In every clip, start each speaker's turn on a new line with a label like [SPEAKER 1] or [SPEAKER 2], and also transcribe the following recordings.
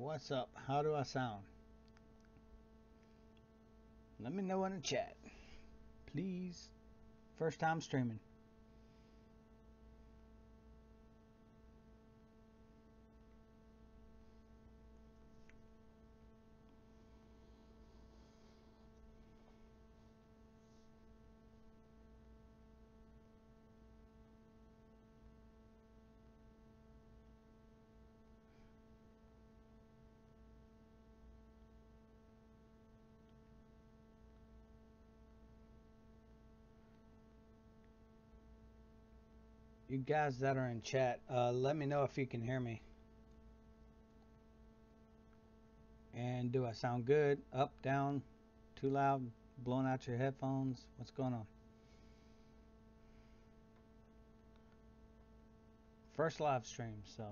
[SPEAKER 1] What's up? How do I sound? Let me know in the chat, please. First time streaming. You guys that are in chat, let me know if you can hear me. And do I sound good? Up, down, too loud, blowing out your headphones? What's going on? First live stream, so.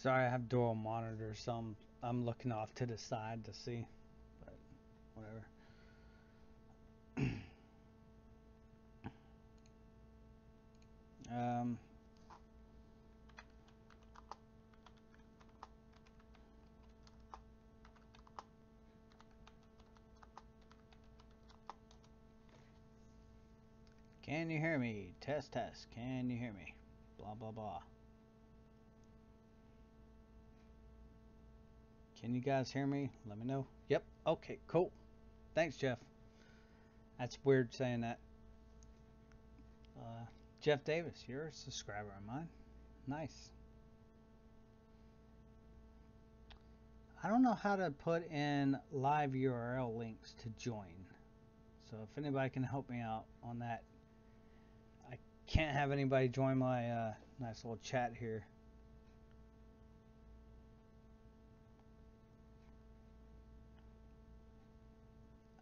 [SPEAKER 1] Sorry, I have dual monitors, so I'm looking off to the side to see, but whatever. um, can you hear me? Test, test. Can you hear me? Blah, blah, blah. Can you guys hear me? Let me know. Yep. Okay, cool. Thanks, Geoff. That's weird saying that. Geoff Davis, you're a subscriber of mine. Nice. I don't know how to put in live URL links to join. So if anybody can help me out on that. I can't have anybody join my nice little chat here.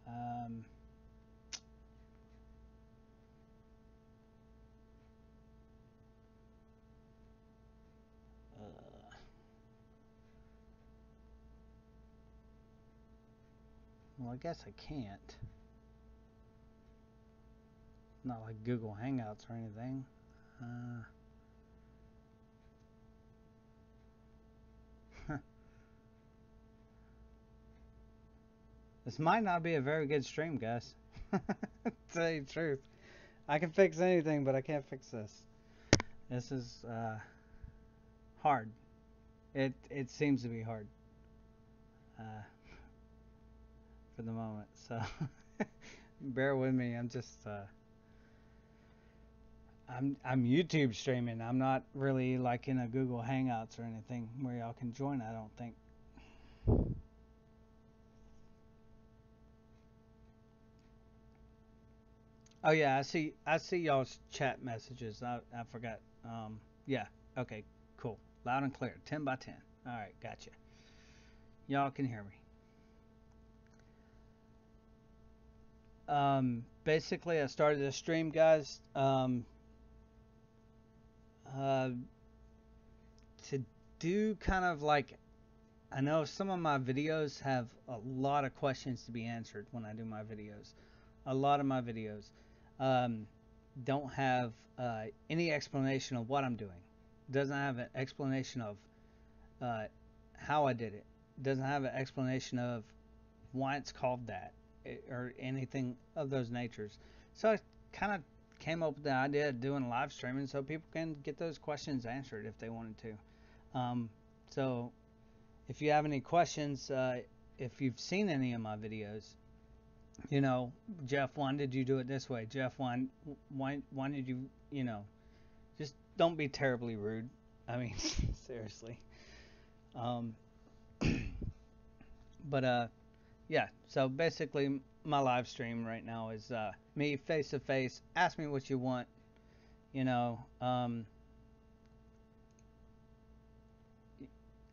[SPEAKER 1] Um, well, I guess I can't. Not like Google Hangouts or anything. This might not be a very good stream, guys. To tell you the truth. I can fix anything, but I can't fix this. This is hard. It seems to be hard for the moment. So bear with me. I'm just I'm YouTube streaming. I'm not really like in a Google Hangouts or anything where y'all can join. I don't think. Oh yeah, I see y'all's chat messages. I forgot. Yeah. Okay. Cool. Loud and clear. 10 by 10. All right. Gotcha. Y'all can hear me. Basically, I started this stream, guys, uh, to do kind of like, I know some of my videos have a lot of questions to be answered when I do my videos. A lot of my videos um, don't have any explanation of what I'm doing. Doesn't have an explanation of uh, how I did it. Doesn't have an explanation of why it's called that or anything of those natures. So I kind of came up with the idea of doing live streaming so people can get those questions answered if they wanted to. So if you have any questions, if you've seen any of my videos, you know, Geoff, why did you do it this way? Geoff, why did you, you know, just don't be terribly rude. I mean, seriously. Um, but yeah, so basically my live stream right now is me face to face. Ask me what you want, you know.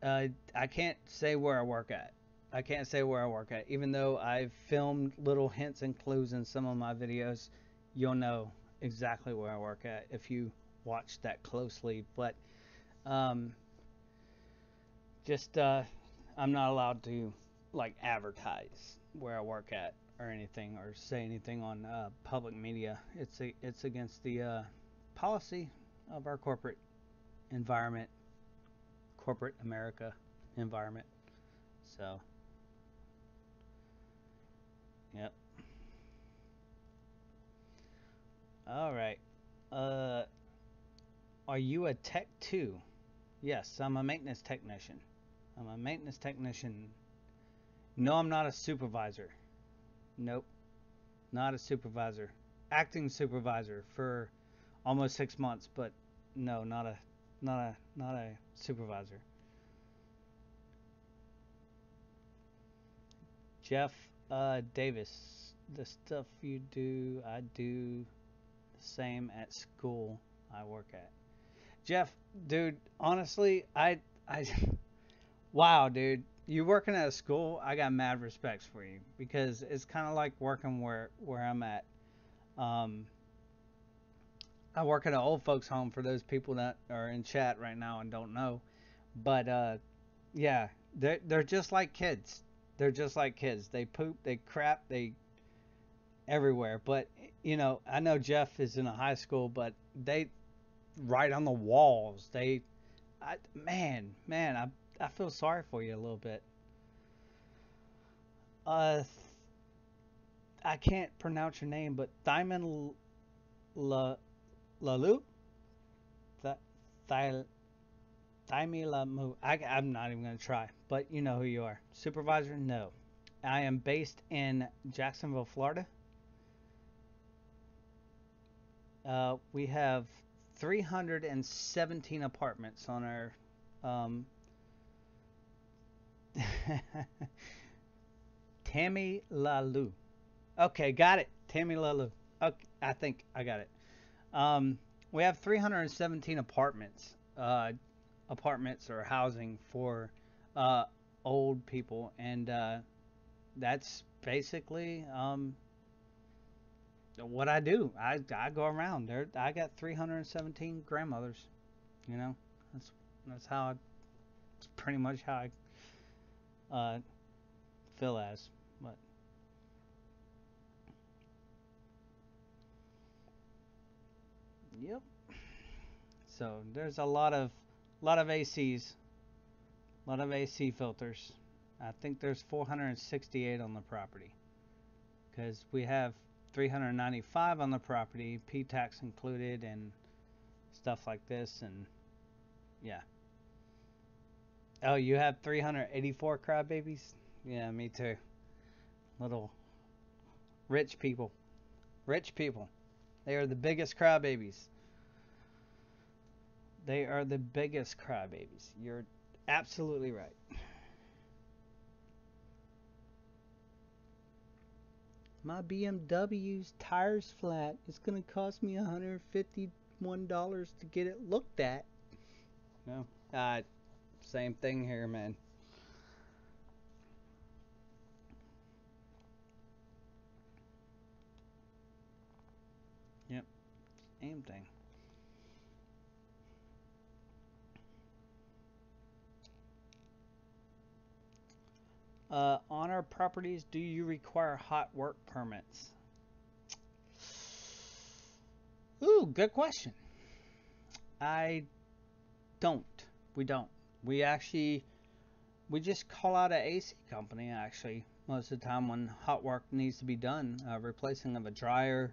[SPEAKER 1] I can't say where I work at. I can't say where I work at. Even though I've filmed little hints and clues in some of my videos, you'll know exactly where I work at if you watch that closely. But um, just I'm not allowed to like advertise where I work at or anything or say anything on public media. It's against the policy of our corporate environment, corporate America environment. So, yep. All right. Uh, are you a tech too? Yes, I'm a maintenance technician. I'm a maintenance technician. No, I'm not a supervisor. Nope, not a supervisor. Acting supervisor for almost 6 months, but no, not a supervisor. Jeff Davis, the stuff you do, I do the same at school I work at. Jeff, dude, honestly, I, wow, dude, you working at a school? I got mad respects for you because it's kind of like working where I'm at. Um, I work at an old folks home for those people that are in chat right now and don't know. But yeah, they're just like kids. They're just like kids. They poop, they crap, they everywhere. But I know Jeff is in a high school, but they write on the walls. Man, I feel sorry for you a little bit. Uh, I can't pronounce your name, but Thymon La Lalu, Th Thymilamu. I'm not even gonna try, but you know who you are. Supervisor? No. I am based in Jacksonville, Florida. We have 317 apartments on our. Um, Tammy Lalu. Okay, got it. Tammy Lalu. Okay, I think I got it. We have 317 apartments or housing for uh, old people, and that's basically what I do. I go around there. I got 317 grandmothers. You know, that's that's how I, that's pretty much how I feel as. But yep. So there's a lot of ACs, a lot of AC filters. I think there's 468 on the property because we have 395 on the property, P-tax included, and stuff like this. And yeah. Oh, you have 384 crybabies? Yeah, me too. Little rich people. Rich people. They are the biggest crybabies. They are the biggest crybabies. You're absolutely right. My BMW's tires flat. It's gonna cost me $151 to get it looked at. No, same thing here, man. Yep, same thing. On our properties, do you require hot work permits? Ooh, good question. I don't. We don't. We actually we just call out a AC company actually most of the time when hot work needs to be done, replacing of a dryer,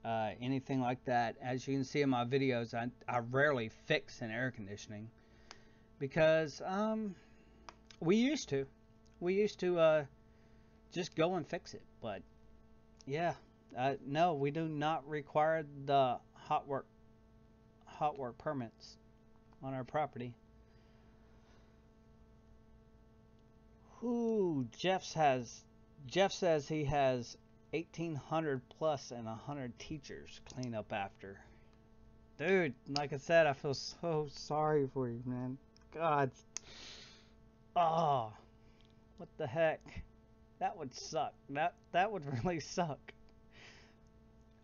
[SPEAKER 1] anything like that. As you can see in my videos, I rarely fix an air conditioning because we used to. We used to just go and fix it. But yeah, no, we do not require the hot work permits on our property. Ooh, Jeff says he has 1,800 plus and 100 teachers clean up after. Dude, like I said, I feel so sorry for you, man. God. Oh, What the heck? That would suck. That would really suck.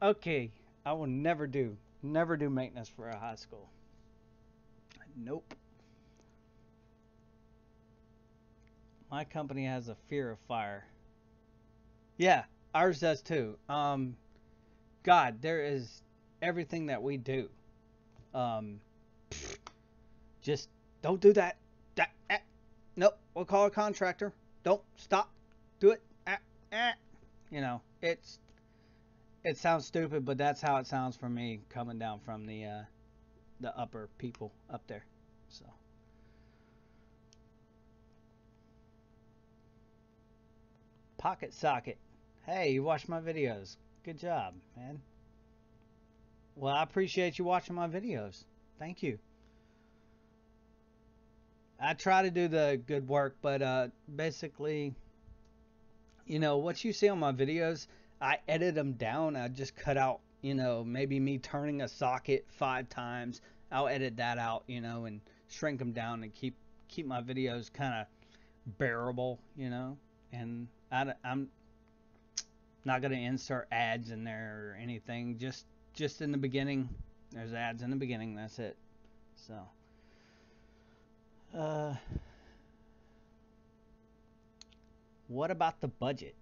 [SPEAKER 1] Okay, I will never do maintenance for a high school. Nope. My company has a fear of fire. Yeah, ours does too. God, there is everything that we do. Um, just don't do that. Nope, we'll call a contractor. Don't stop. Do it. You know, it sounds stupid, but that's how it sounds for me coming down from the upper people up there. So pocket socket. Hey, you watch my videos. Good job, man. Well, I appreciate you watching my videos. Thank you. I try to do the good work, but basically, you know, what you see on my videos, I edit them down. I just cut out, you know, maybe me turning a socket 5 times. I'll edit that out, you know, and shrink them down and keep my videos kind of bearable, you know. And I'm not gonna insert ads in there or anything. Just in the beginning, there's ads in the beginning. That's it. So, uh, what about the budget?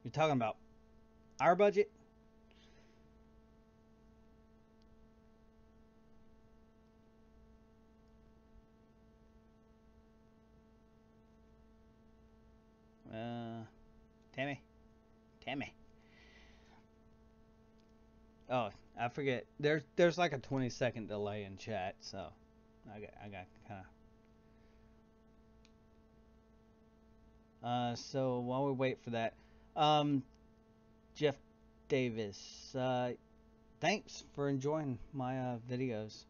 [SPEAKER 1] You're talking about our budget? Uh, Tammy, Tammy. Oh, I forget. There's like a 20-second delay in chat, so I got kind of. So while we wait for that, um, Jeff Davis, thanks for enjoying my videos.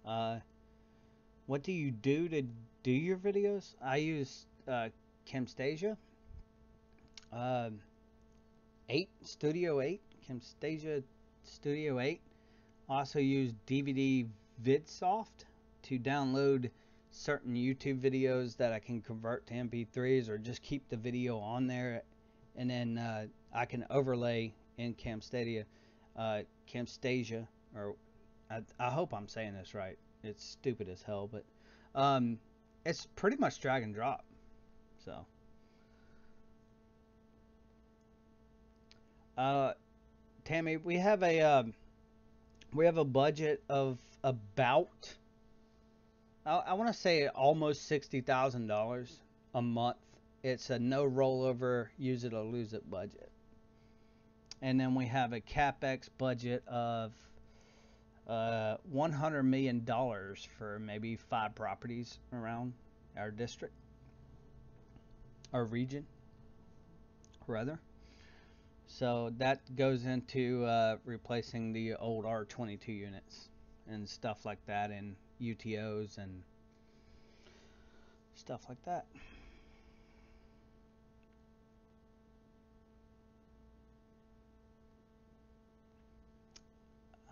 [SPEAKER 1] Uh, what do you do to do your videos? I use Camtasia, uh, 8 Studio 8, Camtasia Studio 8. Also use DVD VidSoft to download certain YouTube videos that I can convert to MP3s or just keep the video on there, and then I can overlay in Camtasia, or I hope I'm saying this right. It's stupid as hell, but um, it's pretty much drag and drop. So, uh, Tammy, we have a budget of about, I want to say almost $60,000 a month. It's a no rollover, use it or lose it budget. And then we have a capex budget of $100 million for maybe 5 properties around our district, our region, rather. So that goes into replacing the old R22 units and stuff like that, and UTOs and stuff like that.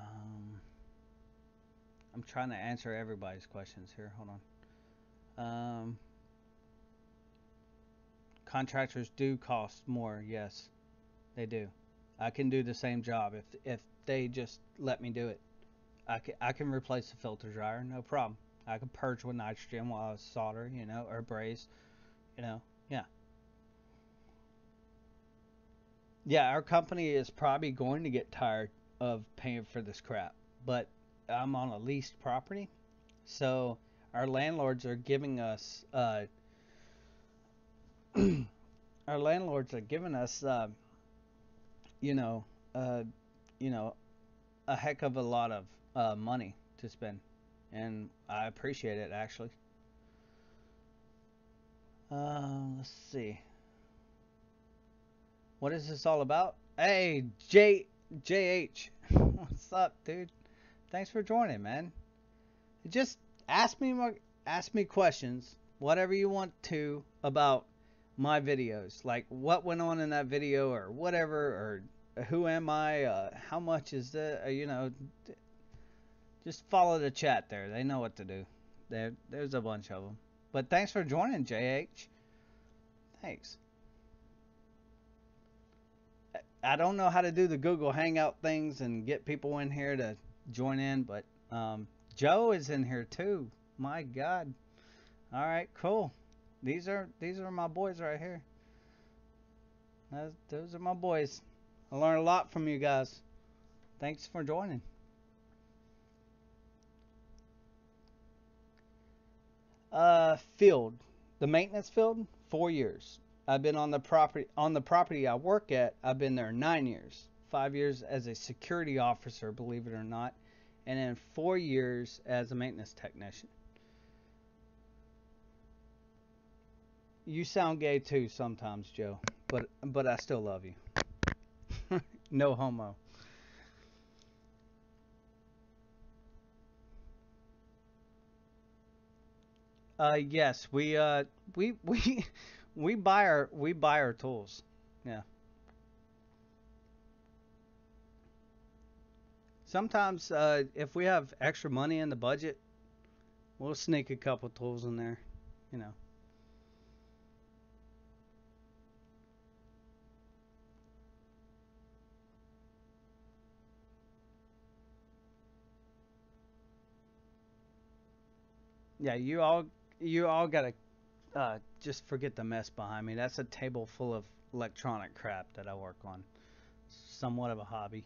[SPEAKER 1] Um, I'm trying to answer everybody's questions here. Hold on. Contractors do cost more. Yes, they do. I can do the same job if they just let me do it. I can replace the filter dryer, no problem. I can purge with nitrogen while I solder, you know, or braze, you know. Yeah. Yeah, our company is probably going to get tired of paying for this crap, but I'm on a leased property, so our landlords are giving us our landlords are giving us you know uh, you know a heck of a lot of money to spend, and I appreciate it actually. Let's see, what is this all about? Hey, JH, what's up, dude? Thanks for joining, man. Just ask me questions, whatever you want to, about my videos, like what went on in that video or whatever, or who am I, how much is that, you know, just follow the chat there. They know what to do. There's a bunch of them. But thanks for joining, JH. Thanks. I don't know how to do the Google Hangout things and get people in here to join in, but Joe is in here too. My God. All right, cool. These are my boys right here. Those are my boys. I learned a lot from you guys. Thanks for joining. Field, the maintenance field, 4 years. I've been on the property I work at. I've been there 9 years. 5 years as a security officer, believe it or not, and then 4 years as a maintenance technician. You sound gay too sometimes, Joe, but I still love you. No homo. Yes, we we buy our tools. Yeah. Sometimes if we have extra money in the budget, we'll sneak a couple tools in there. You know. Yeah, you all gotta just forget the mess behind me. That's a table full of electronic crap that I work on. Somewhat of a hobby.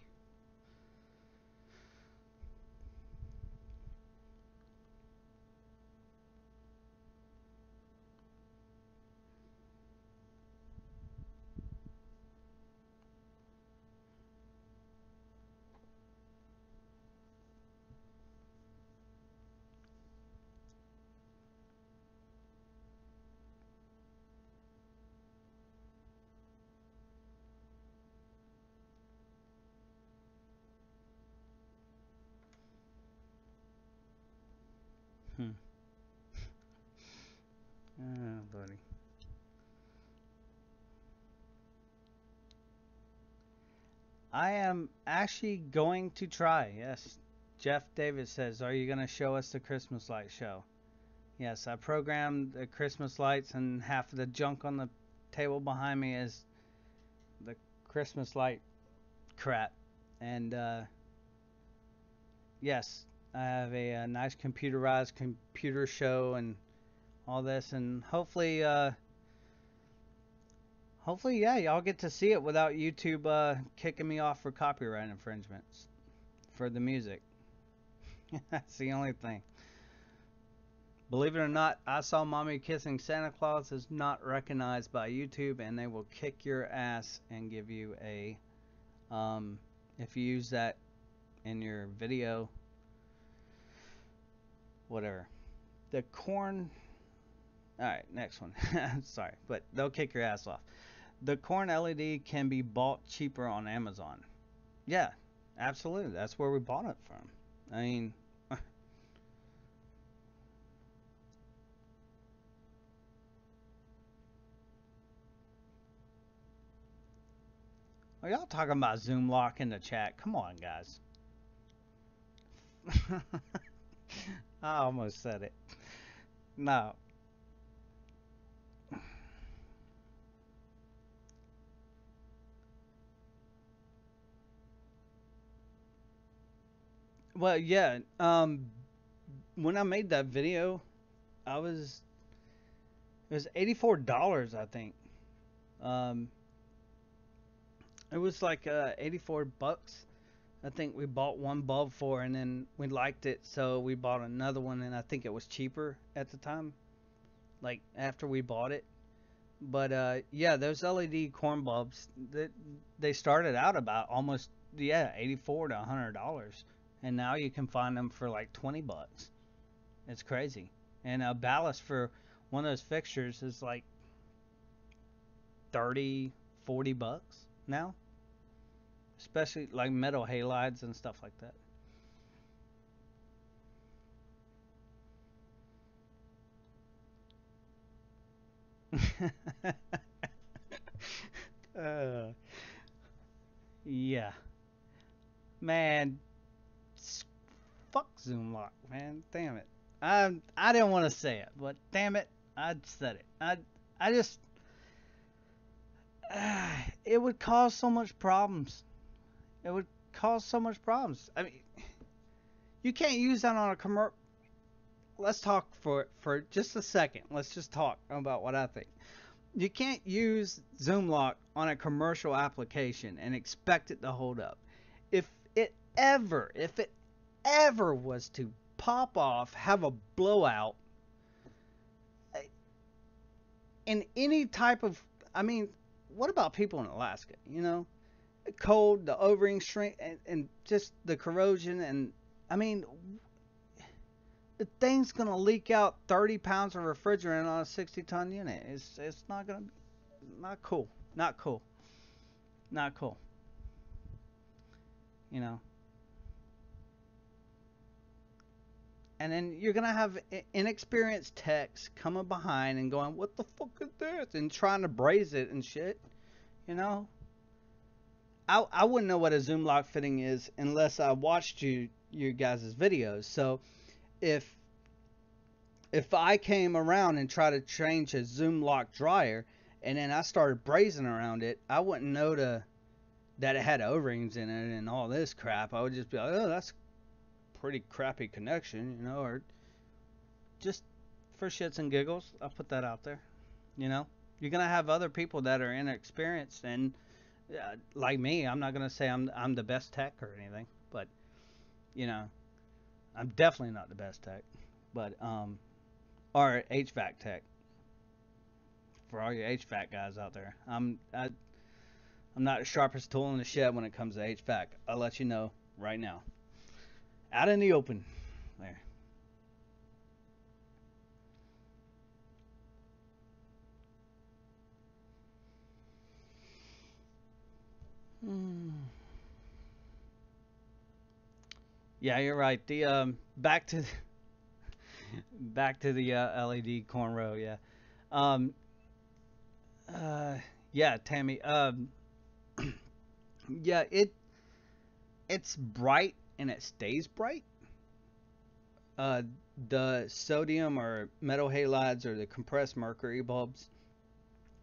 [SPEAKER 1] Hmm. Oh, buddy. I am actually going to try. Yes. Jeff Davis says, "Are you going to show us the Christmas light show?" Yes, I programmed the Christmas lights, and half of the junk on the table behind me is the Christmas light crap. And yes, I have a nice computerized computer show and all this, and hopefully, yeah, y'all get to see it without YouTube kicking me off for copyright infringements for the music. That's the only thing. Believe it or not, I Saw Mommy Kissing Santa Claus is not recognized by YouTube, and they will kick your ass and give you a if you use that in your video, whatever. The corn. All right, next one. Sorry, but they'll kick your ass off. The corn LED can be bought cheaper on Amazon. Yeah, absolutely. That's where we bought it from. I mean, are y'all talking about Zoom lock in the chat? Come on, guys. I almost said it. No. Well, yeah. When I made that video, I was it was $84, I think. Um, it was like 84 bucks. I think we bought one bulb for, and then we liked it, so we bought another one, and I think it was cheaper at the time, like after we bought it. But yeah, those LED corn bulbs, they started out about almost, yeah, 84 to $100, and now you can find them for like 20 bucks. It's crazy. And a ballast for one of those fixtures is like 30, 40 bucks now, especially like metal halides and stuff like that. uh, yeah, man, fuck Zoom lock, man. Damn it. I didn't want to say it, but damn it, I said it. I just it would cause so much problems. It would cause so much problems. I mean, you can't use that on a commercial. Let's talk for just a second. Let's just talk about what I think. You can't use Zoom Lock on a commercial application and expect it to hold up. If if it ever was to pop off, have a blowout in any type of, I mean, what about people in Alaska? You know, the cold, the O-ring shrink, and just the corrosion, and I mean, the thing's gonna leak out 30 pounds of refrigerant on a 60-ton unit. It's not gonna, not cool, not cool, not cool. You know, and then you're gonna have inexperienced techs coming behind and going, "What the fuck is this?" and trying to braze it and shit. You know, I wouldn't know what a zoom lock fitting is unless I watched you guys' videos. So if I came around and tried to change a zoom lock dryer and then I started brazing around it, I wouldn't know that it had O-rings in it and all this crap. I would just be like, "Oh, that's pretty crappy connection," you know, or just for shits and giggles, I'll put that out there. You know, you're gonna have other people that are inexperienced, and like me, I'm not gonna say I'm the best tech or anything, but you know, I'm definitely not the best tech, but or HVAC tech for all your HVAC guys out there. I'm not the sharpest tool in the shed when it comes to HVAC. I'll let you know right now, out in the open. There. Hmm. Yeah, you're right. The back to the LED cornrow. Yeah. Um. Uh. Yeah, Tammy. Yeah. It's bright and it stays bright. Uh. The sodium or metal halides or the compressed mercury bulbs.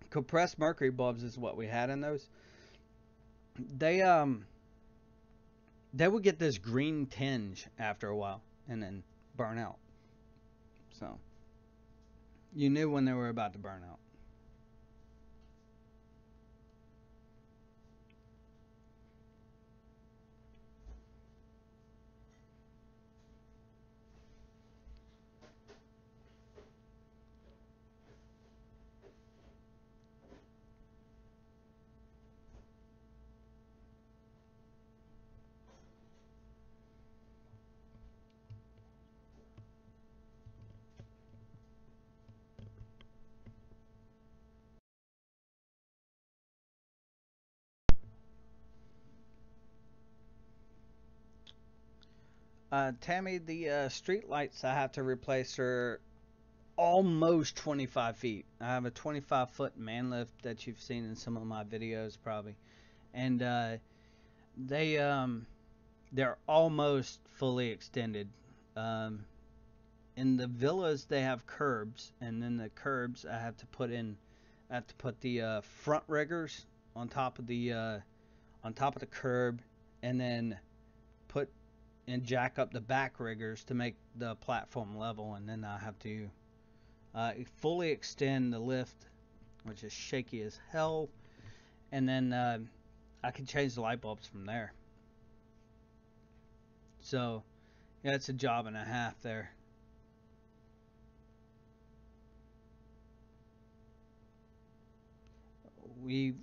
[SPEAKER 1] Compressed mercury bulbs is what we had in those. They they would get this green tinge after a while and then burn out. So you knew when they were about to burn out. Tammy, the street lights I have to replace are almost 25 feet. I have a 25-foot man lift that you've seen in some of my videos probably, and they they're almost fully extended. Um, in the villas they have curbs, and then the curbs I have to put the front riggers on top of the on top of the curb, and then put and jack up the back riggers to make the platform level, and then I have to fully extend the lift, which is shaky as hell, and then I can change the light bulbs from there. So yeah, it's a job and a half there. We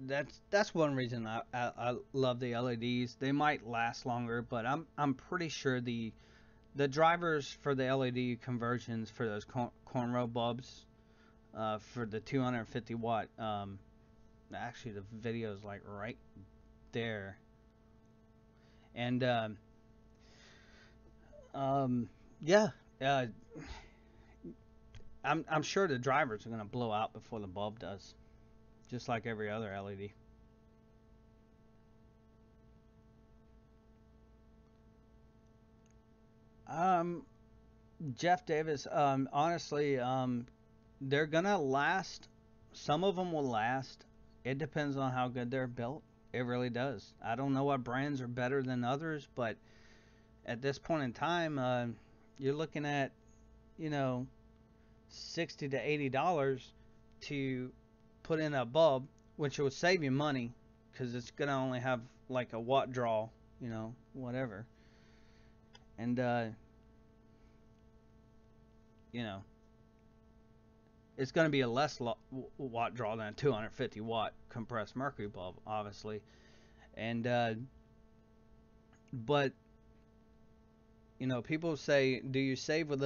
[SPEAKER 1] that's one reason I love the LEDs. They might last longer, but I'm pretty sure the drivers for the LED conversions for those cornrow bulbs for the 250 watt. Actually, the video is like right there, and um, yeah, uh, I'm sure the drivers are gonna blow out before the bulb does, just like every other LED. Um, Jeff Davis, honestly, they're gonna last. Some of them will last. It depends on how good they're built. It really does. I don't know what brands are better than others, but at this point in time, you're looking at, you know, $60 to $80 to put in a bulb, which will save you money because it's gonna only have like a watt draw, whatever, and you know, it's gonna be a less watt draw than a 250 watt compressed mercury bulb, obviously, and but people say, do you save with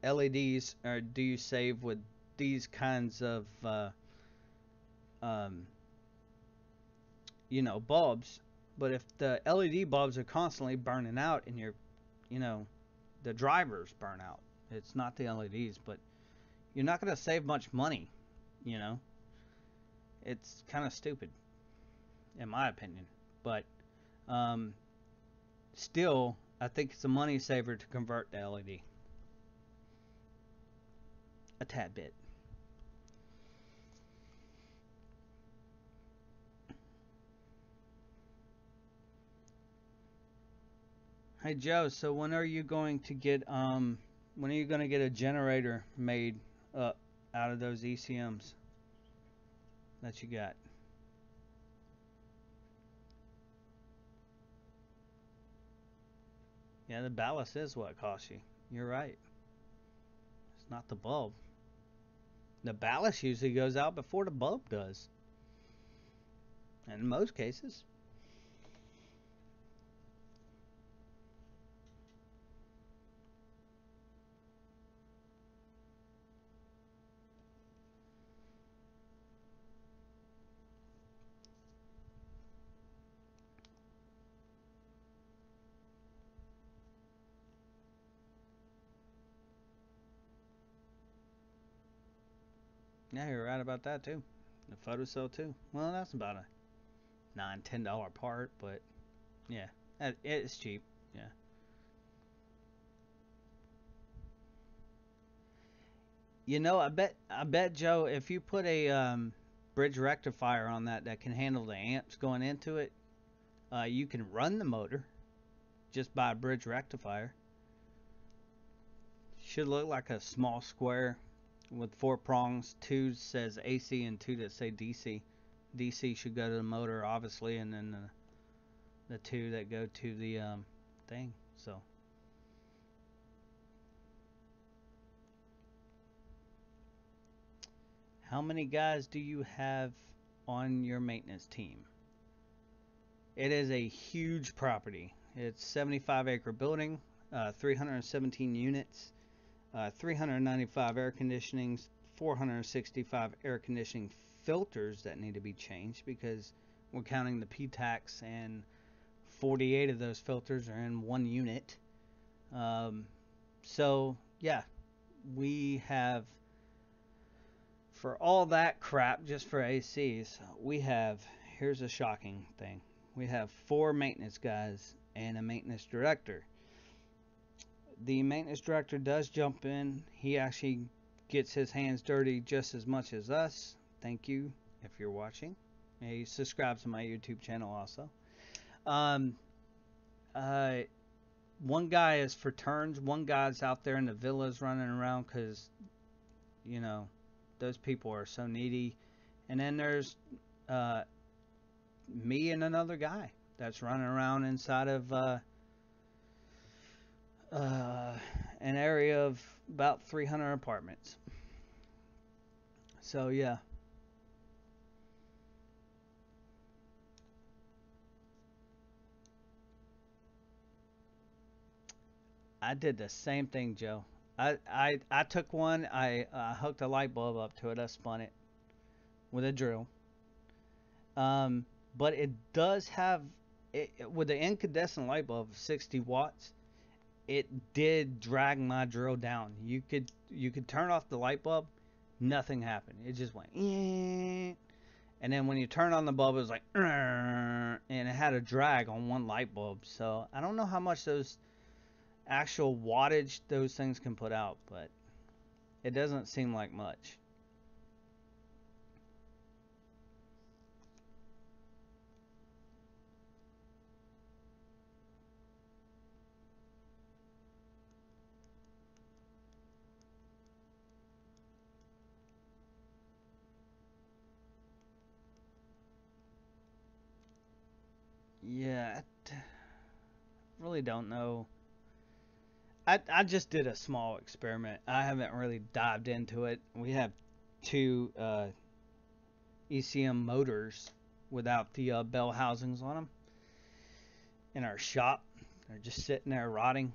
[SPEAKER 1] LEDs or do you save with these kinds of um, bulbs? But if the LED bulbs are constantly burning out and you know, the drivers burn out, it's not the LEDs, but you're not going to save much money, you know. It's kind of stupid, in my opinion. But um, still, I think it's a money saver to convert to LED. A tad bit. Hey Joe, so when are you going to get a generator made up out of those ECMs that you got? Yeah, the ballast is what costs you. You're right. It's not the bulb. The ballast usually goes out before the bulb does. And in most cases. Yeah, you're right about that too. The photocell too. Well, that's about a $9-10 part, but yeah, it's cheap. Yeah. I bet Joe, if you put a bridge rectifier on that can handle the amps going into it, you can run the motor just by a bridge rectifier. Should look like a small square with four prongs. Two says AC and two that say DC. DC should go to the motor, obviously, and then the two that go to the thing. So, how many guys do you have on your maintenance team? It is a huge property. It's 75-acre building, 317 units, 395 air conditionings, 465 air conditioning filters that need to be changed because we're counting the P-tax, and 48 of those filters are in one unit. Um, so, yeah, we have, for all that crap just for ACs, here's a shocking thing. We have 4 maintenance guys and a maintenance director. The maintenance director does jump in. He actually gets his hands dirty just as much as us. Thank you if you're watching. He subscribes to my YouTube channel also. Um, uh, one guy is for turns. One guy's out there in the villas running around because, you know, those people are so needy. And then there's uh, me and another guy that's running around inside of uh, an area of about 300 apartments. So yeah, I did the same thing, Joe. I took one. I hooked a light bulb up to it. I spun it with a drill. Um, but it does have with the incandescent light bulb of 60 watts. It did drag my drill down. You could turn off the light bulb, nothing happened. It just went, and then when you turn on the bulb, it was like, and it had a drag on one light bulb. So I don't know how much those actual wattage those things can put out, but it doesn't seem like much. Yeah, I really don't know. I just did a small experiment. I haven't really dived into it. We have two ECM motors without the bell housings on them in our shop. They're just sitting there rotting.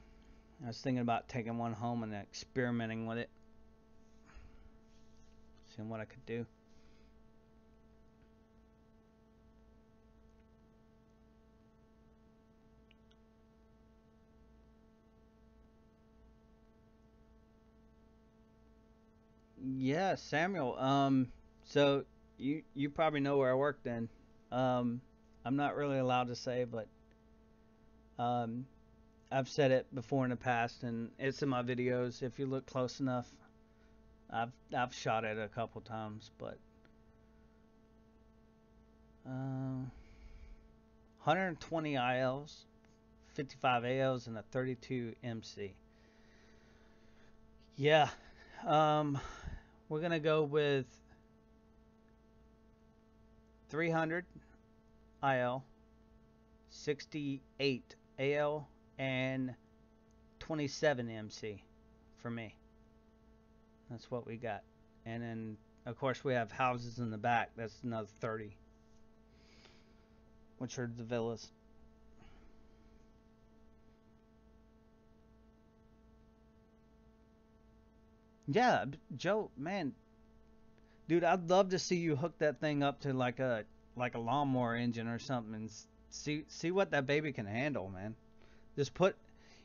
[SPEAKER 1] I was thinking about taking one home and experimenting with it, seeing what I could do. Yeah, Samuel. So you probably know where I work then. Um, I'm not really allowed to say, but um, I've said it before in the past, and it's in my videos. If you look close enough, I've shot it a couple times, but 120 ILs, 55 ALs, and a 32 MC. Yeah, um, we're gonna go with 300 IL, 68 AL, and 27 MC for me. That's what we got. And then, of course, we have houses in the back. That's another 30, which are the villas. Yeah, Joe, man, dude, I'd love to see you hook that thing up to like a lawnmower engine or something and see what that baby can handle, man. Just put,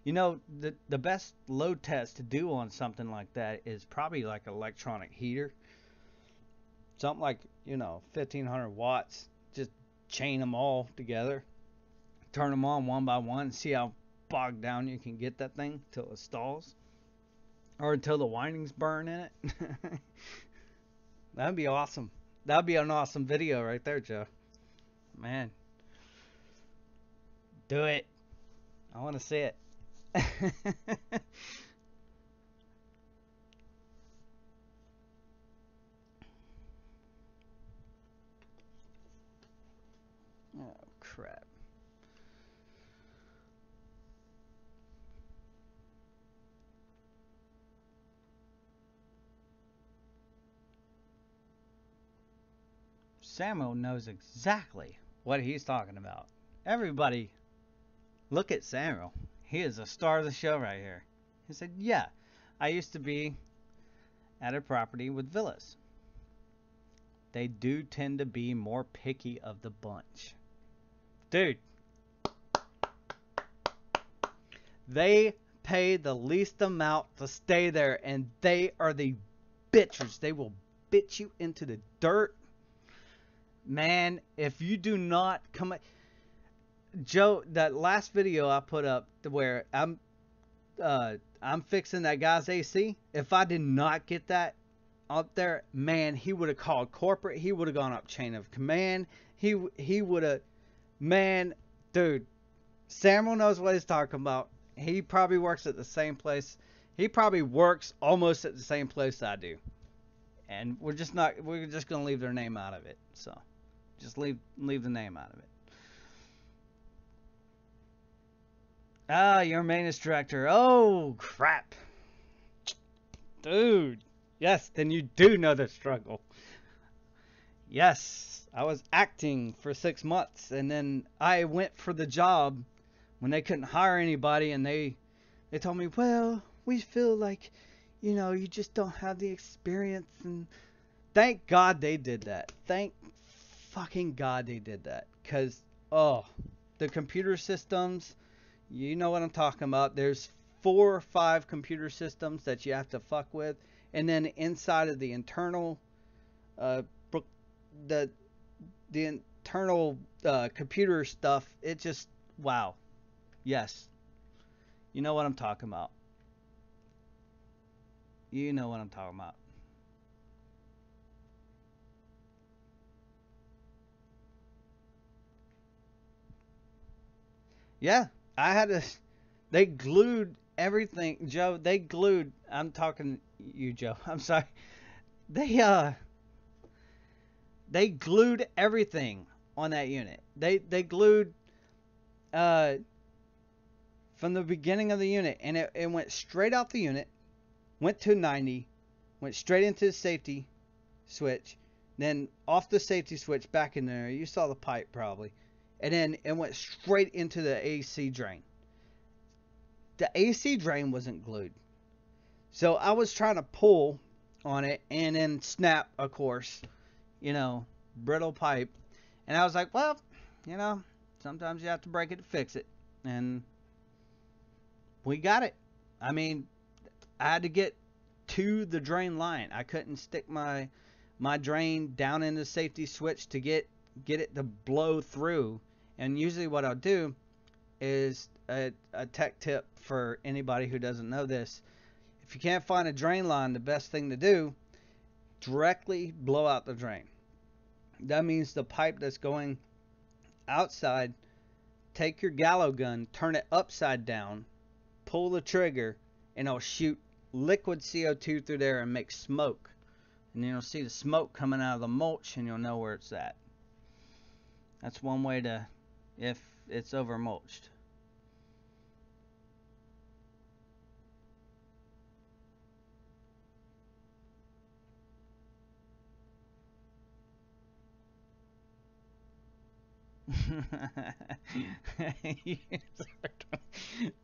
[SPEAKER 1] the best load test to do on something like that is probably like an electronic heater, something like 1500 watts. Just chain them all together, turn them on one by one, see how bogged down you can get that thing till it stalls or until the windings burn in it. That'd be awesome. That'd be an awesome video right there, Joe. Man, do it. I want to see it. Oh, crap. Samuel knows exactly what he's talking about. Everybody, look at Samuel. He is a star of the show right here. He said, yeah, I used to be at a property with villas. They do tend to be more picky of the bunch. Dude, they pay the least amount to stay there, and they are the bitchers. They will bitch you into the dirt. Man, if you do not come... Joe, that last video I put up where I'm fixing that guy's AC. If I did not get that up there, man, he would have called corporate. He would have gone up chain of command. He would have, man, dude. Samuel knows what he's talking about. He probably works at the same place. He probably works almost at the same place I do. And we're just not. We're just gonna leave their name out of it. So, just leave the name out of it. Ah, you're a maintenance director. Oh crap, dude. Yes, then you do know the struggle. Yes, I was acting for 6 months, and then I went for the job when they couldn't hire anybody, and they told me, well, we feel like, you just don't have the experience. And thank God they did that. Thank fucking God they did that, because oh, the computer systems, you know what I'm talking about. There's 4 or 5 computer systems that you have to fuck with, and then inside of the internal uh, the the internal computer stuff, it just, wow. Yes, you know what I'm talking about. You know what I'm talking about. Yeah, I had to. They glued everything, Joe. They glued. I'm talking you, Joe. I'm sorry. They they glued everything on that unit. They glued uh, from the beginning of the unit, and it went straight out the unit, went to 90, went straight into the safety switch, then off the safety switch back in there. You saw the pipe probably, and then it went straight into the AC drain. The AC drain wasn't glued, so I was trying to pull on it and then snap, of course, brittle pipe, and I was like, well, sometimes you have to break it to fix it, and we got it. I mean, I had to get to the drain line. I couldn't stick my drain down in the safety switch to get it to blow through. And usually what I'll do is a tech tip for anybody who doesn't know this. If you can't find a drain line, the best thing to do, directly blow out the drain. That means the pipe that's going outside, take your gallow gun, turn it upside down, pull the trigger, and it'll shoot liquid CO2 through there and make smoke. And you'll see the smoke coming out of the mulch, and you'll know where it's at. That's one way to, if it's over mulched.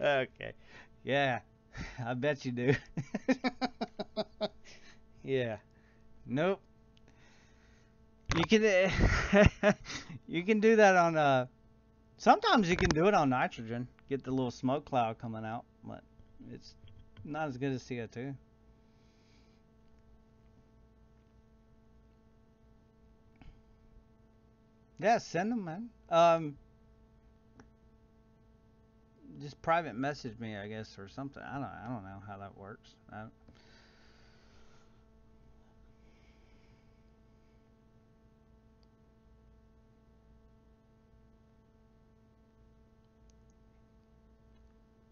[SPEAKER 1] Okay. Yeah. I bet you do. Yeah. Nope. You can you can do that on sometimes you can do it on nitrogen. Get the little smoke cloud coming out, but it's not as good as CO2. Yeah, send them, man. Just private message me, I guess, or something. I don't know how that works.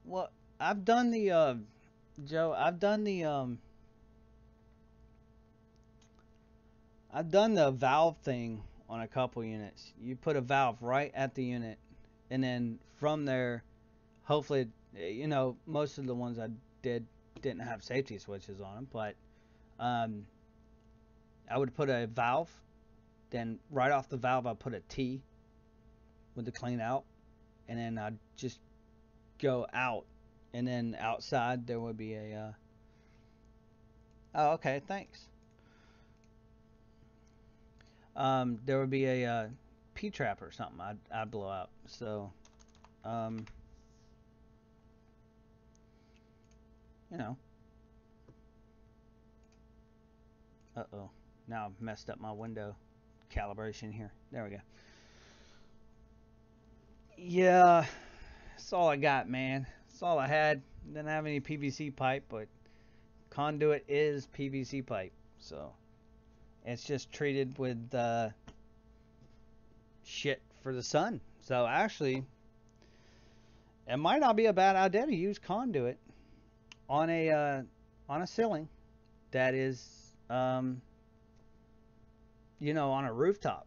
[SPEAKER 1] Well, I've done the Joe. I've done the valve thing on a couple units. You put a valve right at the unit, and then from there, hopefully, most of the ones I didn't have safety switches on them, but um, I would put a valve, then right off the valve I put a T with the clean out, and then I'd just go out, and then outside there would be a oh, okay, thanks. There would be a P trap or something I'd blow out. So um, you know, uh-oh, now I've messed up my window calibration here. There we go. Yeah, that's all I got, man. That's all I had. Didn't have any PVC pipe, but conduit is PVC pipe, so it's just treated with shit for the sun. So actually, it might not be a bad idea to use conduit on a ceiling that is on a rooftop,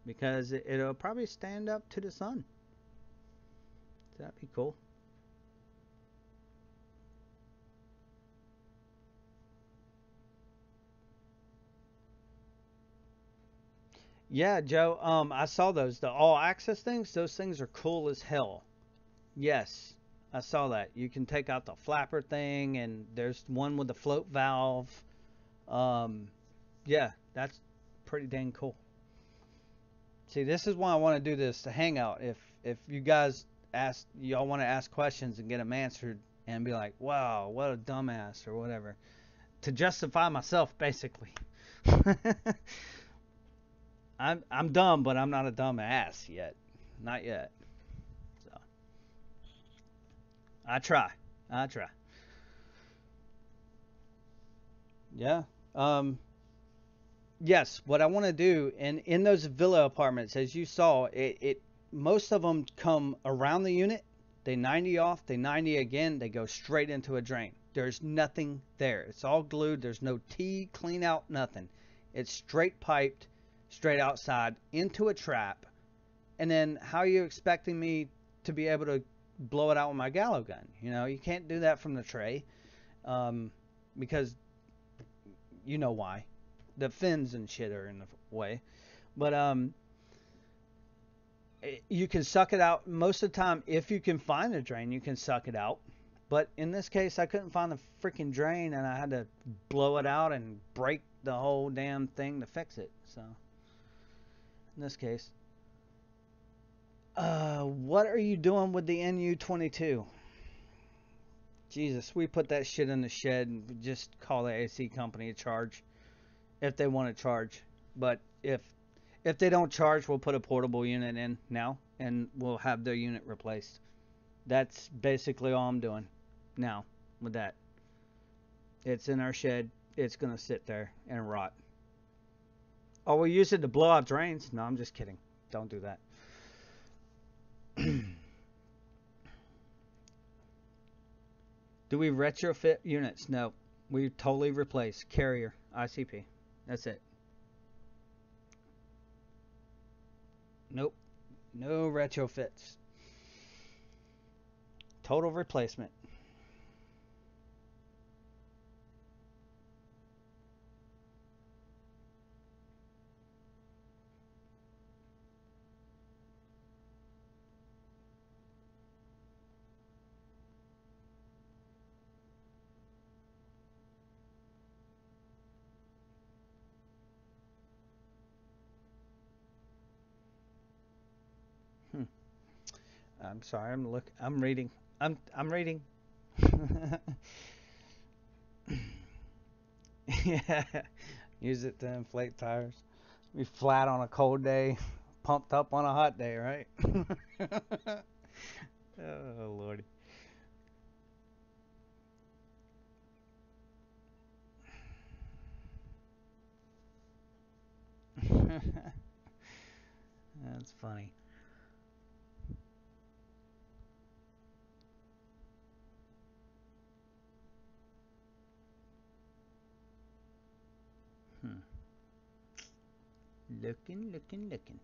[SPEAKER 1] because it'll probably stand up to the sun. That'd be cool. Yeah, Joe. I saw those. The all access things. Those things are cool as hell. Yes, I saw that. You can take out the flapper thing, and there's one with the float valve. Um, yeah, that's pretty dang cool. See, this is why I want to do this to hangout. If you guys y'all want to ask questions and get them answered, and be like, wow, what a dumbass or whatever, to justify myself, basically. I'm dumb, but I'm not a dumb ass yet. Not yet. So I try. I try. Yeah. Yes. What I want to do, and in those villa apartments, as you saw, it most of them come around the unit. They 90 off. They 90 again. They go straight into a drain. There's nothing there. It's all glued. There's no T, clean out, nothing. It's straight piped, straight outside into a trap. And then how are you expecting me to be able to blow it out with my gallo gun. You know, you can't do that from the tray, because you know why. The fins and shit are in the way. But you can suck it out most of the time. If you can find the drain, you can suck it out. But in this case, I couldn't find the freaking drain, and I had to blow it out and break the whole damn thing to fix it. So, in this case, what are you doing with the NU-22? Jesus, we put that shit in the shed and just call the AC company to charge if they want to charge. But if they don't charge, we'll put a portable unit in now, and we'll have the unit replaced. That's basically all I'm doing now with that. It's in our shed. It's going to sit there and rot. Oh, we'll use it to blow out drains. No, I'm just kidding. Don't do that. Do we retrofit units? No. We totally replace carrier, ICP. That's it. Nope. No retrofits. Total replacement. I'm sorry. I'm reading. I'm reading. Yeah. Use it to inflate tires. Be flat on a cold day, pumped up on a hot day, right? Oh lordy. That's funny. Hmm. Looking.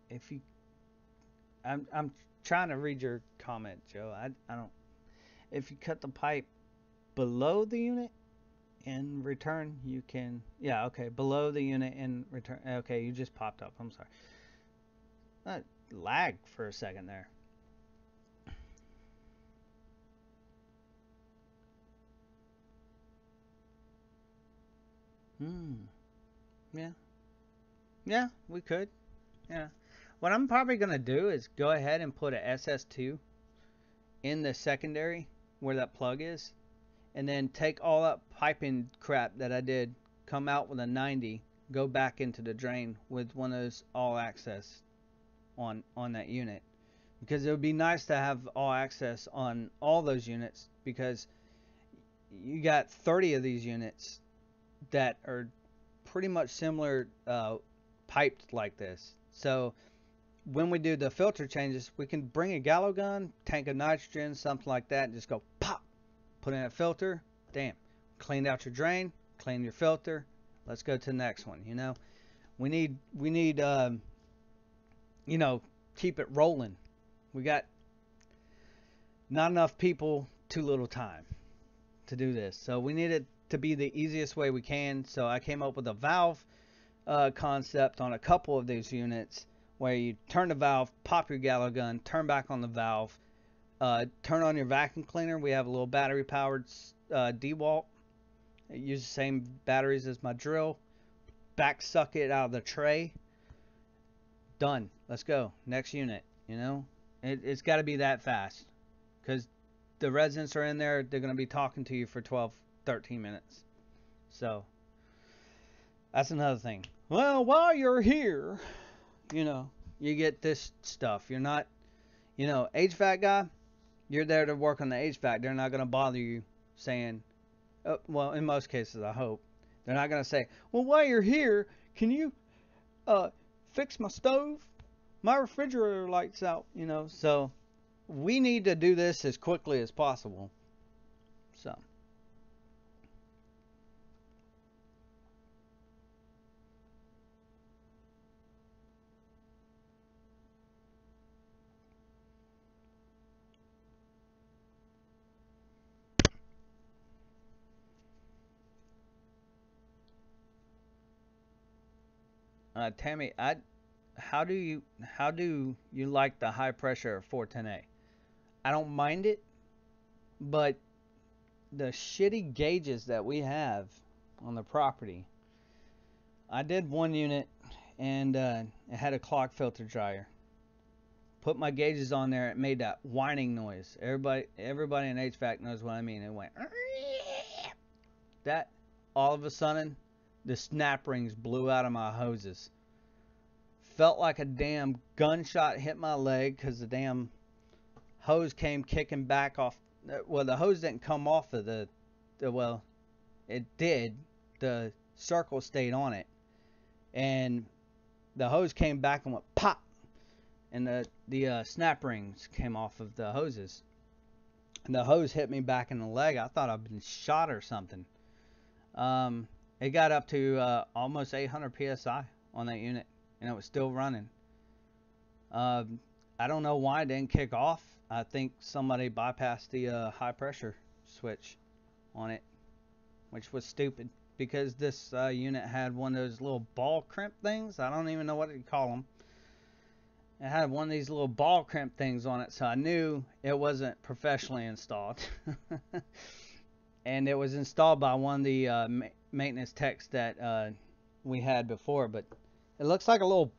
[SPEAKER 1] If you, I'm trying to read your comment, Joe. I don't. If you cut the pipe below the unit in return, you can. Yeah, okay. Below the unit in return. Okay, you just popped up. I'm sorry. Lagged for a second there. Hmm. Yeah. Yeah, we could. Yeah. What I'm probably gonna do is go ahead and put a SS2 in the secondary where that plug is, and then take all that piping crap that I did, come out with a 90, go back into the drain with one of those all access on that unit, because it would be nice to have all access on all those units, because you got 30 of these units that are pretty much similar, piped like this. So when we do the filter changes, we can bring a gallo gun, tank of nitrogen, something like that, and just go pop, put in a filter, damn, cleaned out your drain, clean your filter, let's go to the next one. You know, we need you know, keep it rolling. We got not enough people, too little time to do this, so we need it to be the easiest way we can. So I came up with a valve concept on a couple of these units, where you turn the valve, pop your gallo gun, turn back on the valve, turn on your vacuum cleaner. We have a little battery powered DeWalt. It uses the same batteries as my drill. Back suck it out of the tray. Done. Let's go. Next unit. You know, it's got to be that fast, because the residents are in there. They're going to be talking to you for 12, 13 minutes. So that's another thing. Well, while you're here, you know, you get this stuff. You're not, you know, HVAC guy, you're there to work on the HVAC. They're not going to bother you saying, well, in most cases, I hope. They're not going to say, well, while you're here, can you fix my stove? My refrigerator lights out, you know. So we need to do this as quickly as possible. So Tammy, how do you like the high pressure 410A? I don't mind it, but the shitty gauges that we have on the property. I did one unit, and it had a clock filter dryer. Put my gauges on there, it made that whining noise. Everybody in HVAC knows what I mean. It went that. All of a sudden, the snap rings blew out of my hoses. Felt like a damn gunshot hit my leg because the damn hose came kicking back off. Well, the hose didn't come off of well, it did. The circle stayed on it, and the hose came back and went pop, and the snap rings came off of the hoses. And the hose hit me back in the leg. I thought I'd been shot or something. Um, it got up to almost 800 psi on that unit, and it was still running. Um, I don't know why it didn't kick off. I think somebody bypassed the high pressure switch on it, which was stupid because this unit had one of those little ball crimp things. I don't even know what to call them. It had one of these little ball crimp things on it, so I knew it wasn't professionally installed. And it was installed by one of the maintenance techs that we had before, but it looks like a little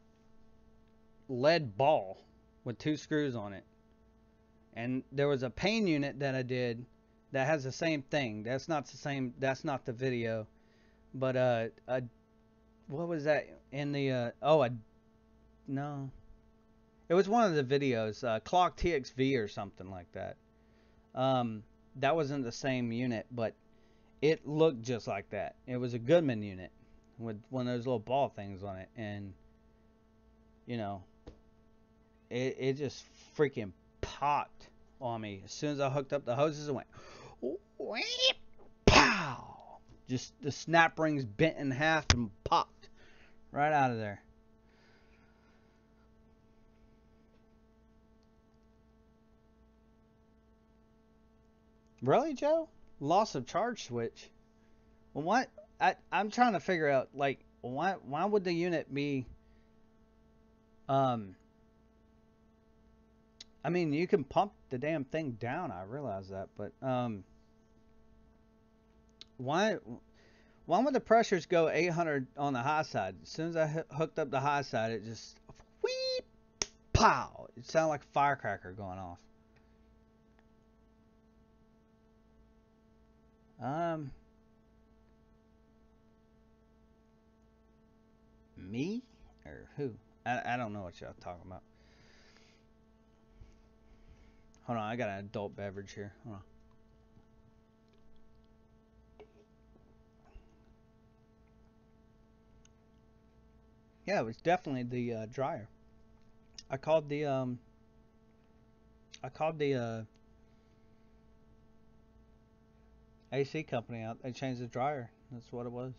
[SPEAKER 1] lead ball with two screws on it. And there was a pane unit that I did that has the same thing. That's not the same. That's not the video. But what was that in the? No. It was one of the videos. Clock TXV or something like that. That wasn't the same unit, but it looked just like that. It was a Goodman unit with one of those little ball things on it, and you know, it just freaking popped on me as soon as I hooked up the hoses and went, wheep, pow! Just the snap rings bent in half and popped right out of there. Really, Joe? Loss of charge switch. Well, what? I'm trying to figure out like why would the unit be um I mean, you can pump the damn thing down. I realize that, but why why would the pressures go 800 on the high side? As soon as I hooked up the high side, it just wheep, pow. It sounded like a firecracker going off. Um, Me or who? I don't know what y'all talking about. Hold on, I got an adult beverage here. Hold on. Yeah, it was definitely the dryer. I called the AC company out. They changed the dryer. That's what it was.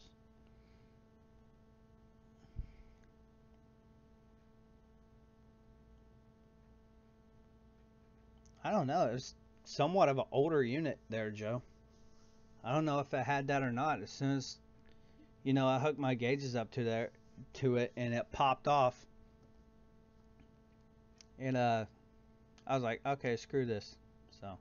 [SPEAKER 1] I don't know. It was somewhat of an older unit there, Joe. I don't know if it had that or not. As soon as I hooked my gauges up to it, and it popped off, and I was like, okay, screw this. So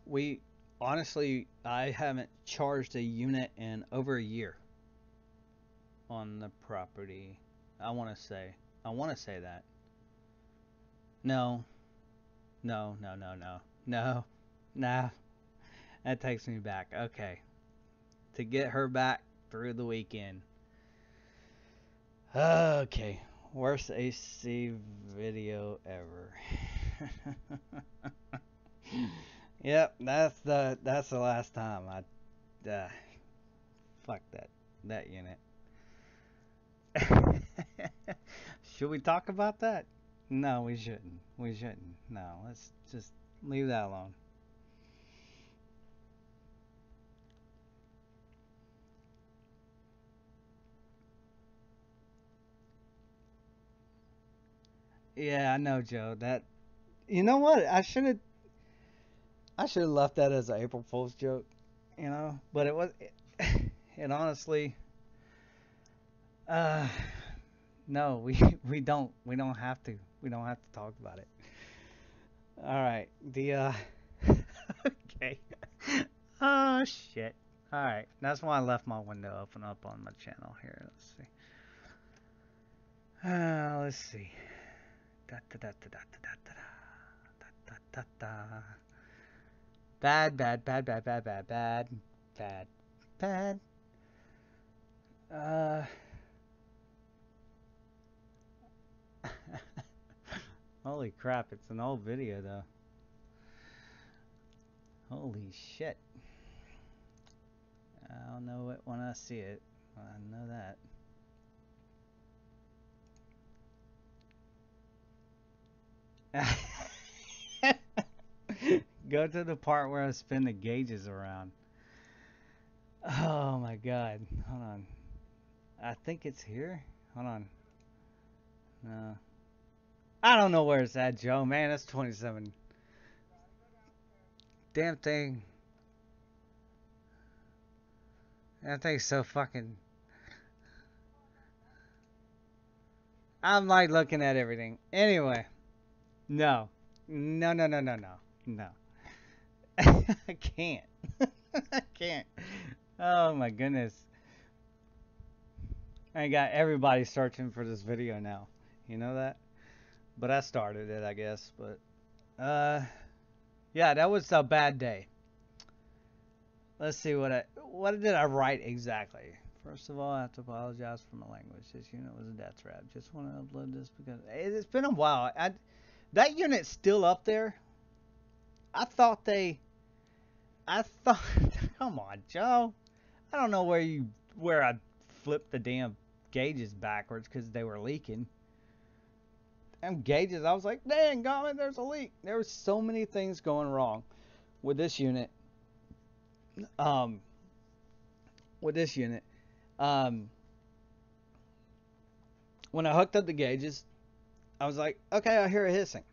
[SPEAKER 1] we honestly, I haven't charged a unit in over a year on the property. I want to say, I want to say that. No, no, no, no, no, no, nah. That takes me back. Okay, to get her back through the weekend. Okay, worst AC video ever. Yep, that's the last time fuck that unit. Should we talk about that? No, we shouldn't. We shouldn't. No, let's just leave that alone. Yeah, I know, Joe. That you know what? I should have. I should have left that as an April Fool's joke, you know. But it was. It honestly. Uh, no, we don't have to. We don't have to talk about it. All right. Okay. Oh shit. All right. That's why I left my window open up on my channel here. Let's see. Let's see. Da, da, da, da, da, da, da, da, da, da, da. Bad, bad, bad, bad, bad, bad, bad, bad, bad. Uh. Holy crap! It's an old video though. Holy shit. I'll know it when I see it. I know that. Go to the part where I spin the gauges around. Oh my god. Hold on. I think it's here. Hold on. No. I don't know where it's at, Joe. Man, that's 27. Damn thing. That thing's so fucking. I'm like looking at everything. Anyway. No. No, no, no, no, no. No. I can't. I can't. Oh my goodness. I got everybody searching for this video now. You know that? But I started it, I guess. But, yeah, that was a bad day. Let's see what did I write exactly? First of all, I have to apologize for my language. This unit was a death trap. Just want to upload this because it's been a while. That unit's still up there. I thought, come on, Joe. I don't know where I flipped the damn gauges backwards because they were leaking. Damn gauges, I was like, dang, God, there's a leak. There were so many things going wrong with this unit. Um, with this unit. Um, when I hooked up the gauges, I was like, okay, I hear a hissing.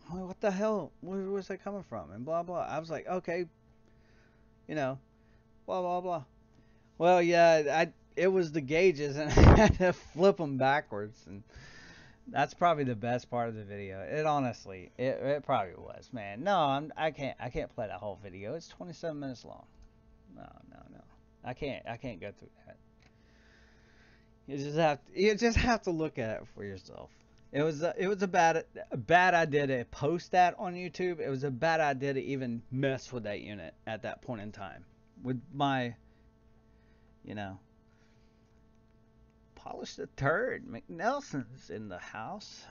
[SPEAKER 1] I'm like, what the hell? Where was that coming from? And blah, blah. I was like, okay, you know, blah, blah, blah. Well, yeah, it was the gauges, and I had to flip them backwards, and that's probably the best part of the video. It honestly, it probably was, man. No, I can't play that whole video. It's 27 minutes long. No, no, no. I can't go through that. You just have to look at it for yourself. It was a bad idea to post that on YouTube. It was a bad idea to even mess with that unit at that point in time. With my, you know, Polish the Turd McNelson's in the house.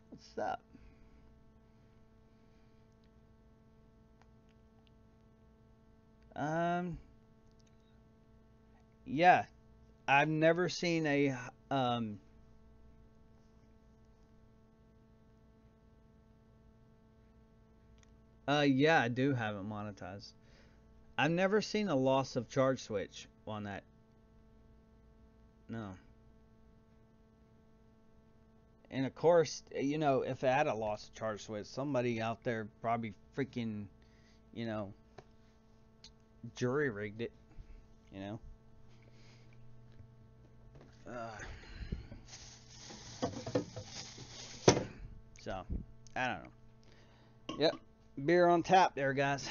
[SPEAKER 1] What's up? Yeah, I've never seen a yeah, I do have it monetized. I've never seen a loss of charge switch on that. No. And of course, you know, if it had a loss of charge switch, somebody out there probably freaking, you know, jury rigged it, you know. So, I don't know. Yep, beer on tap there, guys.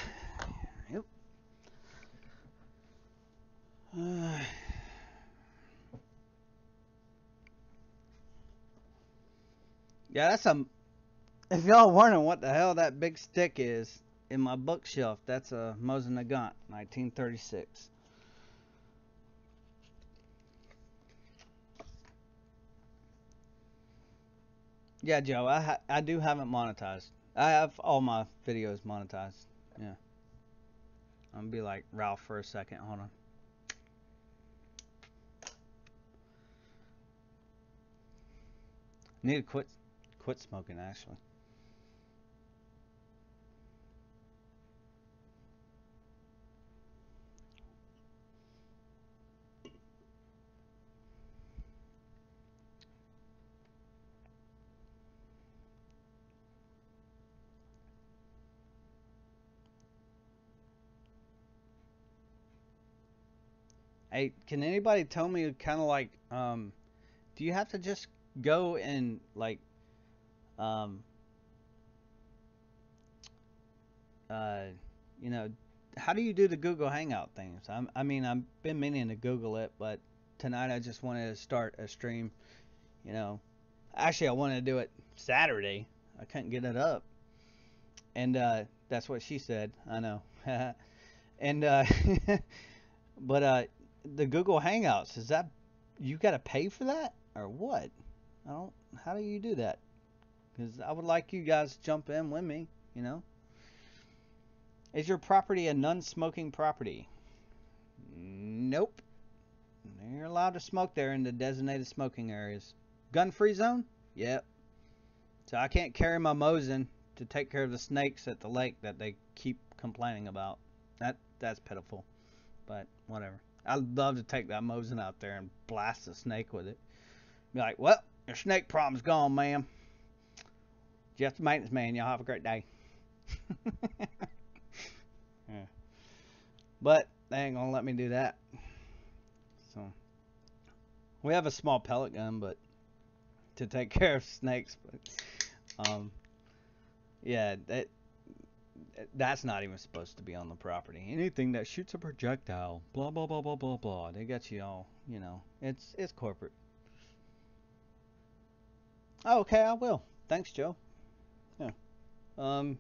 [SPEAKER 1] Yep. Yeah, if y'all wondering what the hell that big stick is in my bookshelf, that's a Mosin Nagant, 1936. Yeah, Joe, I do have it monetized. I have all my videos monetized. Yeah. I'm gonna be like Ralph for a second. Hold on. I need to quit smoking actually. Hey, can anybody tell me kind of like, do you have to just go and like, um, uh, you know, how do you do the Google Hangout things? I mean, I've been meaning to Google it, but tonight I just wanted to start a stream. You know, actually, I wanted to do it Saturday. I couldn't get it up, and that's what she said. I know. And but the Google Hangouts, is that you got to pay for that or what? I don't. How do you do that? Because I would like you guys to jump in with me. You know, is your property a non-smoking property? Nope. You're allowed to smoke there in the designated smoking areas. Gun-free zone? Yep. So I can't carry my Mosin to take care of the snakes at the lake that they keep complaining about. That's pitiful, but whatever. I'd love to take that Mosin out there and blast a snake with it. Be like, well, your snake problem's gone, ma'am. Geoff the Maintenance Man, y'all have a great day. Yeah. But they ain't gonna let me do that. So we have a small pellet gun, but to take care of snakes. But yeah, that's not even supposed to be on the property. Anything that shoots a projectile, blah blah blah blah blah blah. They got you all, you know. It's corporate. Oh, okay, I will. Thanks, Joe. Yeah. I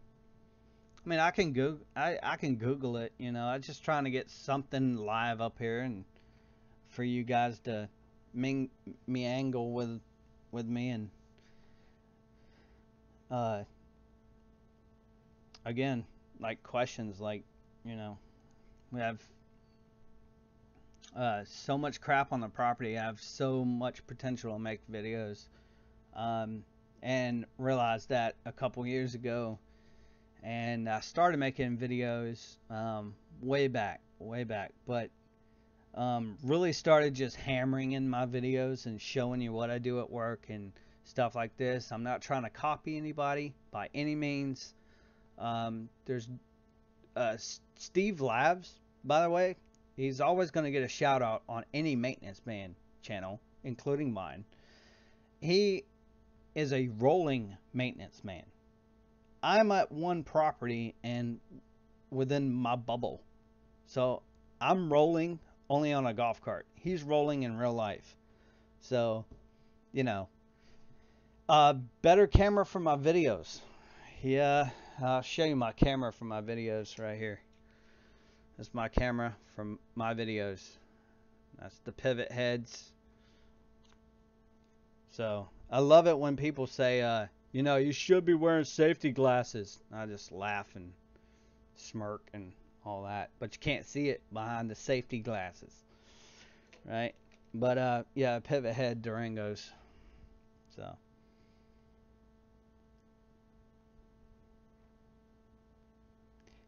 [SPEAKER 1] mean, I can Google it. You know, I'm just trying to get something live up here and for you guys to meangle with me and uh again, like questions like, you know, we have so much crap on the property. I have so much potential to make videos, um, and realized that a couple years ago. And I started making videos way back, but really started just hammering in my videos and showing you what I do at work and stuff like this. I'm not trying to copy anybody by any means. There's Steve Labs, by the way. He's always going to get a shout out on any Maintenance Man channel, including mine. He is a rolling maintenance man. I'm at one property and within my bubble. So I'm rolling only on a golf cart. He's rolling in real life. So, you know, better camera for my videos. Yeah, I'll show you my camera for my videos right here. That's my camera from my videos. That's the pivot heads. So I love it when people say, you know, you should be wearing safety glasses. I just laugh and smirk and all that, but you can't see it behind the safety glasses, right? But yeah, pivot head Durangos. So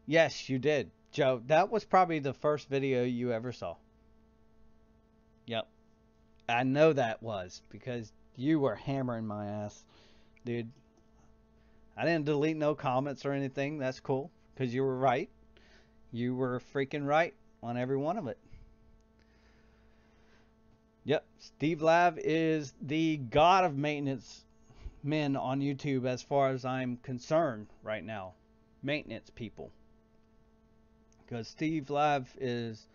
[SPEAKER 1] yes, you did, Joe. That was probably the first video you ever saw. Yep, I know that was because you were hammering my ass, dude. I didn't delete no comments or anything. That's cool because you were right. You were freaking right on every one of it. Yep, Steve Lav is the god of maintenance men on YouTube as far as I'm concerned right now. Maintenance people. Because Steve Lav is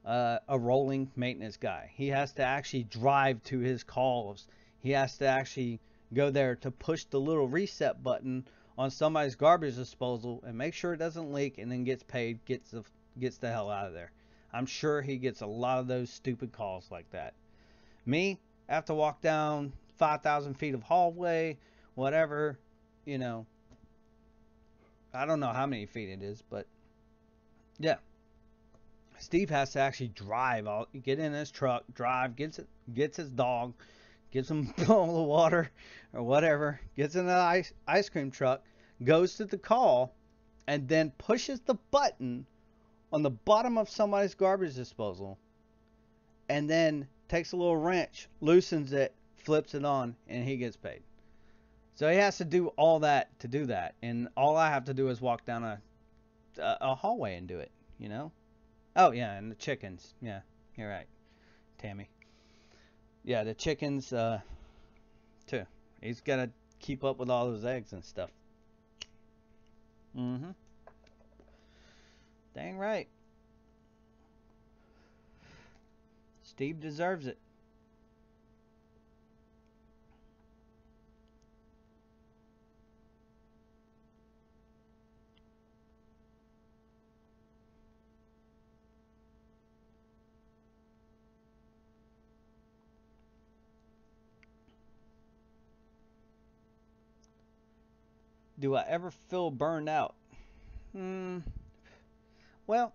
[SPEAKER 1] a rolling maintenance guy. He has to actually drive to his calls. He has to actually go there to push the little reset button on somebody's garbage disposal and make sure it doesn't leak, and then gets paid, gets the hell out of there. I'm sure he gets a lot of those stupid calls like that. Me, I have to walk down 5,000 feet of hallway, whatever, you know. I don't know how many feet it is, but yeah. Steve has to actually drive, get in his truck, drive, gets his dog, gets him a bowl of water or whatever, gets in the ice cream truck, goes to the call, and then pushes the button on the bottom of somebody's garbage disposal, and then takes a little wrench, loosens it, flips it on, and he gets paid. So he has to do all that to do that, and all I have to do is walk down a hallway and do it, you know? Oh, yeah, and the chickens. Yeah, you're right. Tammy. Yeah, the chickens too. He's got to keep up with all those eggs and stuff. Mm-hmm. Dang right. Steve deserves it. Do I ever feel burned out? Hmm. Well,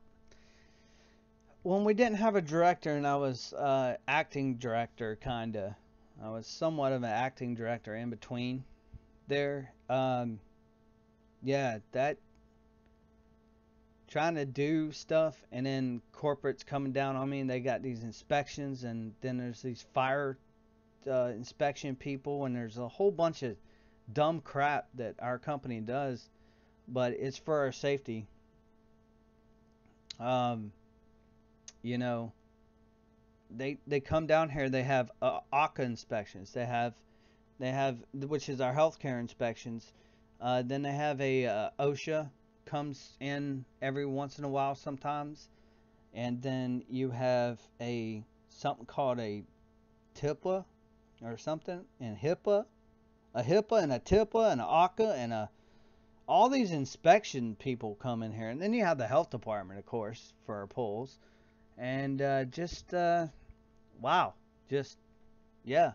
[SPEAKER 1] when we didn't have a director and I was acting director, kinda. I was somewhat of an acting director in between there. Yeah, that trying to do stuff and then corporate's coming down on me and they got these inspections and then there's these fire inspection people and there's a whole bunch of dumb crap that our company does, but it's for our safety. Um, you know, they come down here. They have ACA inspections. They have which is our healthcare inspections. Then they have a OSHA comes in every once in a while sometimes, and then you have a something called a TIPA or something, and HIPAA and a TIPA and a ACA and a all these inspection people come in here, and then you have the health department, of course, for our polls, and just wow, just yeah,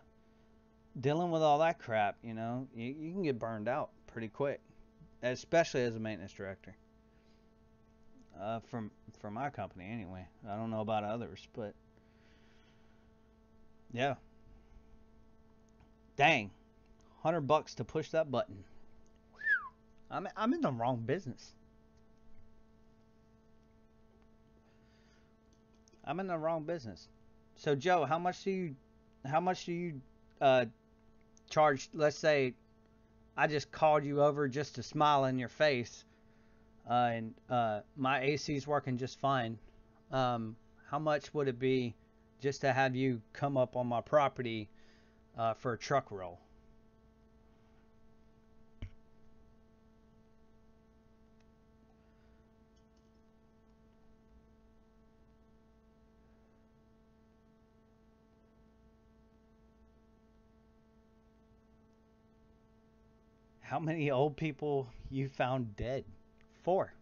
[SPEAKER 1] dealing with all that crap, you can get burned out pretty quick, especially as a maintenance director. From my company anyway. I don't know about others, but yeah, dang, $100 to push that button. I'm in the wrong business. I'm in the wrong business. So Joe, how much do you uh, charge? Let's say I just called you over just to smile in your face, and my AC's working just fine. How much would it be just to have you come up on my property for a truck roll? How many old people you found dead? Four,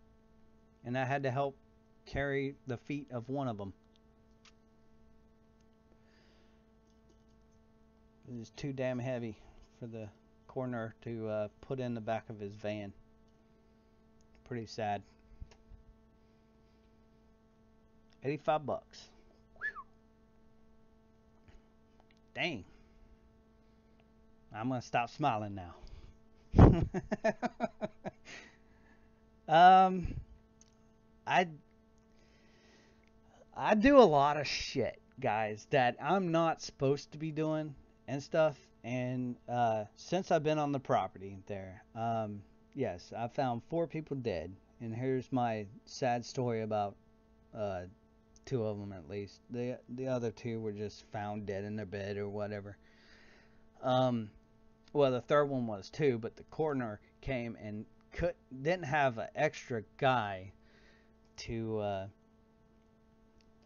[SPEAKER 1] and I had to help carry the feet of one of them. It was too damn heavy for the coroner to put in the back of his van. Pretty sad. $85. Dang. I'm gonna stop smiling now. um, I I do a lot of shit, guys, that I'm not supposed to be doing and stuff. And since I've been on the property there, yes, I found four people dead. And here's my sad story about uh, two of them at least. The other two were just found dead in their bed or whatever. Um, well, the third one was too, but the coroner came and didn't have an extra guy to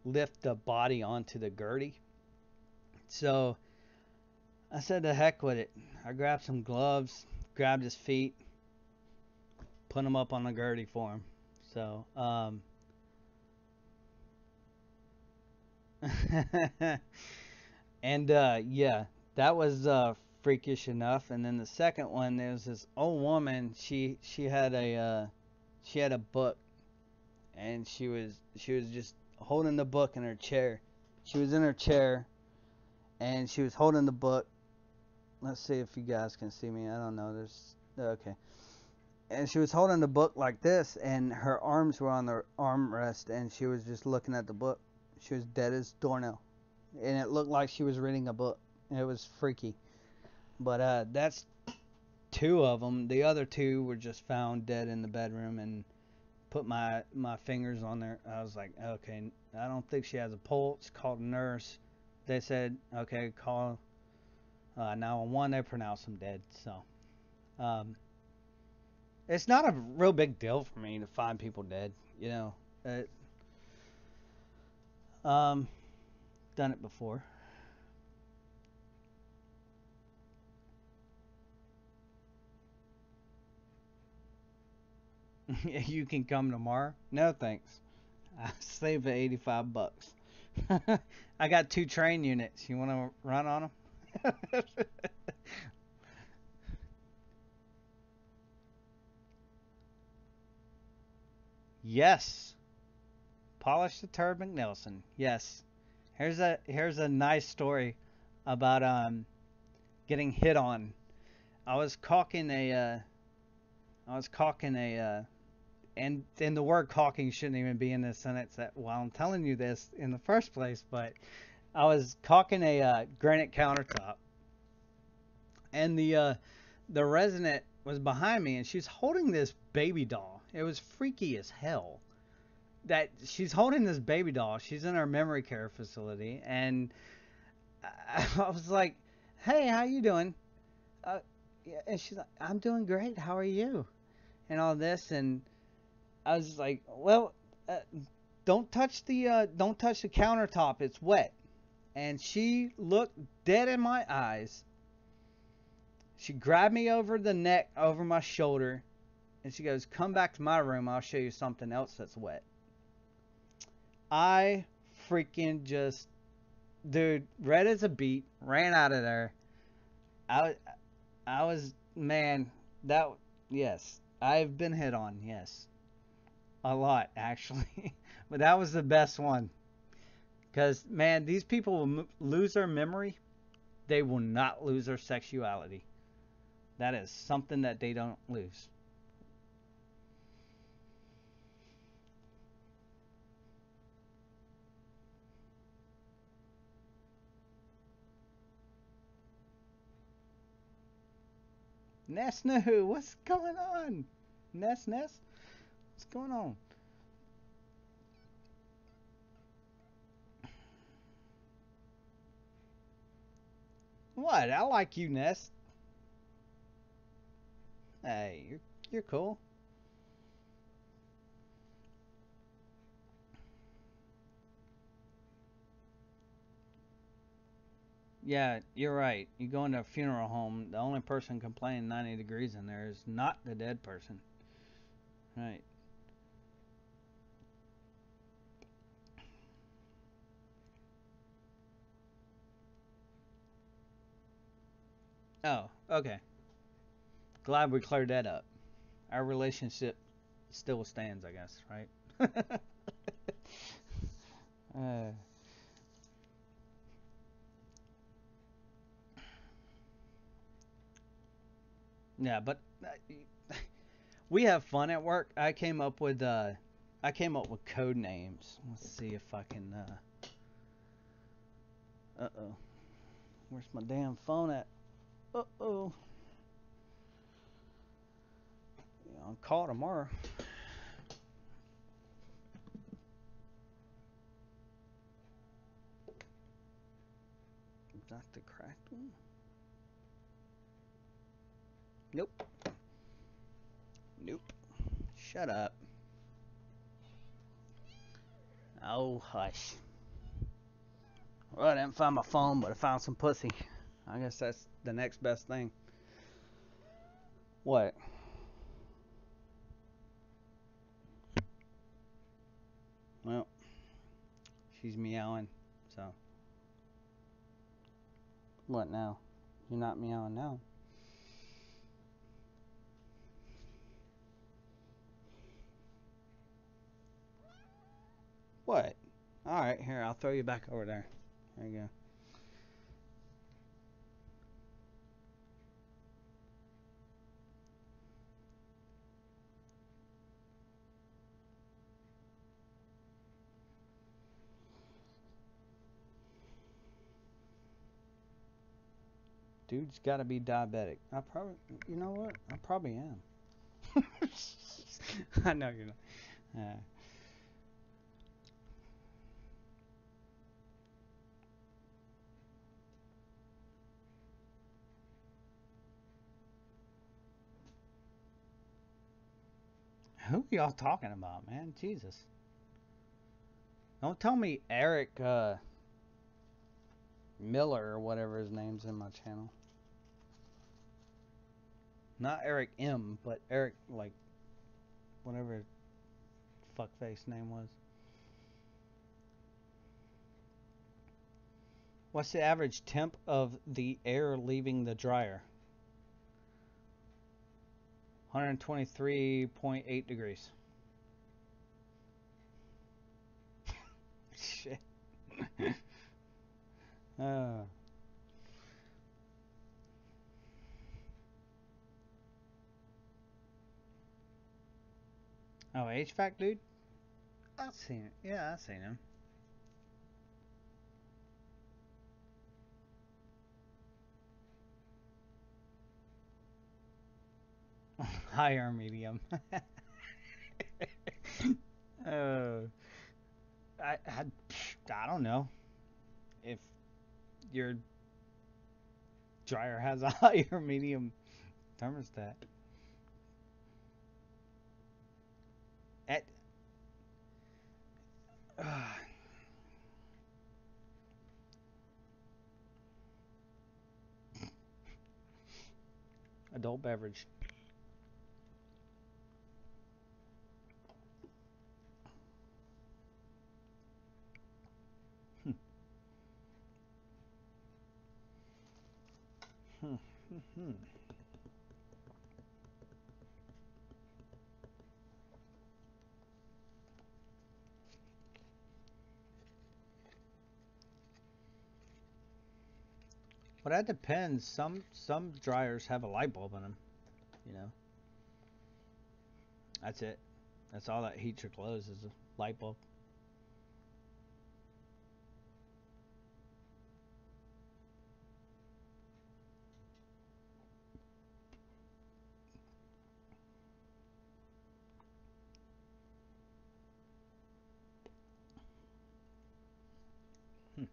[SPEAKER 1] lift the body onto the gurney. So I said the heck with it. I grabbed some gloves, grabbed his feet, put him up on the gurney for him. So, and yeah, that was freakish enough. And then the second one, there was this old woman. She had a book, and she was just holding the book in her chair. She was in her chair, and she was holding the book. Let's see if you guys can see me. I don't know. There's okay. And she was holding the book like this, and her arms were on the armrest, and she was just looking at the book. She was dead as doornail, and it looked like she was reading a book. It was freaky. But that's two of them. The other two were just found dead in the bedroom, and put my fingers on there. I was like, okay, I don't think she has a pulse. Called a nurse. they said, okay, call 911. They pronounced him dead. So um, it's not a real big deal for me to find people dead. You know, it, um, done it before. You can come tomorrow. No thanks. I saved the 85 bucks. I got 2 train units. You want to run on them? Yes. Polish the turd McNelson. Yes. Here's a nice story about getting hit on. I was caulking a I was caulking a and the word caulking shouldn't even be in this sentence that while I'm telling you this in the first place, but I was caulking a granite countertop, and the resident was behind me, and she's holding this baby doll. It was freaky as hell that she's holding this baby doll. She's in our memory care facility, and I was like, "Hey, how you doing?" Uh, yeah, and she's like, "I'm doing great. How are you?" And all this, and I was like, "Well, uh, don't touch the countertop. It's wet." And she looked dead in my eyes. She grabbed me over the neck, over my shoulder, and she goes, "Come back to my room. I'll show you something else that's wet." I freaking just, dude, red as a beet, ran out of there. I, I was, man, that, yes, I've been hit on, yes, a lot actually, but that was the best one. Because, man, these people will lose their memory. They will not lose their sexuality. That is something that they don't lose. Ness, no, what's going on? Ness, what's going on? What? I like you, Ness. Hey, you're cool. Yeah, you're right. You go into a funeral home, the only person complaining 90 degrees in there is not the dead person. Right. Oh, okay. Glad we cleared that up. Our relationship still stands, I guess, right? uh, yeah, but we have fun at work. I came up with code names. Let's see if I can uh-oh. Where's my damn phone at? Uh-oh. Yeah, I'll call tomorrow. Is that the cracked one? Nope. Nope. Shut up. Oh, hush. Well, I didn't find my phone, but I found some pussy. I guess that's the next best thing. What? Well, she's meowing, so. What now? You're not meowing now. What? Alright, here, I'll throw you back over there. There you go. Dude's gotta be diabetic. I probably, you know what? I probably am. I know you're not. Uh, Who are y'all talking about, man? Jesus. Don't tell me Eric Miller or whatever his name's in my channel. Not Eric M, but Eric, like, whatever his fuckface name was. What's the average temp of the air leaving the dryer? 123.8 degrees. Shit. Oh, HVAC dude? I've seen it. Yeah, I've seen him. High or medium? uh, I don't know if your dryer has a high or medium thermostat. At, adult beverage. But that depends. Some dryers have a light bulb in them. You know, that's it. That's all that heats your clothes is a light bulb. Hmm.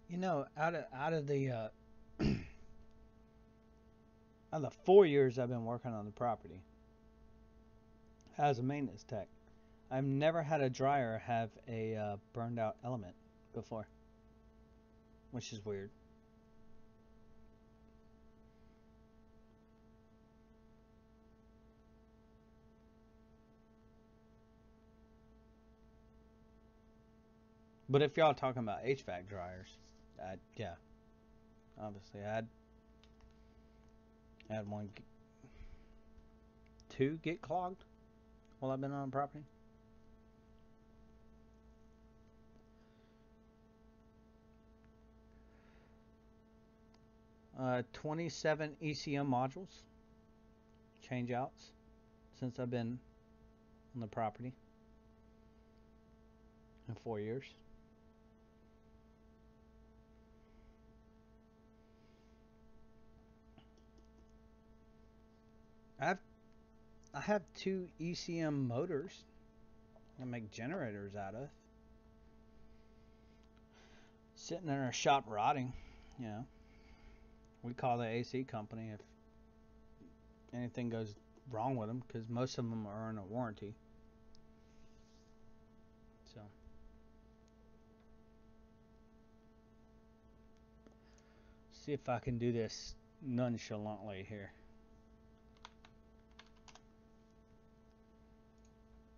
[SPEAKER 1] You know, out of the out of the 4 years I've been working on the property as a maintenance tech, I've never had a dryer have a burned out element before, which is weird. But if y'all talking about HVAC dryers, yeah, obviously I had two get clogged while I've been on the property. 27 ECM modules change outs since I've been on the property in 4 years. I have I have two ECM motors I make generators out of, sitting in our shop rotting. You know, we call the AC company if anything goes wrong with them because most of them are in a warranty. So see if I can do this nonchalantly here.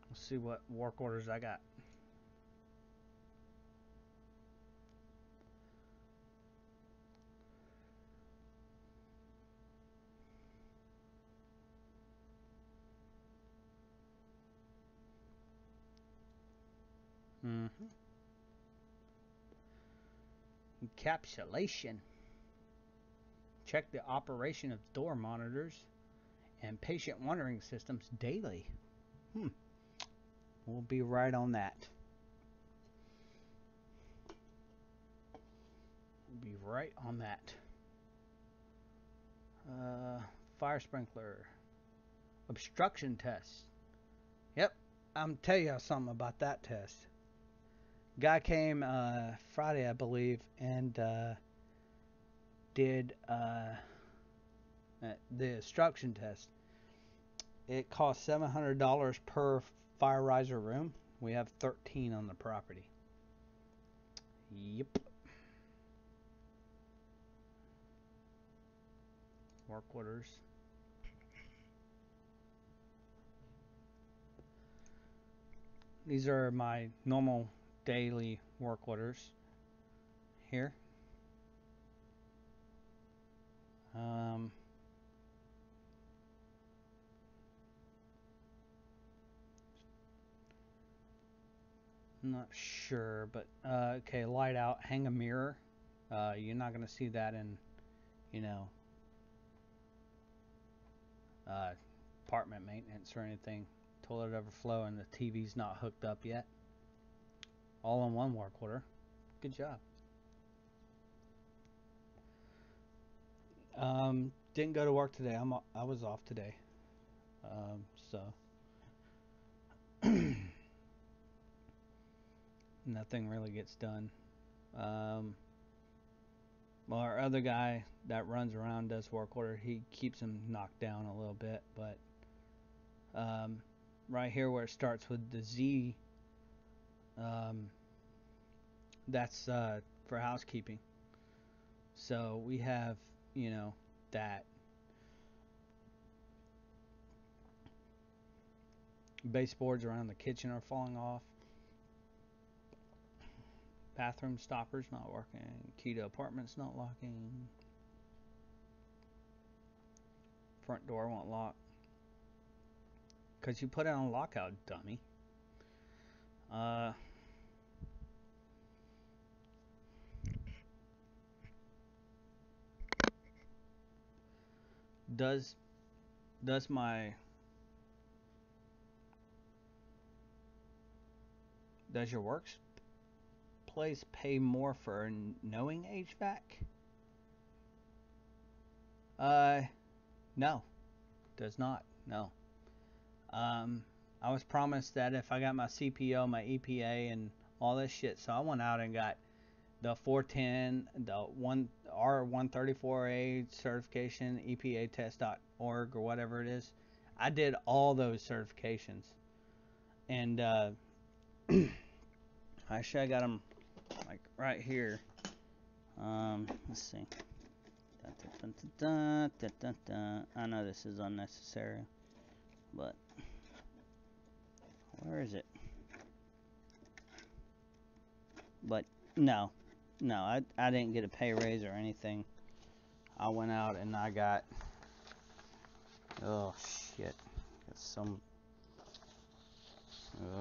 [SPEAKER 1] Let's see what work orders I got. Mm-hmm. Encapsulation. Check the operation of door monitors and patient monitoring systems daily. We'll be right on that. We'll be right on that. Fire sprinkler. Obstruction test. Yep, I'm tell you something about that test. Guy came Friday, I believe, and did the obstruction test. It cost $700 per fire riser room. We have 13 on the property. Yep. Work orders. These are my normal daily work orders here. Not sure, but okay, light out, hang a mirror. You're not going to see that in, you know, apartment maintenance or anything. Toilet overflow and the TV's not hooked up yet. All in one work order. Good job. Didn't go to work today. I was off today. So nothing really gets done. Well, our other guy that runs around does work order. He keeps them knocked down a little bit, but right here where it starts with the Z, that's for housekeeping. So we have, you know, that. Baseboards around the kitchen are falling off. Bathroom stopper's not working. Key to apartment's not locking. Front door won't lock. Because you put it on lockout, dummy. Does my does your workplace pay more for knowing HVAC? No, does not. No. I was promised that if I got my CPO, my EPA, and all this shit, so I went out and got the 410, the R134A certification, EPA test.org or whatever it is. I did all those certifications, and actually I got them like right here. Let's see. I know this is unnecessary, but where is it? But no, I didn't get a pay raise or anything. I went out and I got, oh shit, got some,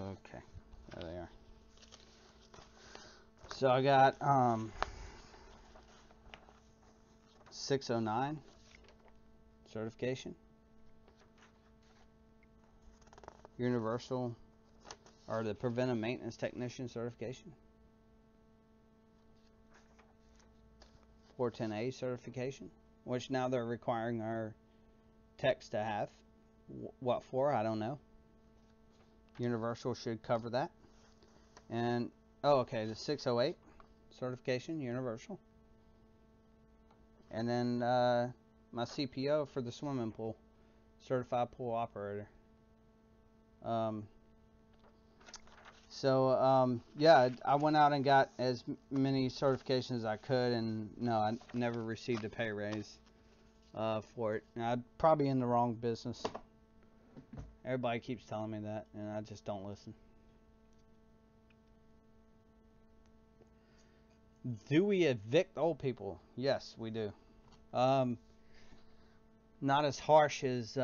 [SPEAKER 1] okay, there they are. So I got 609 certification, universal, or the preventive maintenance technician certification, 410A certification, which now they're requiring our techs to have. What for? I don't know. Universal should cover that. And oh, okay, the 608 certification, universal. And then my CPO for the swimming pool, certified pool operator. Yeah, I went out and got as many certifications as I could, and no, I never received a pay raise for it. And I'm probably in the wrong business. Everybody keeps telling me that, and I just don't listen. Do we evict old people? Yes, we do. Not as harsh as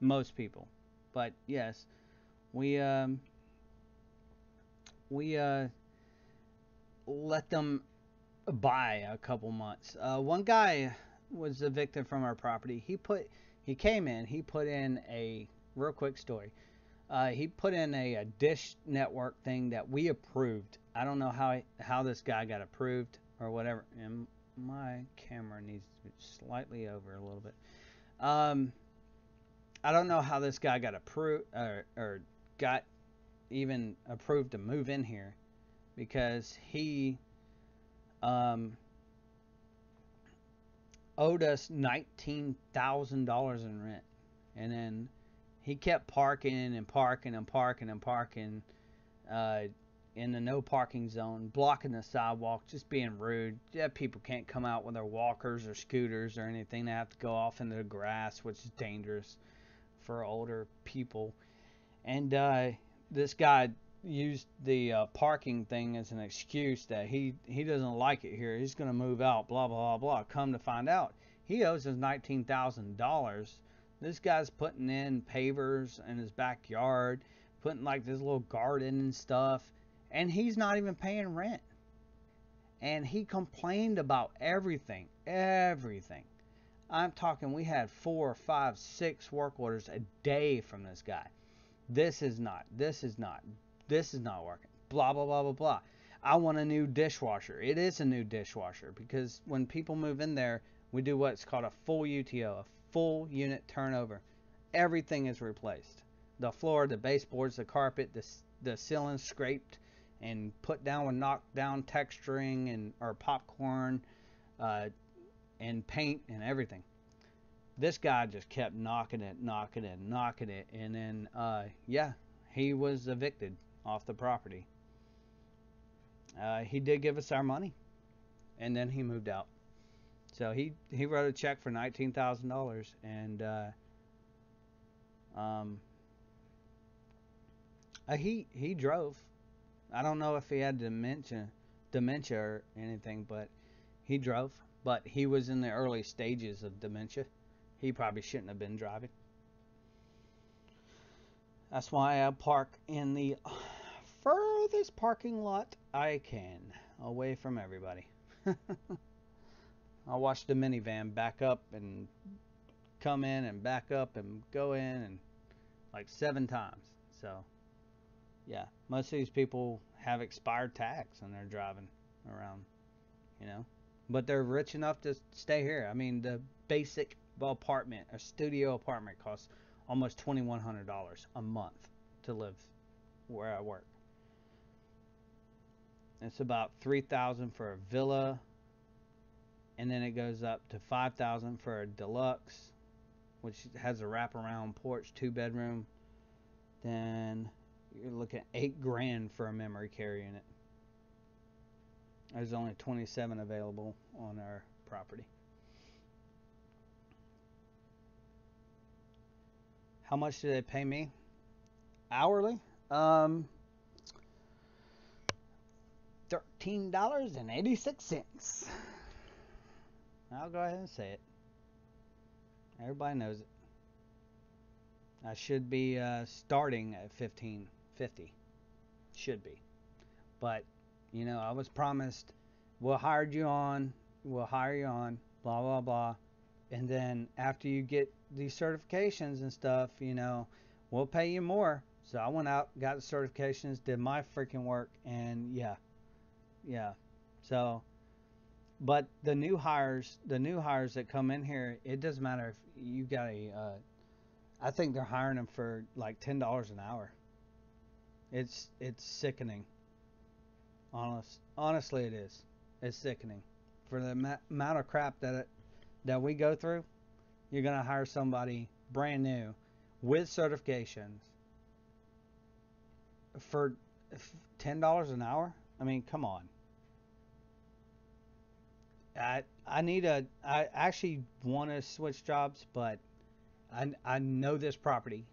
[SPEAKER 1] most people, but yes, we let them buy a couple months. One guy was evicted from our property. He put in a real quick story. He put in a dish network thing that we approved. I don't know how this guy got approved or whatever. And my camera needs to be slightly over a little bit. Um, I don't know how this guy got approved or got even approved to move in here because he um, owed us $19,000 in rent, and then he kept parking and parking and parking and parking uh, in the no parking zone, blocking the sidewalk, just being rude. Yeah, people can't come out with their walkers or scooters or anything. They have to go off into the grass, which is dangerous for older people. And this guy used the parking thing as an excuse that he doesn't like it here. He's going to move out. Blah blah blah. Come to find out, he owes us $19,000. This guy's putting in pavers in his backyard, putting like this little garden and stuff, and he's not even paying rent. And he complained about everything, everything. I'm talking. We had 4, 5, 6 work orders a day from this guy. This is not working. Blah, blah, blah, blah, blah. I want a new dishwasher. It is a new dishwasher because when people move in there, we do what's called a full UTO, a full unit turnover. Everything is replaced. The floor, the baseboards, the carpet, the ceiling scraped and put down with knockdown texturing and or popcorn uh, and paint and everything. This guy just kept knocking it, knocking it, knocking it, and then yeah, he was evicted off the property. He did give us our money, and then he moved out. So he wrote a check for $19,000, and um, he drove. I don't know if he had dementia or anything, but he drove. But he was in the early stages of dementia. He probably shouldn't have been driving. That's why I park in the furthest parking lot I can, away from everybody. I watch the minivan back up and come in and back up and go in and like 7 times. So, yeah, most of these people have expired tags and they're driving around, you know. But they're rich enough to stay here. I mean, the basic apartment, a studio apartment, costs almost $2,100 a month to live where I work. It's about 3,000 for a villa, and then it goes up to 5,000 for a deluxe, which has a wraparound porch, 2 bedroom. Then you're looking at 8 grand for a memory care unit. There's only 27 available on our property. How much do they pay me hourly? $13.86. I'll go ahead and say it. Everybody knows it. I should be starting at 15.50. Should be, but I was promised we'll hire you on, blah blah blah, and then after you get these certifications and stuff, we'll pay you more. So I went out, got the certifications, did my freaking work, and yeah, yeah. So, but the new hires that come in here, it doesn't matter if you got a. I think they're hiring them for like $10 an hour. It's sickening. Honestly, it is. It's sickening for the amount of crap that we go through. You're gonna hire somebody brand new with certifications for $10 an hour. I mean, come on. I actually want to switch jobs, but I know this property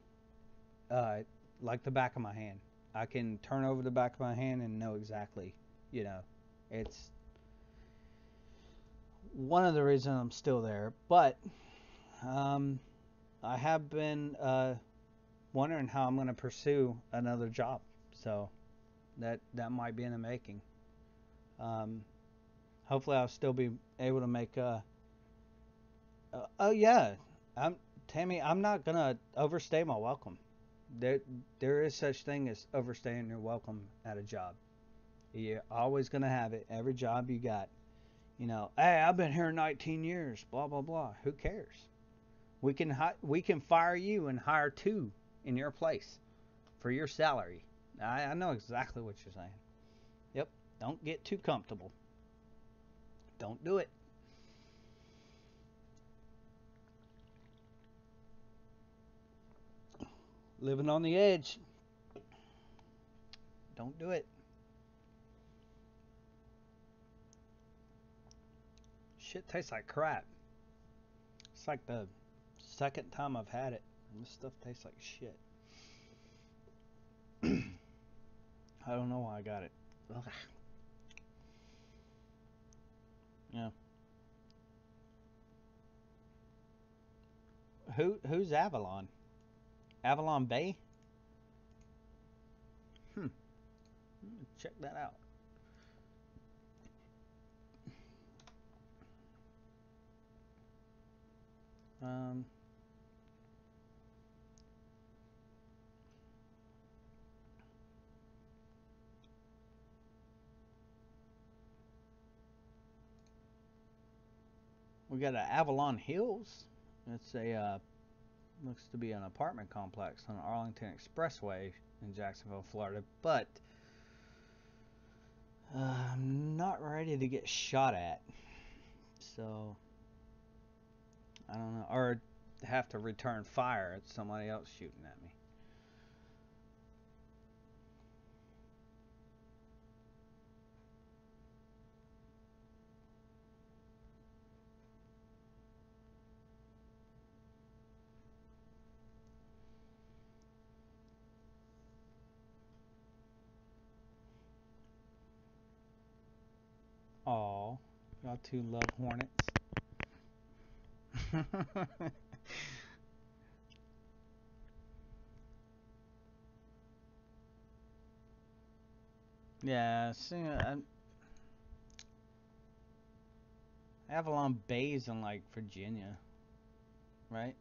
[SPEAKER 1] uh, like the back of my hand. I can turn over the back of my hand and know exactly, you know, it's one of the reasons I'm still there. But um, I have been wondering how I'm going to pursue another job. So that might be in the making. Um, Hopefully, I'll still be able to make. Oh yeah, I'm Tammy. I'm not gonna overstay my welcome. There there is such thing as overstaying your welcome at a job. You're always gonna have it. Every job you got. You know, hey, I've been here 19 years. Blah blah blah. Who cares? We can fire you and hire two in your place for your salary. I know exactly what you're saying. Yep. Don't get too comfortable. Don't do it. Living on the edge. Don't do it. Shit tastes like crap. It's like the second time I've had it, and this stuff tastes like shit. I don't know why I got it. Ugh. Yeah. Who's Avalon? Avalon Bay? Hmm. Check that out. Um, we got a Avalon Hills. It's a looks to be an apartment complex on the Arlington Expressway in Jacksonville, Florida. But I'm not ready to get shot at, so I don't know, or have to return fire at somebody else shooting at me. Aw, y'all two love hornets. Yeah, see, Avalon Bay's in like Virginia, right?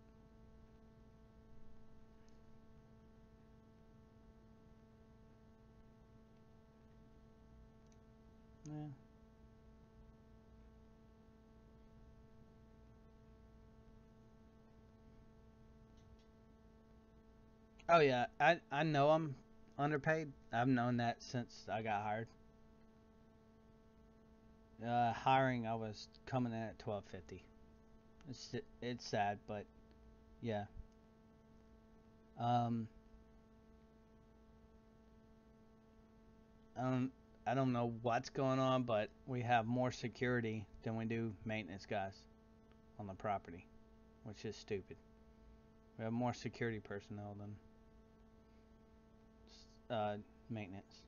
[SPEAKER 1] Yeah. Oh yeah, I know I'm underpaid. I've known that since I got hired. Hiring, I was coming in at 12.50. It's sad, but yeah. Um, I don't I don't know what's going on, but we have more security than we do maintenance guys on the property, which is stupid. We have more security personnel than maintenance,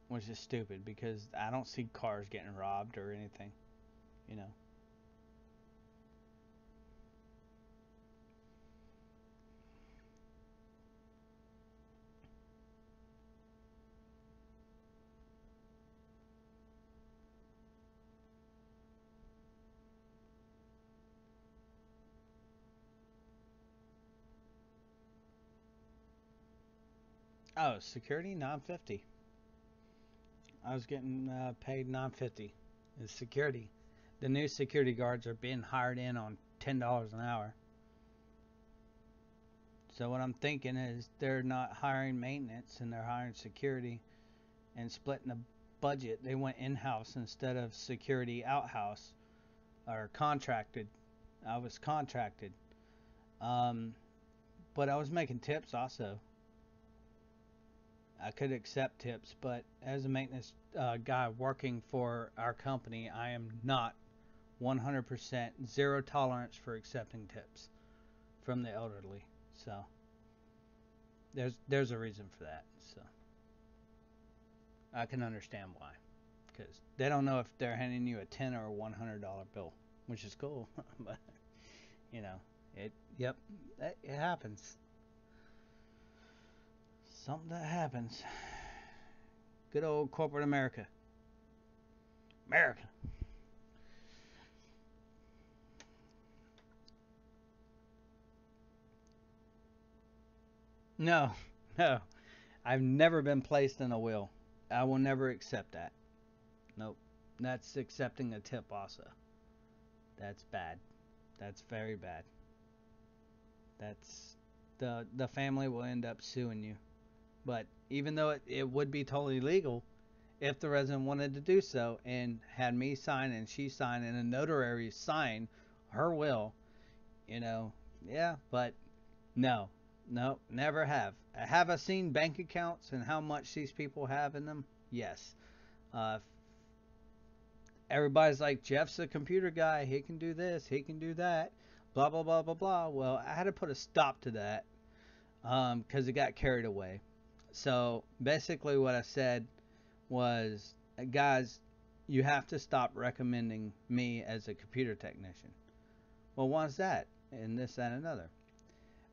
[SPEAKER 1] which is stupid because I don't see cars getting robbed or anything. You know. Oh, security 950. I was getting paid 950. Is security. The new security guards are being hired in on $10 an hour. So what I'm thinking is they're not hiring maintenance and they're hiring security and splitting the budget. They went in-house instead of security out-house or contracted. I was contracted, um, but I was making tips also. I could accept tips, but as a maintenance guy working for our company, I am not 100% zero tolerance for accepting tips from the elderly. So there's a reason for that. So I can understand why, because they don't know if they're handing you a $10 or a $100 bill, which is cool, but you know it. Yep, it happens. Something that happens. Good old corporate America. America. No, no. I've never been placed in a will. I will never accept that. Nope. That's accepting a tip also. That's bad. That's very bad. That's the family will end up suing you. But even though it would be totally legal if the resident wanted to do so and had me sign and she sign and a notary sign her will, you know, yeah, but no, no, never have. Have I seen bank accounts and how much these people have in them? Yes. Uh, Everybody's like, Jeff's a computer guy. He can do this. He can do that. Blah, blah, blah, blah, blah. Well, I had to put a stop to that because it got carried away. So basically, what I said was, guys, you have to stop recommending me as a computer technician. Well, why's that? And this, that, and another.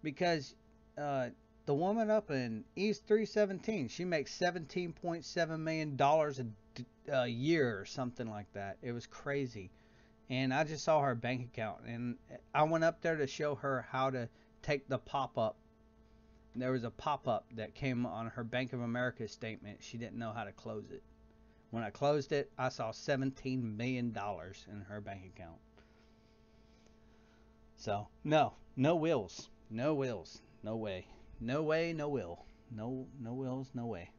[SPEAKER 1] Because uh, the woman up in East 317, she makes $17.7 million a year or something like that. It was crazy. And I just saw her bank account, and I went up there to show her how to take the pop up. There was a pop up that came on her Bank of America statement. She didn't know how to close it. When I closed it, I saw $17 million in her bank account. So, no, no wills. No wills. No way. No way, no will. No, no wills, no way.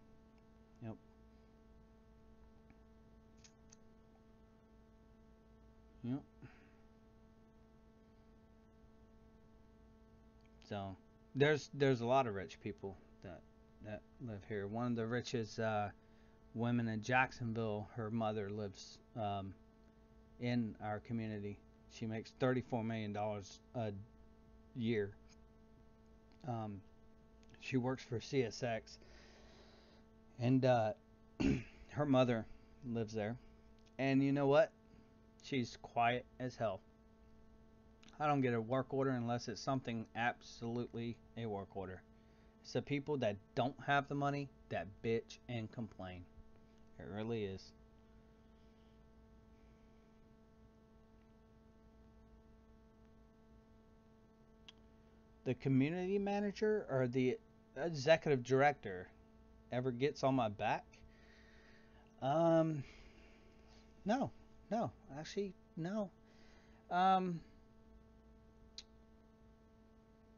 [SPEAKER 1] Yep. Yep. So, there's a lot of rich people that live here. One of the richest women in Jacksonville, her mother lives in our community. She makes $34 million a year. Um, she works for CSX, and her mother lives there. And you know what? She's quiet as hell. I don't get a work order unless it's something absolutely a work order. It's the people that don't have the money that bitch and complain. It really is. The community manager or the executive director ever gets on my back? Um, no, no, actually, no. Um,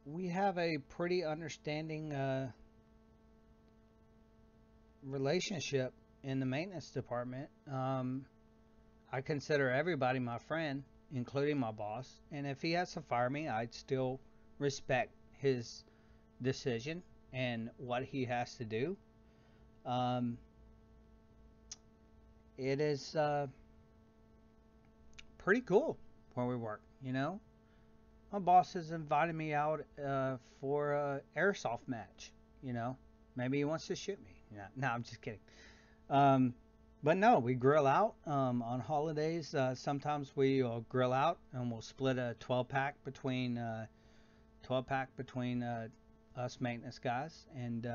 [SPEAKER 1] we have a pretty understanding relationship in the maintenance department. I consider everybody my friend, including my boss. And if he has to fire me, I'd still respect his decision and what he has to do. Um, it is pretty cool where we work, you know. My boss has invited me out for a airsoft match, you know. Maybe he wants to shoot me. Yeah, no, I'm just kidding. Um, but no, we grill out on holidays. Sometimes we grill out and we'll split a 12 pack between us maintenance guys, and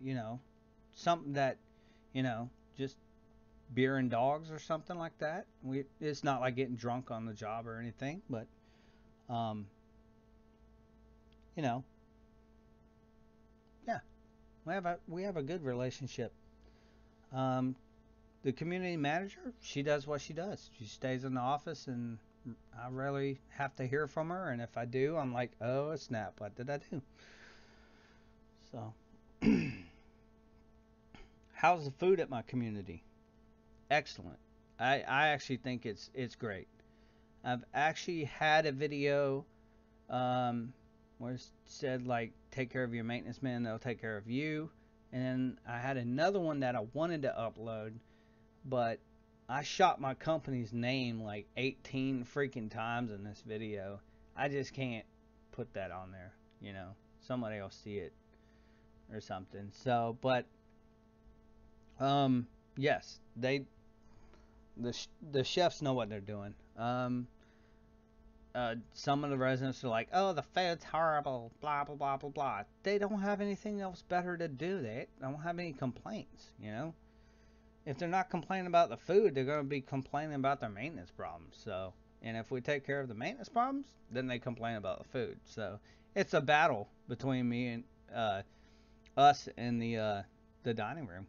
[SPEAKER 1] you know, something that you know just beer and dogs or something like that. It's not like getting drunk on the job or anything, but um, you know, yeah, we have a good relationship. Um, the community manager, she does what she does. She stays in the office, and I rarely have to hear from her. And if I do, I'm like, oh snap, what did I do? So, how's the food at my community? Excellent. I actually think it's great. I've actually had a video where it said like take care of your maintenance man, they'll take care of you. And then I had another one that I wanted to upload, but I shot my company's name like 18 freaking times in this video. I just can't put that on there, you know. Somebody will see it or something. So, but yes, the chefs know what they're doing. Some of the residents are like, "Oh, the food's horrible," blah blah blah blah blah. They don't have anything else better to do. They don't have any complaints, you know. If they're not complaining about the food, they're going to be complaining about their maintenance problems. So, and if we take care of the maintenance problems, then they complain about the food. So, it's a battle between me and us in the dining room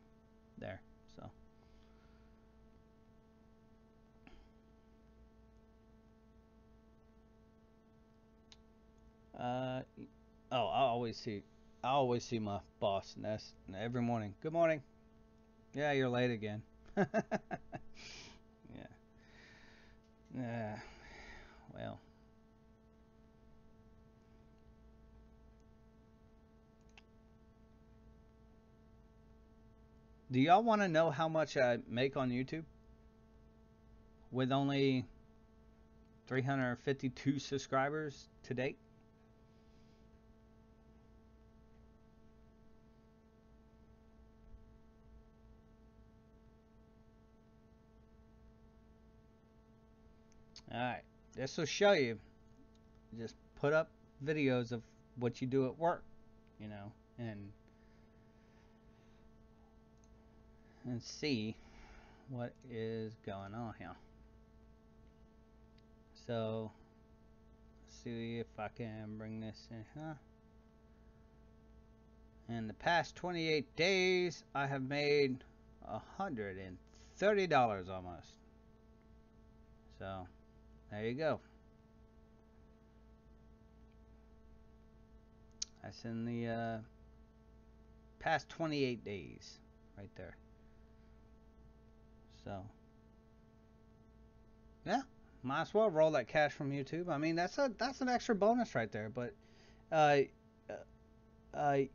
[SPEAKER 1] there. So uh, oh, I always see my boss, and that's every morning. Good morning. Yeah, you're late again. Yeah. Yeah. Well, do y'all want to know how much I make on YouTube with only 352 subscribers to date? All right. This will show you. Just put up videos of what you do at work, you know, and see what is going on here. So, see if I can bring this in. Huh? In the past 28 days, I have made $130 almost. So, there you go. That's in the past 28 days, right there. So, yeah, might as well roll that cash from YouTube. I mean, that's an extra bonus right there. But uh,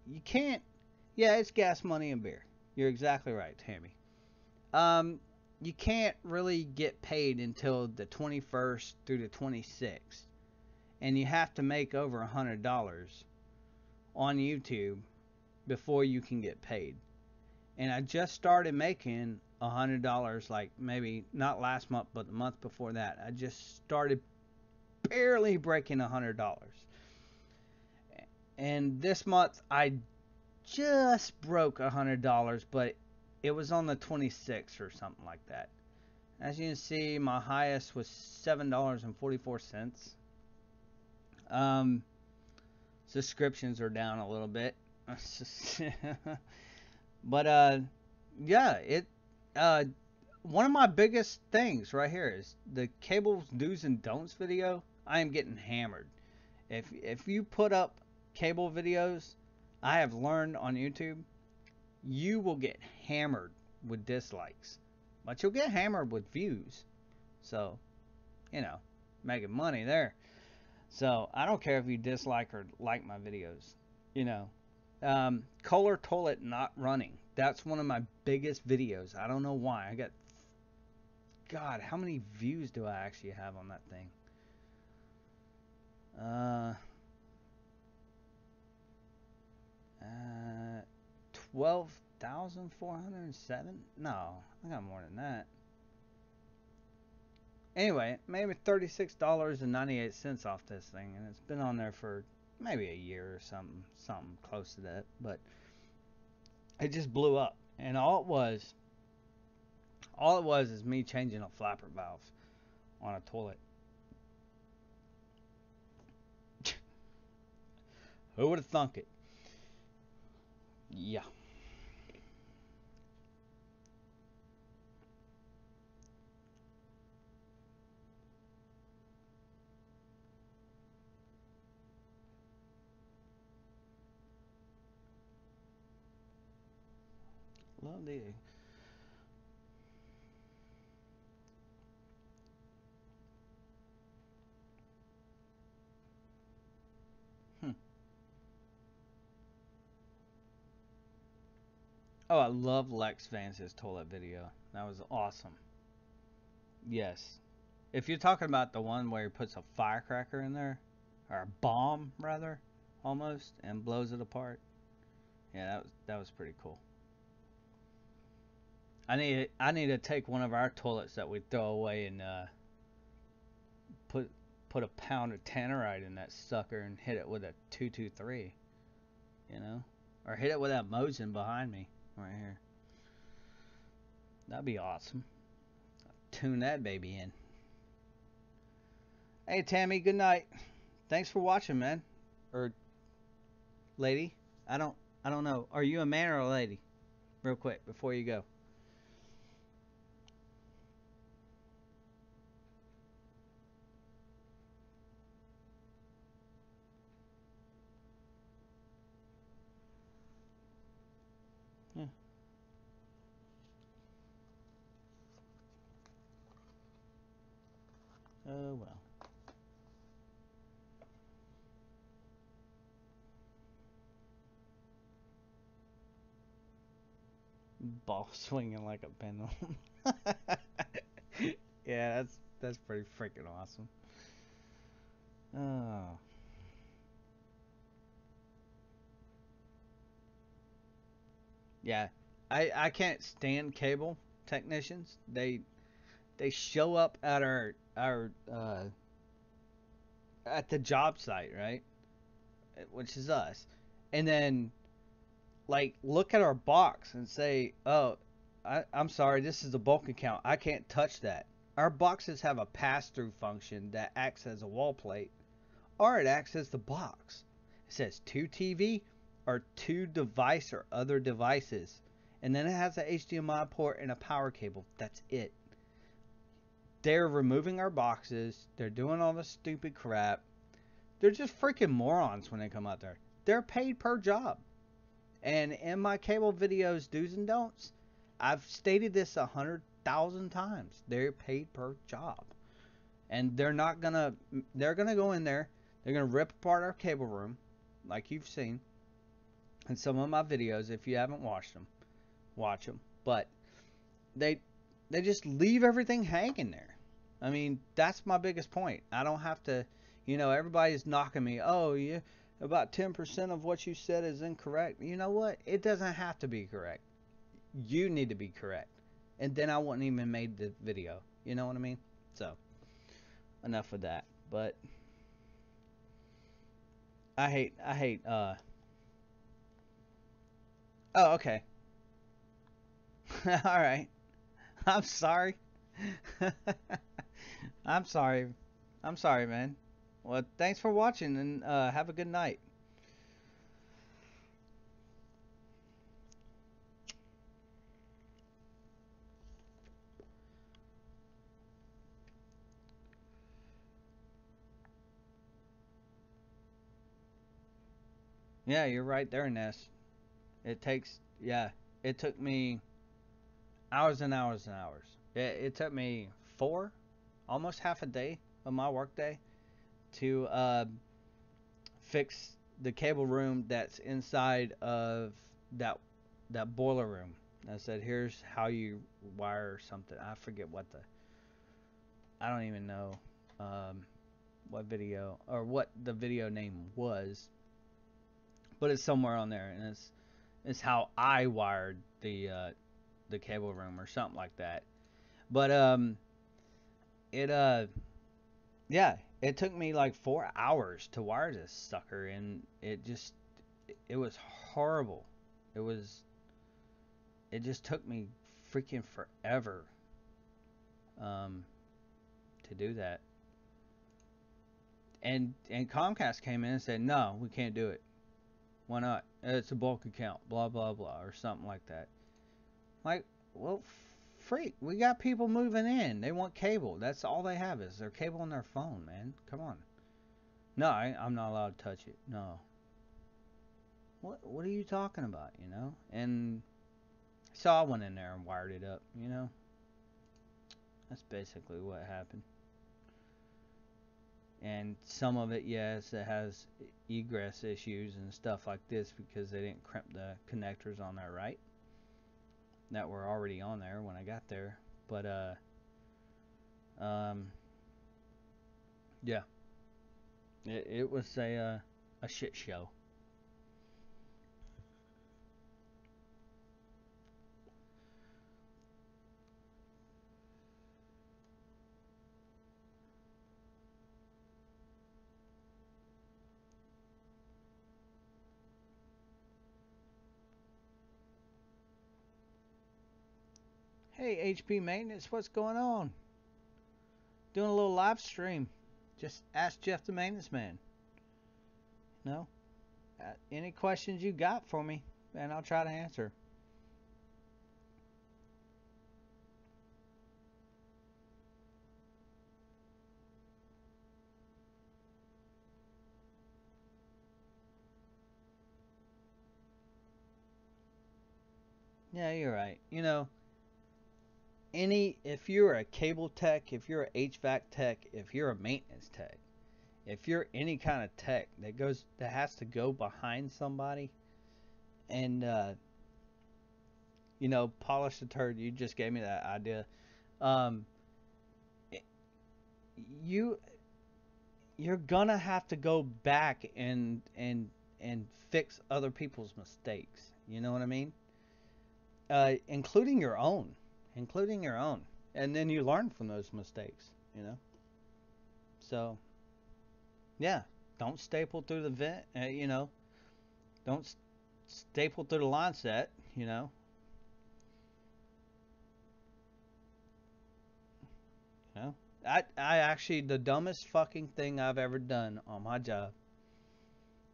[SPEAKER 1] you can't. Yeah, it's gas money and beer. You're exactly right, Tammy. Um, you can't really get paid until the 21st through the 26th, and you have to make over $100 on YouTube before you can get paid. And I just started making $100, like maybe not last month, but the month before that. I just started barely breaking $100, and this month I just broke $100, but it was on the 26th or something like that. As you can see, my highest was $7.44. Um, Subscriptions are down a little bit, but yeah, it uh, one of my biggest things right here is the cable do's and don'ts video. I am getting hammered. If you put up cable videos, I have learned on YouTube, you will get hammered with dislikes, but you'll get hammered with views. So, you know, making money there. So I don't care if you dislike or like my videos. You know, Kohler toilet not running. That's one of my biggest videos. I don't know why. I got, God, how many views do I actually have on that thing? Uh, 12,407? No, I got more than that. Anyway, maybe $36.98 off this thing, and it's been on there for maybe a year or something close to that. But it just blew up, and all it was is me changing a flapper valve on a toilet. Who would have thunk it? Yeah, love the. Hmm. Oh, I love Lex Vance's toilet video. That was awesome. Yes. If you're talking about the one where he puts a firecracker in there, or a bomb rather, almost, and blows it apart. Yeah, that was pretty cool. I need to take one of our toilets that we throw away and put put a pound of tannerite in that sucker and hit it with a 223, you know, or hit it with that Mosin behind me right here. That'd be awesome. Tune that baby in. Hey Tammy, good night. Thanks for watching, man, or lady. I don't I don't know. Are you a man or a lady? Real quick before you go. Yeah. Oh well. Ball swinging like a pendulum. Yeah, that's pretty freaking awesome. Oh. Yeah. I can't stand cable technicians. They show up at our at the job site, right? Which is us. And then like look at our box and say, "Oh, I'm sorry, this is a bulk account. I can't touch that." Our boxes have a pass-through function that acts as a wall plate, or it acts as the box. It says to TV or to device or other devices, and then it has a HDMI port and a power cable. That's it. They're removing our boxes. They're doing all this stupid crap. They're just freaking morons when they come out there. They're paid per job. And in my cable videos, do's and don'ts, I've stated this 100,000 times. They're paid per job, and they're gonna go in there. They're gonna rip apart our cable room, like you've seen in some of my videos. If you haven't watched them, watch them. But they they just leave everything hanging there. I mean, that's my biggest point. I don't have to, everybody's knocking me. Oh, yeah, about 10% of what you said is incorrect. You know what? It doesn't have to be correct. You need to be correct. And then I wouldn't even made the video. You know what I mean? So, enough of that. But I hate oh, okay. All right. I'm sorry. I'm sorry. I'm sorry, man. Well, thanks for watching and have a good night. Yeah, you're right there, Ness. Yeah, it took me hours and hours and hours. It took me almost half a day of my workday to fix the cable room that's inside of that that boiler room. I said, here's how you wire something. I forget I don't even know um, what video or what the video name was, but it's somewhere on there, and it's how I wired the cable room or something like that. But it yeah, it took me like 4 hours to wire this sucker, and it was horrible. It was it just took me freaking forever um, to do that. And Comcast came in and said, no, we can't do it. Why not? It's a bulk account, blah blah blah, or something like that. Like, well, freak, we got people moving in. They want cable. That's all they have is their cable on their phone, man. Come on. No, I'm not allowed to touch it. No. What are you talking about? And so I went in there and wired it up. That's basically what happened. And some of it, yes, it has egress issues and stuff like this because they didn't crimp the connectors on there right that were already on there when I got there. But um, yeah, it was a shit show. Hey, HP Maintenance, what's going on? Doing a little live stream. Just ask Geoff the Maintenance Man. No? Any questions you got for me, and I'll try to answer. Yeah, you're right. If you're a cable tech, if you're a HVAC tech, if you're a maintenance tech, if you're any kind of tech that has to go behind somebody and polish the turd, you just gave me that idea. Um, you you're gonna have to go back and fix other people's mistakes. You know what I mean? Including your own, including your own, and then you learn from those mistakes. You know. So yeah, don't staple through the vent. Don't staple through the line set. You know. I actually the dumbest fucking thing I've ever done on my job,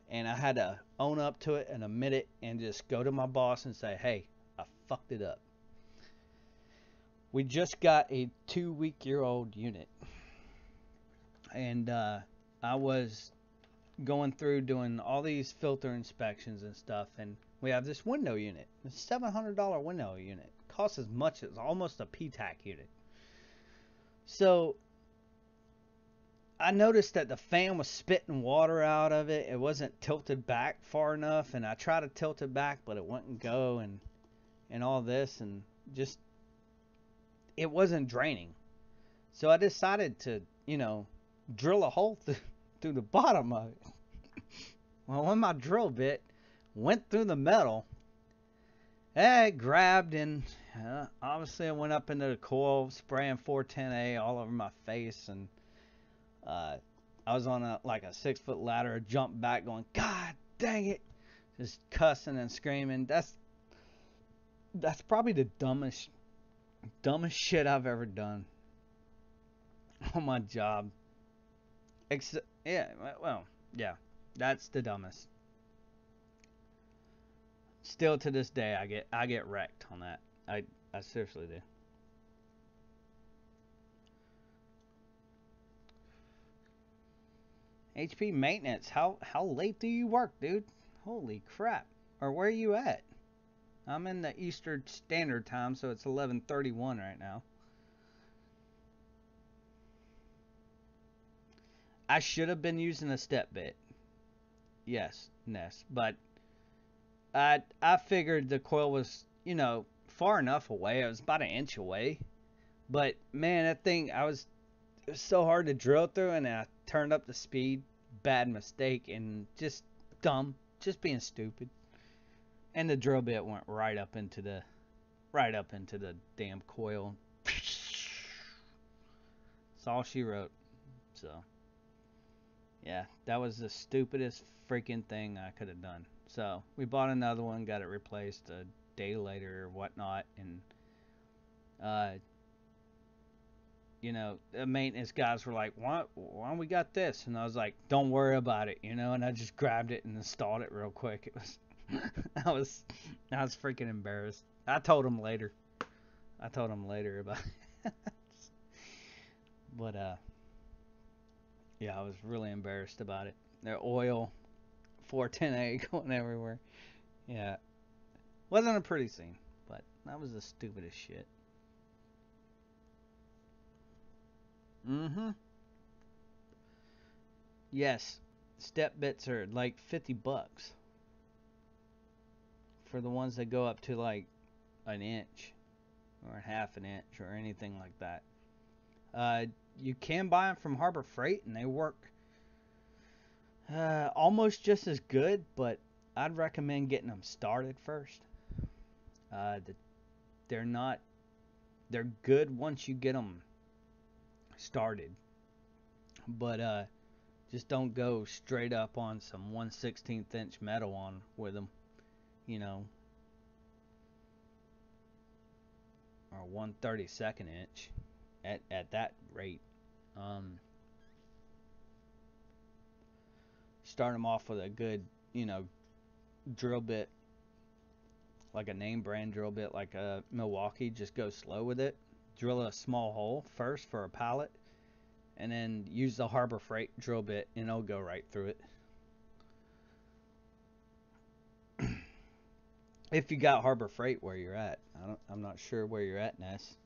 [SPEAKER 1] and I had to own up to it and admit it and just go to my boss and say, hey, I fucked it up. We just got a 2-week-year-old unit, and I was going through doing all these filter inspections and stuff, and we have this window unit, a $700 window unit. It costs as much as almost a PTAC unit. So I noticed that the fan was spitting water out of it. It wasn't tilted back far enough, and I tried to tilt it back, but it wouldn't go, and all this, and just it wasn't draining. So I decided to, drill a hole through the bottom of it. Well, when my drill bit went through the metal, it grabbed, and obviously I went up into the coil, spraying 410A all over my face, and uh, I was on like a 6-foot ladder, jumped back, going, God dang it, just cussing and screaming. That's probably the dumbest shit I've ever done on my job. Yeah, well, yeah, that's the dumbest. Still to this day, I get wrecked on that. I seriously do. HP maintenance. How late do you work, dude? Holy crap! Or where are you at? I'm in the Eastern Standard Time, so it's 11:31 right now. I should have been using a step bit. Yes, Ness, but I figured the coil was far enough away. It was about an inch away. But man, that thing it was so hard to drill through, and I turned up the speed. Bad mistake, and just dumb, just being stupid. And the drill bit went right up into the damn coil. That's all she wrote. So yeah, that was the stupidest freaking thing I could have done. So we bought another one, got it replaced a day later or whatnot, and uh, the maintenance guys were like, why we got this? And I was like, don't worry about it, and I just grabbed it and installed it real quick. It was, I was, I was freaking embarrassed. I told him later about it. But, yeah, I was really embarrassed about it. The oil, 410A going everywhere. Yeah, wasn't a pretty scene, but that was the stupidest shit. Mm-hmm. Yes, step bits are like $50 for the ones that go up to like an inch or half an inch or anything like that. Uh, you can buy them from Harbor Freight, and they work almost just as good, but I'd recommend getting them started first. The, they're not they're good once you get them started, but just don't go straight up on some 1/16 inch metal on with them, you know, or 1/32 inch at that rate. Um, Start them off with a good, drill bit, like a name brand drill bit, like a Milwaukee. Just go slow with it. Drill a small hole first for a pallet, and then use the Harbor Freight drill bit, and it'll go right through it. If you got Harbor Freight where you're at, I'm not sure where you're at, Ness.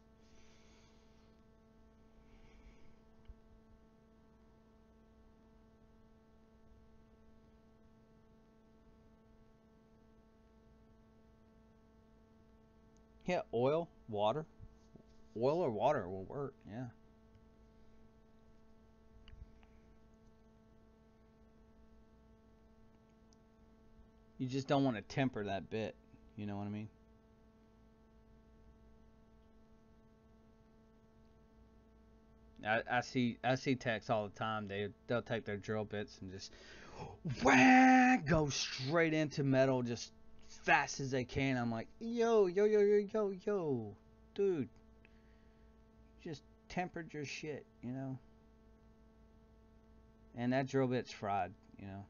[SPEAKER 1] Yeah, oil or water will work. Yeah, you just don't want to temper that bit. You know what I mean? I see techs all the time. They'll take their drill bits and just whack, go straight into metal just fast as they can. I'm like, yo, yo, yo, yo, yo, yo, dude, just tempered your shit, you know. And that drill bit's fried, you know.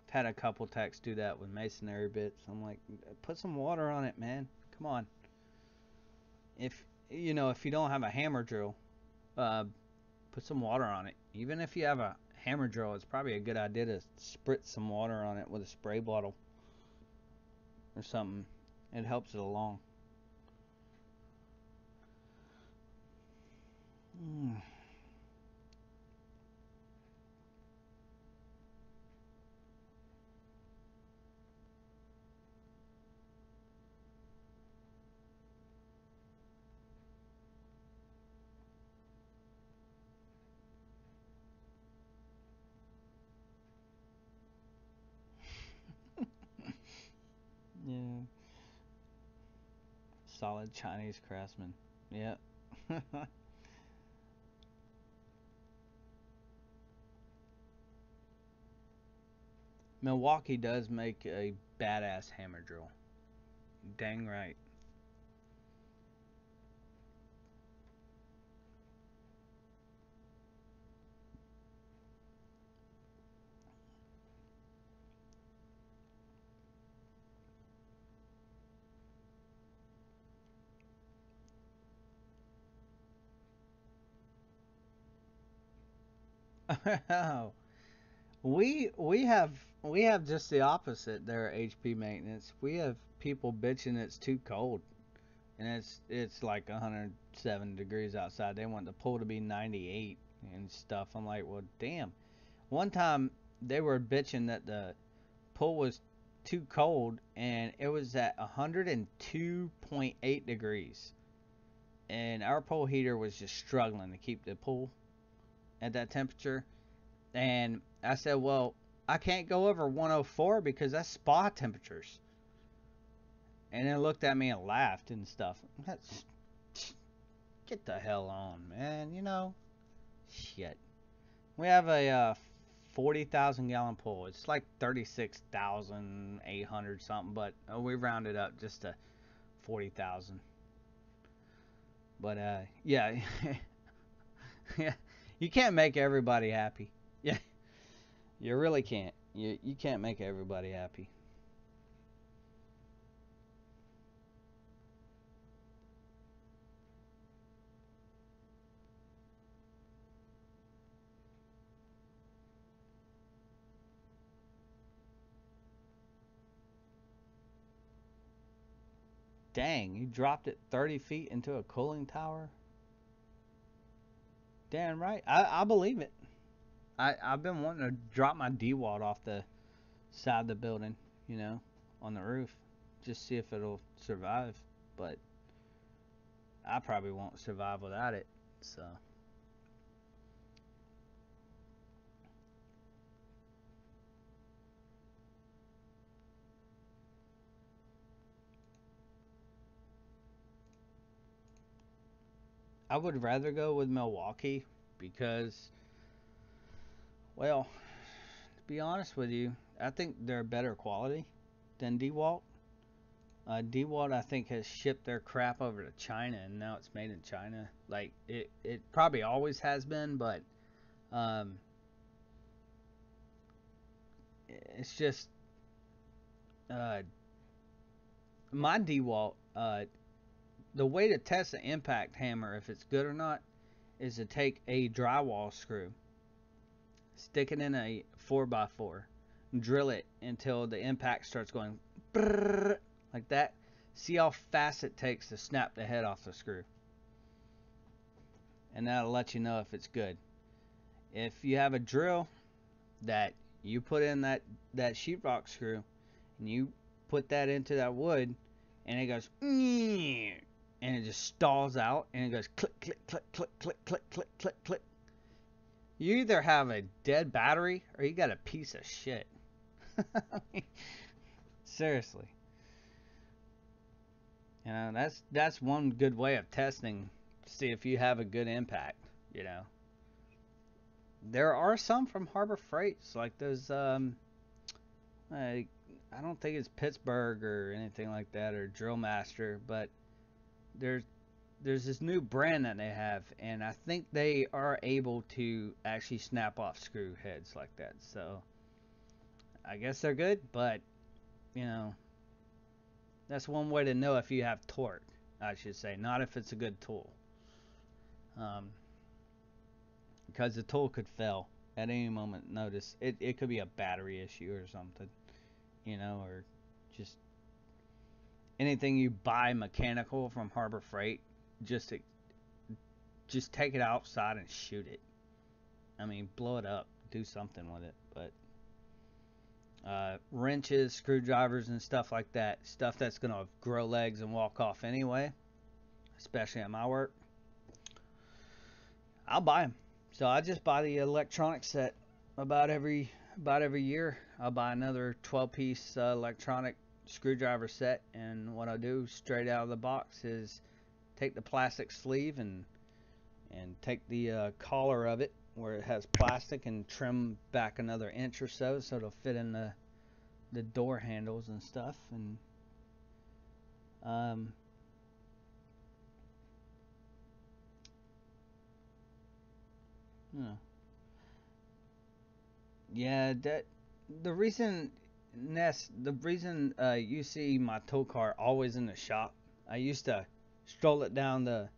[SPEAKER 1] Had a couple techs do that with masonry bits. I'm like, put some water on it, man. Come on. If if you don't have a hammer drill, uh, put some water on it. Even if you have a hammer drill, it's probably a good idea to spritz some water on it with a spray bottle or something. It helps it along. Mm. Yeah, solid Chinese craftsman. Yeah. Milwaukee does make a badass hammer drill. Dang right. we have just the opposite there at HP Maintenance. We have people bitching it's too cold, and it's like 107 degrees outside. They want the pool to be 98 and stuff. I'm like, well, damn. One time they were bitching that the pool was too cold, and it was at 102.8 degrees, and our pool heater was just struggling to keep the pool at that temperature. And I said, well, I can't go over 104 because that's spa temperatures. And then looked at me and laughed and stuff. That's, get the hell on, man. Shit. We have a 40,000 gallon pool. It's like 36,800 something, but we rounded up just to 40,000. But yeah, yeah, you can't make everybody happy. Yeah, you really can't. You can't make everybody happy. Dang, you dropped it 30 feet into a cooling tower? Damn right. I believe it. I've been wanting to drop my DWAT off the side of the building, on the roof. Just see if it'll survive. But I probably won't survive without it. So I would rather go with Milwaukee because, well, to be honest with you, I think they're better quality than DWAT. DeWalt, I think, has shipped their crap over to China, and now it's made in China. Like it probably always has been, but um, it's just uh, my DeWalt. The way to test the impact hammer if it's good or not is to take a drywall screw, stick it in a 4x4, drill it until the impact starts going like that. See how fast it takes to snap the head off the screw, and that'll let you know if it's good. If you have a drill that you put in that sheetrock screw and you put that into that wood and it goes and it just stalls out and it goes click click click click click click click click click, you either have a dead battery or you got a piece of shit. Seriously. You know, that's one good way of testing to see if you have a good impact, you know. There are some from Harbor Freights, like those I don't think it's Pittsburgh or anything like that or Drill Master, but there's there's this new brand that they have, and I think they are able to actually snap off screw heads like that. So I guess they're good, but you know, that's one way to know if you have torque, I should say, not if it's a good tool. Um, because the tool could fail at any moment. Notice it could be a battery issue or something, you know, or just anything you buy mechanical from Harbor Freight, just just take it outside and shoot it. I mean, blow it up, do something with it. But wrenches, screwdrivers, and stuff like that, stuff that's gonna grow legs and walk off anyway, especially at my work, I'll buy them. So I just buy the electronic set about every year. I'll buy another 12-piece electronic screwdriver set, and what I do straight out of the box is take the plastic sleeve and take the collar of it where it has plastic and trim back another inch or so it'll fit in the door handles and stuff. And um, yeah, that the reason you see my tow car always in the shop. I used to stroll it down the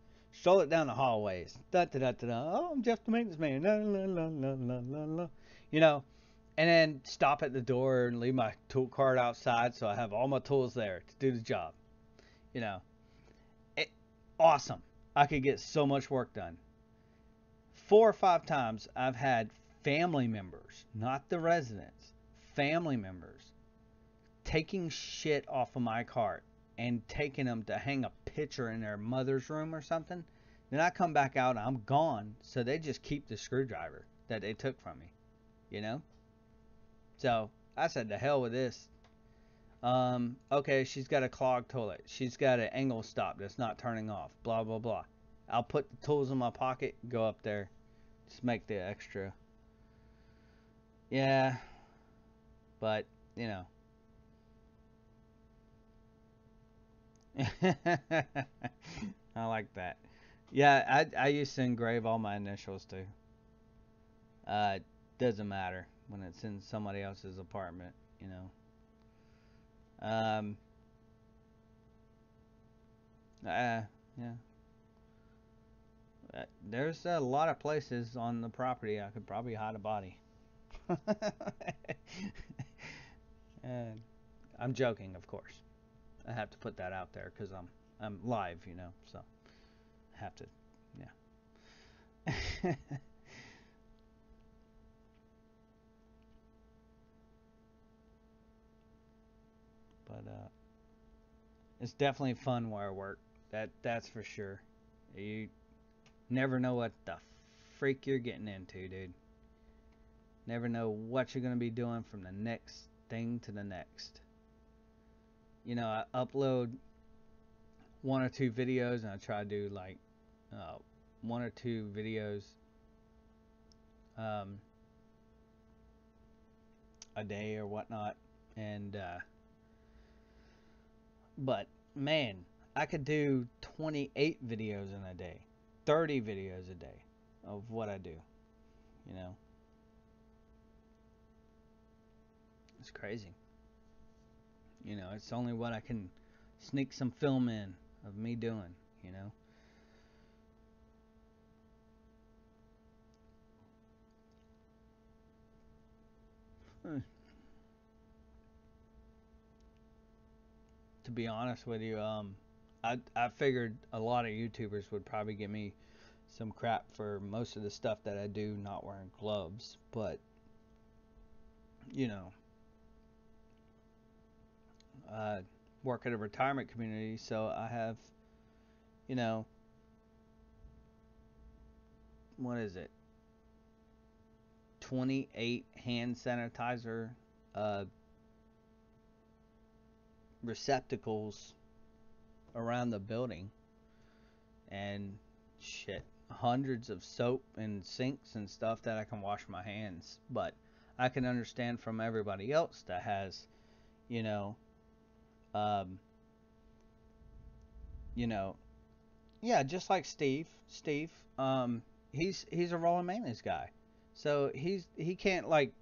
[SPEAKER 1] hallways. Da da da da da. Oh, I'm Geoff the Maintenance Man. La la la la la la la. You know, and then stop at the door and leave my tool cart outside so I have all my tools there to do the job. You know, it, awesome. I could get so much work done. 4 or 5 times I've had family members, not the residents, family members, taking shit off of my cart and taking them to hang a picture in their mother's room or something. Then I come back out and I'm gone, so they just keep the screwdriver that they took from me, you know? So I said, to hell with this. Okay, she's got a clogged toilet. She's got an angle stop that's not turning off. Blah, blah, blah. I'll put the tools in my pocket, go up there, just make the extra. Yeah, but, you know. I like that. Yeah, I used to engrave all my initials too. Doesn't matter when it's in somebody else's apartment, you know. Um, yeah. There's a lot of places on the property I could probably hide a body. And I'm joking, of course. I have to put that out there because I'm live, you know. So I have to, yeah. But it's definitely fun where I work. That's for sure. You never know what the freak you're getting into, dude. Never know what you're gonna be doing from the next thing to the next. You know, I upload 1 or 2 videos, and I try to do like uh, 1 or 2 videos um, a day or whatnot. And but man, I could do 28 videos in a day, 30 videos a day of what I do. You know, It's crazy. You know, it's only what I can sneak some film in of me doing, you know. Hmm. To be honest with you, I figured a lot of YouTubers would probably give me some crap for most of the stuff that I do not wearing gloves, but you know, I work at a retirement community, so I have, you know, what is it, 28 hand sanitizer uh, receptacles around the building, and shit, hundreds of soap and sinks and stuff that I can wash my hands. But I can understand from everybody else that has, you know, um, you know, yeah, just like Steve. Steve, he's a rolling maintenance guy, so he can't like,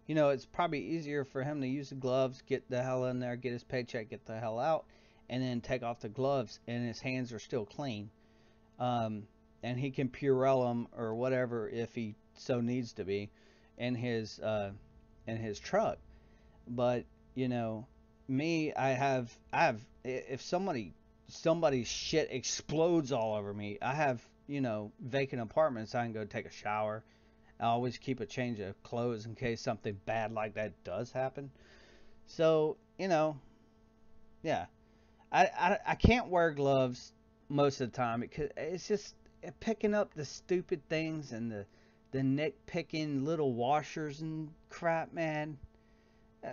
[SPEAKER 1] you know, it's probably easier for him to use the gloves, get the hell in there, get his paycheck, get the hell out, and then take off the gloves, and his hands are still clean. Um, and he can Purell them or whatever if he so needs to be in his truck. But you know, me, I have if somebody's shit explodes all over me, I have, you know, vacant apartments. I can go take a shower. I always keep a change of clothes in case something bad like that does happen. So you know, yeah, I can't wear gloves most of the time because it's just picking up the stupid things and the nitpicking little washers and crap, man.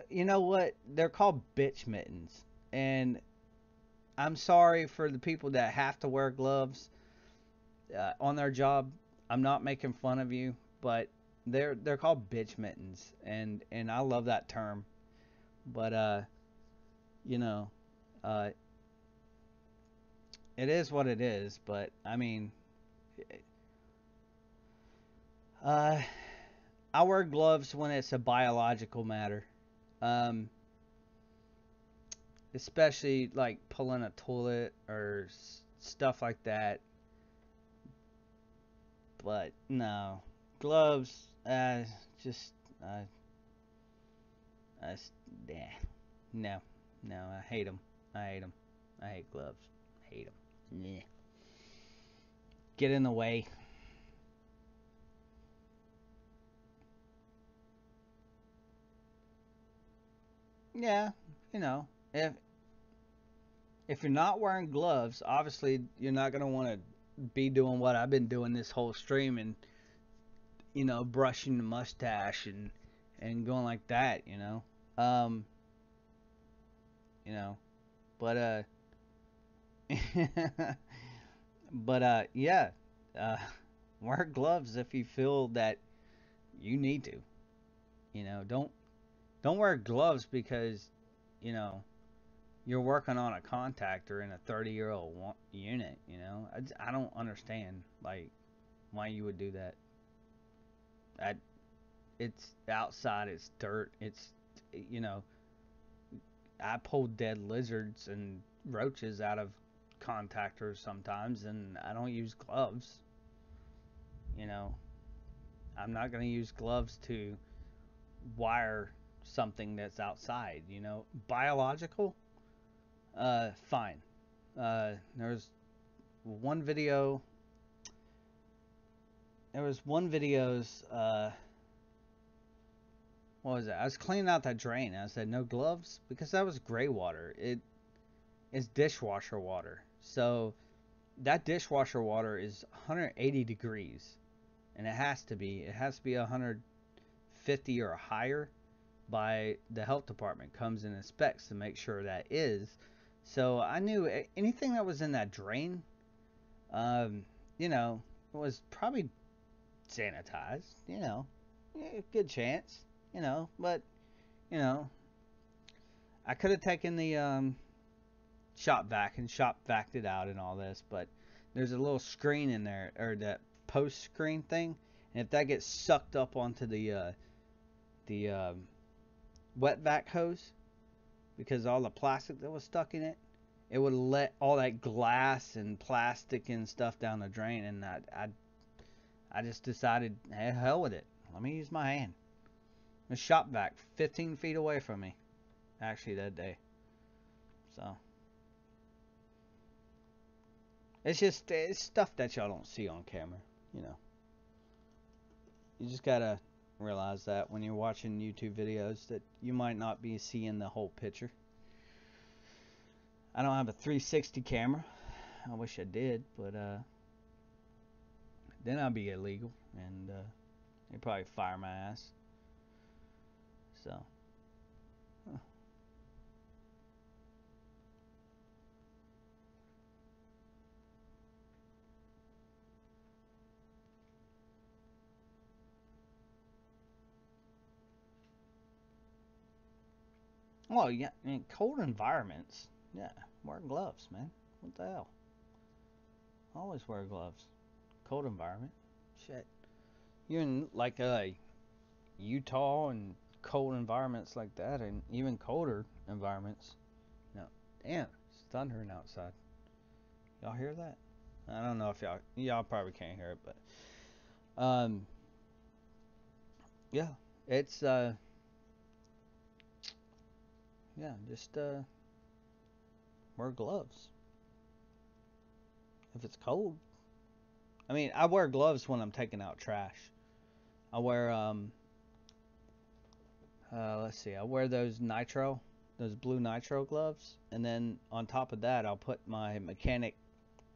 [SPEAKER 1] You know what? They're called bitch mittens, and I'm sorry for the people that have to wear gloves on their job. I'm not making fun of you, but they're called bitch mittens, and I love that term. But you know, uh, it is what it is. But I mean, uh, I wear gloves when it's a biological matter, um, especially like pulling a toilet or stuff like that. But no, gloves, just, uh, uh, nah, no, no, I hate them. I hate them. I hate gloves. Hate them. Yeah. Get in the way. Yeah, you know, if you're not wearing gloves, obviously you're not gonna want to be doing what I've been doing this whole stream and brushing the mustache and going like that, um, you know, but yeah, uh, wear gloves if you feel that you need to. Don't wear gloves because you know you're working on a contactor in a 30-year-old unit. I don't understand like why you would do that. I, it's outside. It's dirt. It's you know I pull dead lizards and roaches out of contactors sometimes, and I don't use gloves. You know, I'm not going to use gloves to wire something that's outside. Biological, fine. There's one video. There was one video's. What was it? I was cleaning out that drain. And I said no gloves because that was gray water. It's dishwasher water. So that dishwasher water is 180 degrees, and it has to be. It has to be 150 or higher by the health department comes and inspects to make sure that is. So I knew anything that was in that drain, um, was probably sanitized. Good chance. But you know, I could have taken the shop vac and shop vacked it out and all this, but there's a little screen in there or that post screen thing, and if that gets sucked up onto the wet vac hose, because all the plastic that was stuck in it, it would let all that glass and plastic and stuff down the drain. And I just decided, hey, hell with it. Let me use my hand. The shop vac 15 feet away from me, actually, that day. So it's stuff that y'all don't see on camera, you know. You just gotta realize that when you're watching YouTube videos that you might not be seeing the whole picture. I don't have a 360 camera. I wish I did, but then I'd be illegal and they'd probably fire my ass. So, huh. Well, yeah, in cold environments, yeah, wear gloves, man. What the hell? Always wear gloves. Cold environment, shit. You're in like Utah and cold environments like that, and even colder environments. No, damn, it's thundering outside. Y'all hear that? I don't know if y'all probably can't hear it, but yeah, it's yeah, just wear gloves if it's cold. I mean, I wear gloves when I'm taking out trash. I wear let's see, I wear those blue nitro gloves, and then on top of that, I'll put my mechanic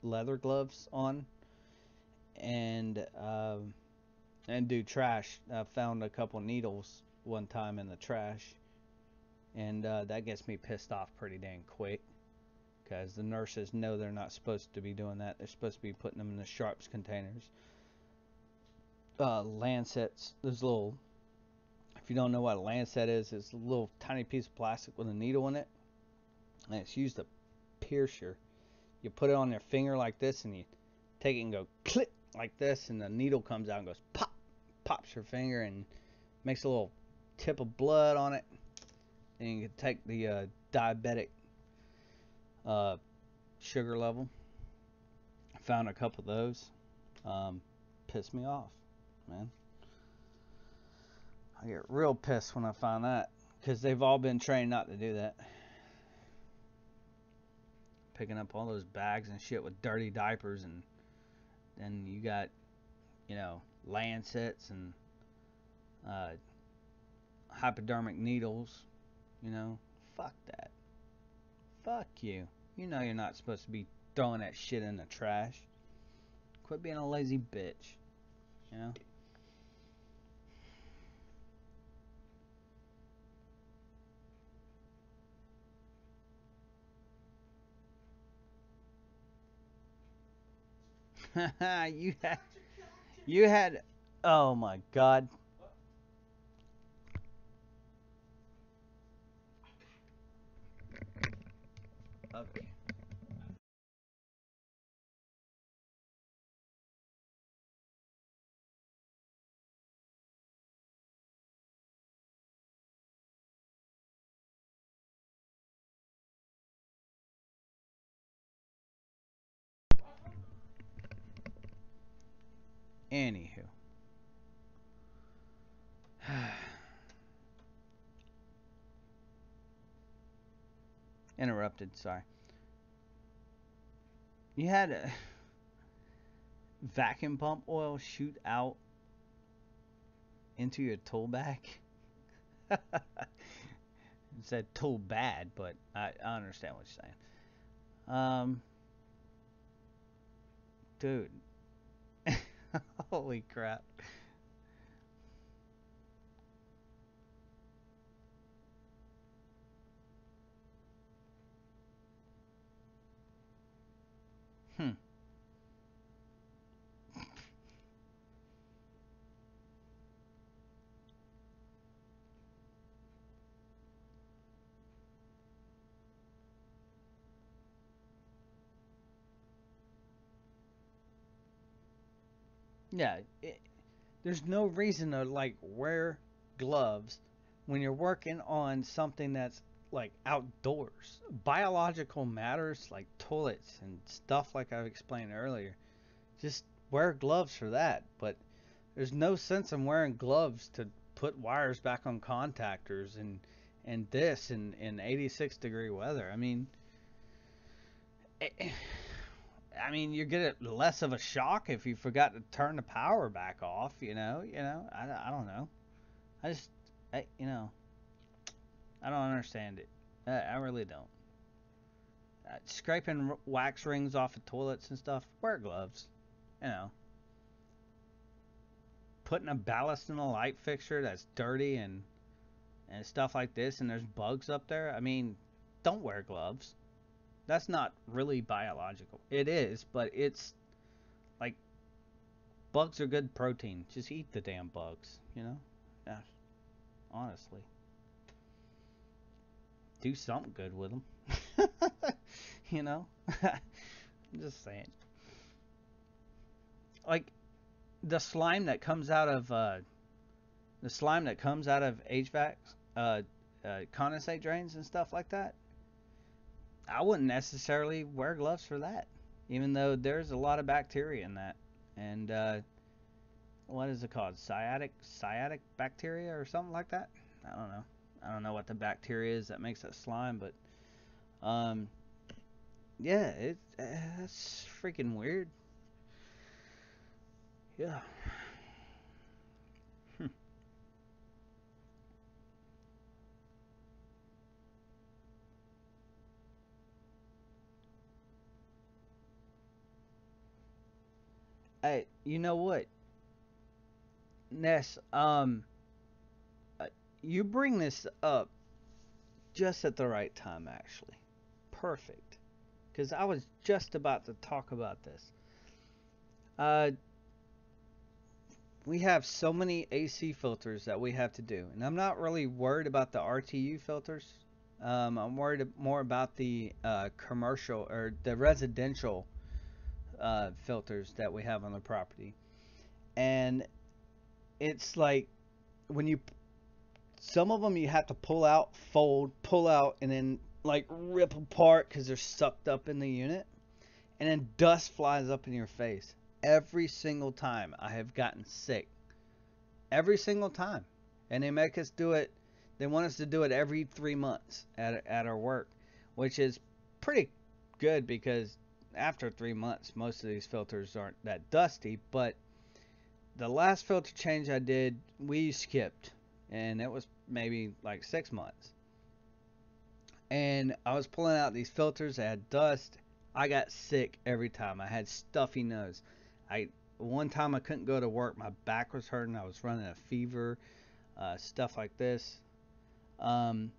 [SPEAKER 1] leather gloves on, and do trash. I found a couple needles one time in the trash, and that gets me pissed off pretty dang quick because the nurses know they're not supposed to be doing that. They're supposed to be putting them in the sharps containers. Lancets, those little, if you don't know what a lancet is, it's a little tiny piece of plastic with a needle in it, and it's used to pierce you put it on your finger like this, and you take it and go click like this, and the needle comes out and goes pop, pops your finger and makes a little tip of blood on it. And you can take the diabetic uh, sugar level. I found a couple of those. Pissed me off, man. I get real pissed when I find that because they've all been trained not to do that. Picking up all those bags and shit with dirty diapers, and then you got, lancets and uh, hypodermic needles. Fuck that. Fuck you. You know you're not supposed to be throwing that shit in the trash. Quit being a lazy bitch. You know? you had, you had, oh my god. Okay. Anywho. Interrupted, sorry. You had a vacuum pump oil shoot out into your tool bag. It said tool bad, but I understand what you're saying. Dude. Holy crap. Hmm. Yeah, there's no reason to like wear gloves when you're working on something that's like outdoors, biological matters like toilets and stuff like I've explained earlier, just wear gloves for that. But there's no sense in wearing gloves to put wires back on contactors and this in 86-degree weather. I mean, you get less of a shock if you forgot to turn the power back off. I don't know. I just, I don't understand it. I really don't. Scraping wax rings off of toilets and stuff. Wear gloves. You know, putting a ballast in a light fixture that's dirty and stuff like this, and there's bugs up there. I mean, don't wear gloves. That's not really biological. It is, but it's like bugs are good protein. Just eat the damn bugs. Yeah, honestly, do something good with them. you know, I'm just saying. Like the slime that comes out of HVAC, uh, condensate drains and stuff like that. I wouldn't necessarily wear gloves for that, even though there's a lot of bacteria in that. And what is it called? Sciatic bacteria or something like that. I don't know. I don't know what the bacteria is that makes that slime, but um, yeah, that's freaking weird. Yeah. Hey, you know what, Ness? Uh, you bring this up just at the right time, actually. Perfect. Because I was just about to talk about this. Uh, we have so many AC filters that we have to do, and I'm not really worried about the RTU filters. I'm worried more about the commercial or the residential filters that we have on the property. And it's like when you some of them you have to pull out, fold, pull out, and then like rip apart because they're sucked up in the unit, and then dust flies up in your face. Every single time I have gotten sick, every single time, and they make us do it. They want us to do it every 3 months at our work, which is pretty good because after 3 months, most of these filters aren't that dusty. But the last filter change I did, we skipped, and it was maybe like 6 months. And I was pulling out these filters that had dust. I got sick every time. I had stuffy nose. I One time I couldn't go to work. My back was hurting. I was running a fever, stuff like this. Um,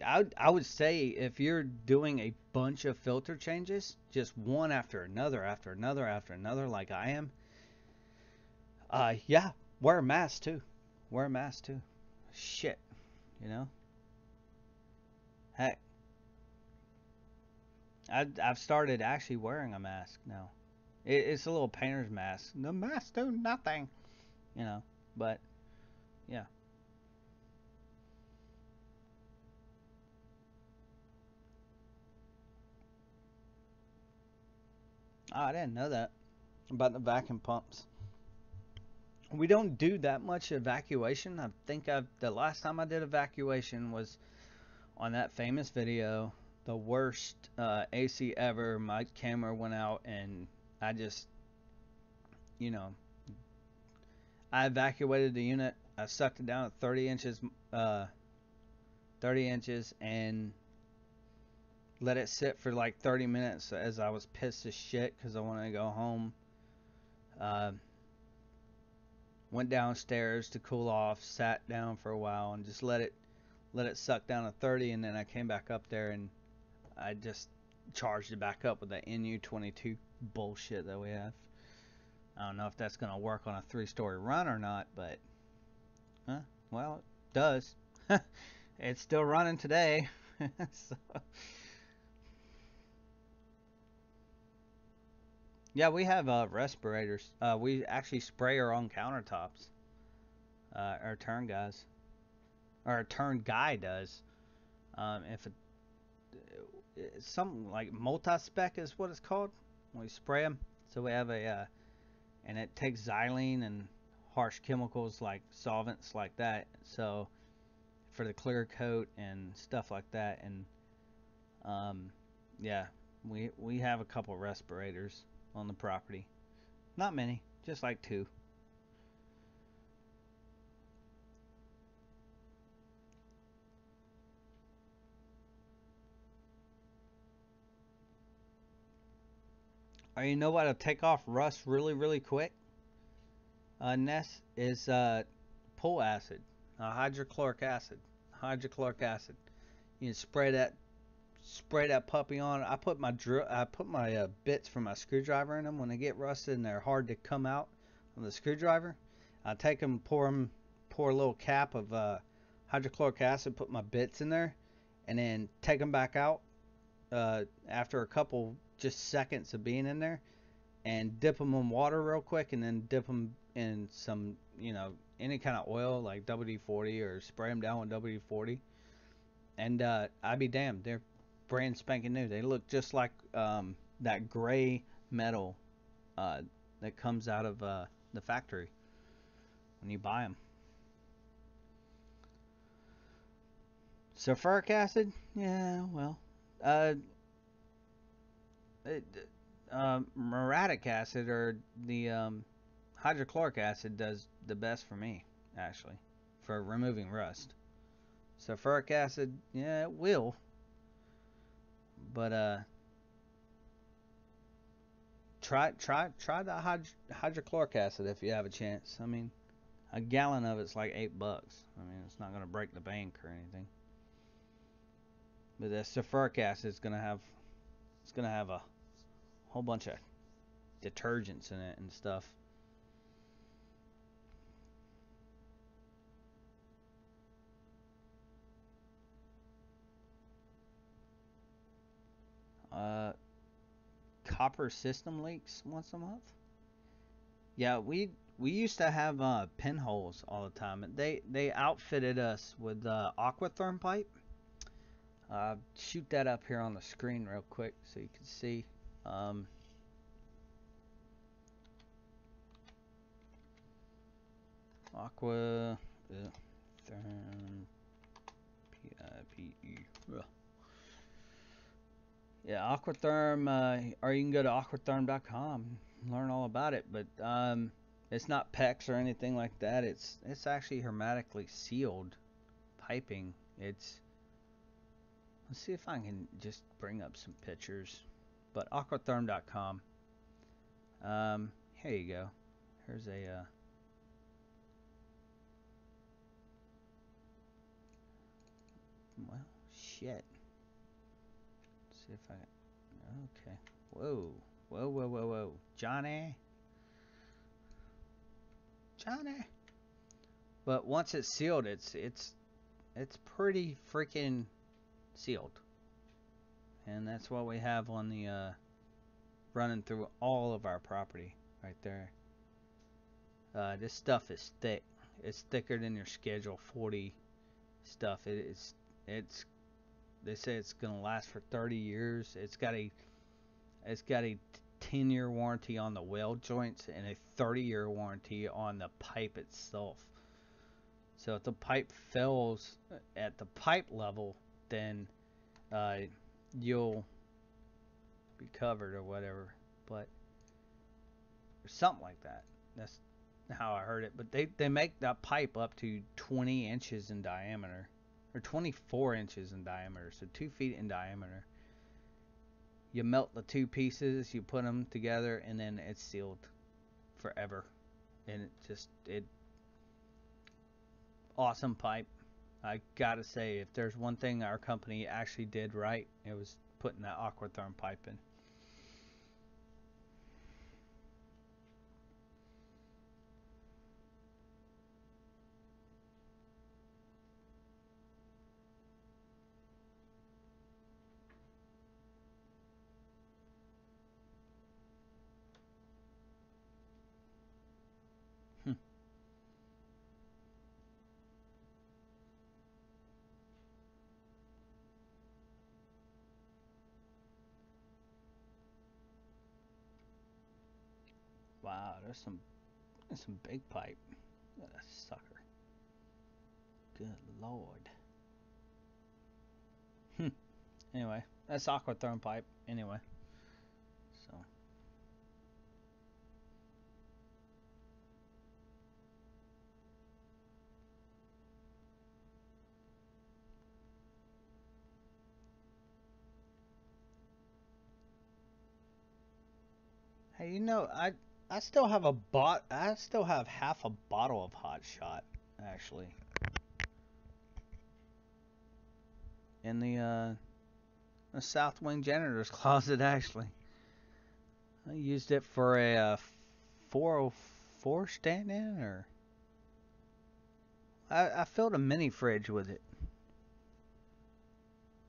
[SPEAKER 1] I would say if you're doing a bunch of filter changes, just one after another, after another, like I am, yeah, wear a mask too. Wear a mask too. Shit, you know. Heck, I've started actually wearing a mask now. It's a little painter's mask. The masks do nothing, you know. But yeah, oh, I didn't know that about the vacuum pumps. We don't do that much evacuation. I think the last time I did evacuation was on that famous video, the worst AC ever. My camera went out, and I just, you know, I evacuated the unit. I sucked it down at 30 inches, 30 inches, and let it sit for like 30 minutes as I was pissed as shit because I wanted to go home. Uh, Went downstairs to cool off, sat down for a while, and just let it suck down to 30, and then I came back up there and I just charged it back up with the NU22 bullshit that we have. I don't know if that's gonna work on a 3-story run or not, but well, it does. It's still running today. So, yeah, we have respirators. We actually spray our own countertops. Our turn guys. or a turn guy does. If it, it's something like multi-spec is what it's called when we spray them. So we have and it takes xylene and harsh chemicals like solvents like that. So for the clear coat and stuff like that, and um, yeah, we have a couple respirators on the property. Not many, just like two. Or you know what'll take off rust really, really quick? Ness is pull acid, hydrochloric acid. Hydrochloric acid. You can spray that puppy on. I put my bits from my screwdriver in them when they get rusted and they're hard to come out on the screwdriver. I take them, pour a little cap of hydrochloric acid, put my bits in there, and then take them back out after a couple just seconds of being in there, and dip them in water real quick, and then dip them in some, any kind of oil like WD-40, or spray them down with WD-40. And I'd be damned, they're brand spanking new. They look just like that gray metal that comes out of the factory when you buy them. Sulfuric acid, yeah, well, uh, it, muriatic acid, or the hydrochloric acid does the best for me, actually, for removing rust. Sulfuric acid, yeah, it will, but try the hydrochloric acid if you have a chance. I mean, a gallon of it's like $8. I mean, it's not gonna break the bank or anything. But the sulfuric acid is gonna have a whole bunch of detergents in it and stuff. Uh, Copper system leaks once a month. Yeah, we used to have pinholes all the time. They outfitted us with Aquatherm pipe. Shoot that up here on the screen real quick so you can see. Um, Aqua Therm Pipe. Yeah, Aquatherm. Or you can go to aquatherm.com, learn all about it. But it's not PEX or anything like that. It's actually hermetically sealed piping. It's Let's see if I can just bring up some pictures. But aquatherm.com. Here you go. Here's a well, shit. Let's see if I can. Okay. Whoa. Whoa, whoa, whoa, whoa. Johnny. Johnny. But once it's sealed, it's pretty freaking sealed. And that's what we have on the running through all of our property right there. This stuff is thick. It's thicker than your Schedule 40 stuff. It's they say it's gonna last for 30 years. It's got a 10-year warranty on the weld joints and a 30-year warranty on the pipe itself. So if the pipe fails at the pipe level, then uh, you'll be covered or whatever. But or something like that. That's how I heard it. But they make that pipe up to 20 inches in diameter, or 24 inches in diameter, so 2 feet in diameter. You melt the two pieces, you put them together, and then it's sealed forever. And it awesome pipe. I gotta say, if there's one thing our company actually did right, it was putting that Aquatherm pipe in. Wow, there's some big pipe. What a sucker. Good lord. Anyway, that's aqua therm pipe. Anyway, so hey, I still have I still have half a bottle of hot shot actually in the south wing janitor's closet actually. I used it for a 404 stand-in, or I filled a mini fridge with it.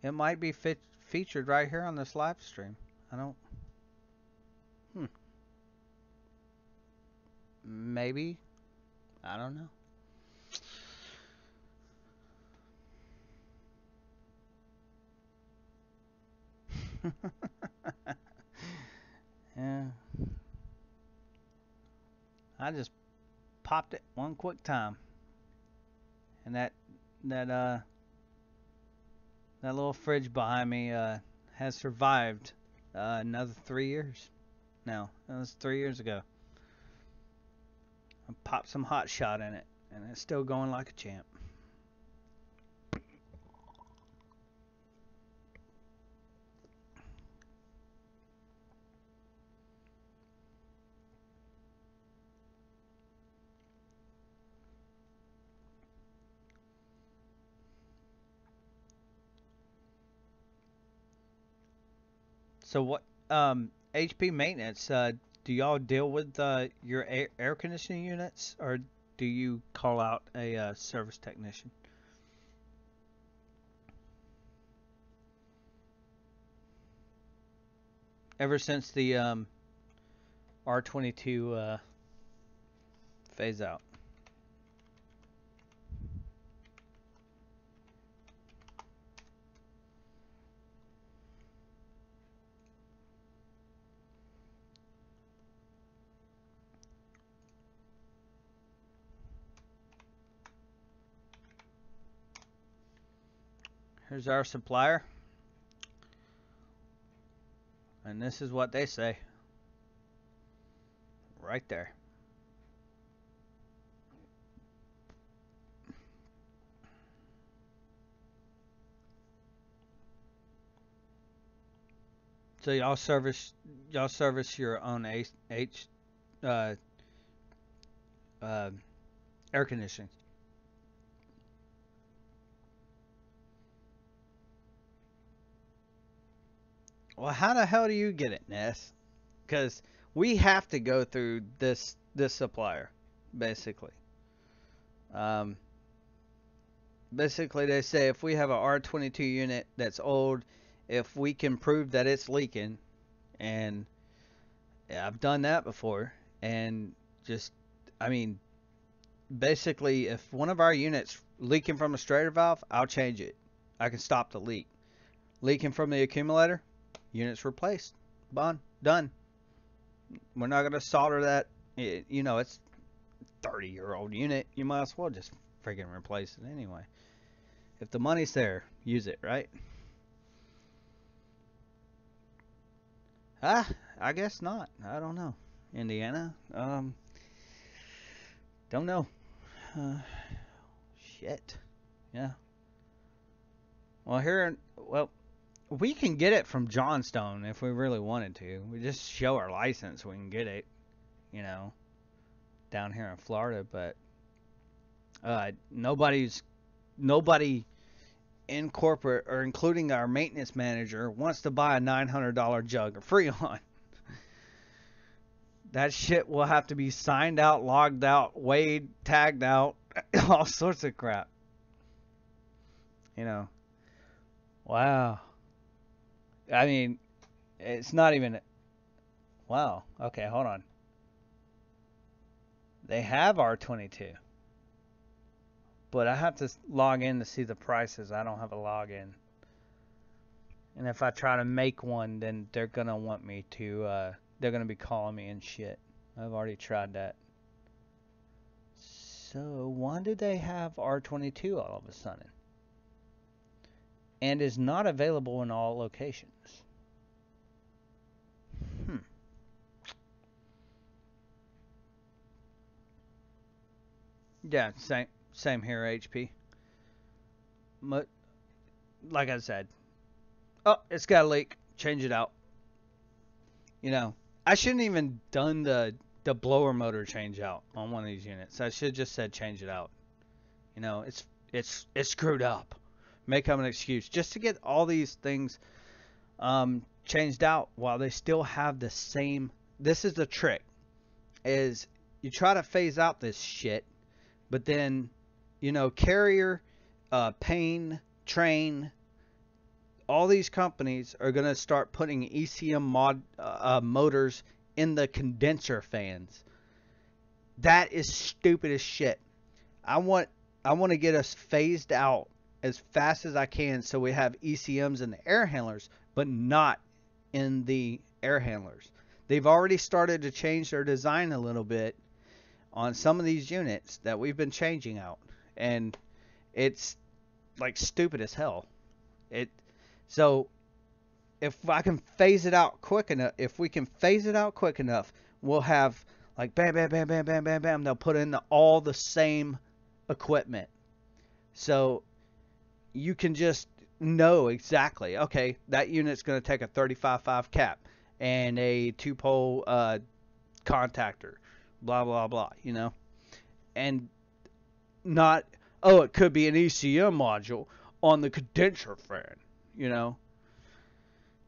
[SPEAKER 1] It might be featured right here on this live stream. I don't. Hmm. Maybe. I don't know. Yeah. I just popped it one quick time, and that that little fridge behind me has survived another 3 years now. That was 3 years ago. I popped some hot shot in it, and it's still going like a champ. So what HP maintenance? Do y'all deal with your air conditioning units, or do you call out a service technician? Ever since the R22 phase out. Here's our supplier, and this is what they say right there. So y'all service your own uh, uh, air conditioning. Well, how the hell do you get it, Ness? Because we have to go through this supplier, basically. Um, Basically, they say if we have a R22 unit that's old, if we can prove that it's leaking, and yeah, I've done that before, and just, I mean, basically, if one of our units leaking from a strainer valve, I'll change it. I can stop the leak. Leaking from the accumulator, unit's replaced. Done. We're not gonna solder that. It's 30-year-old unit. You might as well just freaking replace it anyway. If the money's there, use it, right? Ah, I guess not. I don't know. Indiana, don't know. Uh, Shit. Yeah. Well, we can get it from Johnstone if we really wanted to. We just show our license, we can get it. You know, down here in Florida, but nobody in corporate or including our maintenance manager wants to buy a $900 jug of Freon. That shit will have to be signed out, logged out, weighed, tagged out, all sorts of crap. You know. Wow. I mean, it's not even. Wow. Okay, hold on. They have R22, but I have to log in to see the prices. I don't have a login. And if I try to make one, then they're gonna want me to. They're gonna be calling me and shit. I've already tried that. So why do they have R22 all of a sudden? And is not available in all locations. Hmm. Yeah, same here, HP. But like I said, oh, it's got a leak. Change it out. You know, I shouldn't even done the blower motor change out on one of these units. I should just said change it out. You know, it's screwed up. Make up an excuse just to get all these things changed out while they still have the same. This is the trick: is you try to phase out this shit, but then Carrier, Payne, Train, all these companies are gonna start putting motors in the condenser fans. That is stupid as shit. I want I want to get us phased out as fast as I can so we have ECMs in the air handlers, but not in the air handlers. They've already started to change their design a little bit on some of these units that we've been changing out, and it's like stupid as hell. It so if I can phase it out quick enough, if we can phase it out quick enough, we'll have like bam, bam, bam, bam, bam, bam, bam. They'll put in all the same equipment, so you can just know exactly. Okay, that unit's going to take a 35.5 cap and a two-pole contactor, blah blah blah. And not, oh, it could be an ECM module on the condenser fan. You know,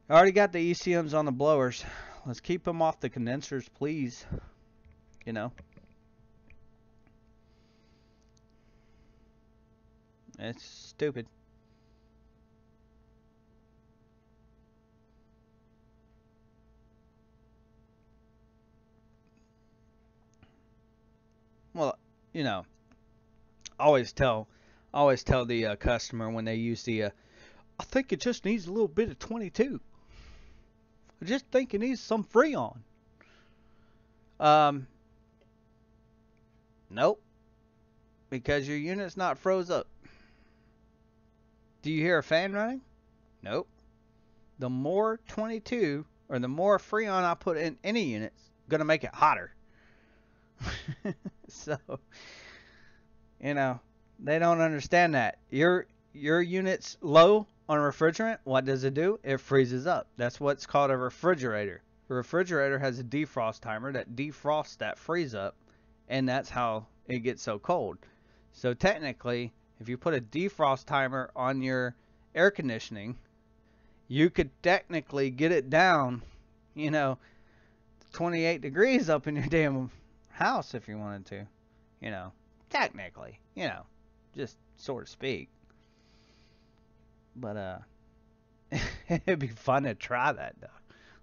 [SPEAKER 1] I already got the ECMs on the blowers. Let's keep them off the condensers, please. You know, it's stupid. Well, you know, always tell, always tell the customer when they use the. I think it just needs a little bit of 22. I just think it needs some Freon. Um, nope, because your unit's not froze up. Do you hear a fan running? Nope. The more 22 or the more Freon I put in any unit's gonna make it hotter. So, you know, they don't understand that. Your unit's low on refrigerant, what does it do? It freezes up. That's what's called a refrigerator. A refrigerator has a defrost timer that defrosts that freeze up, and that's how it gets so cold. So technically, if you put a defrost timer on your air conditioning, you could technically get it down, you know, 28 degrees up in your damn house if you wanted to, technically, just sort of speak. But it'd be fun to try that though.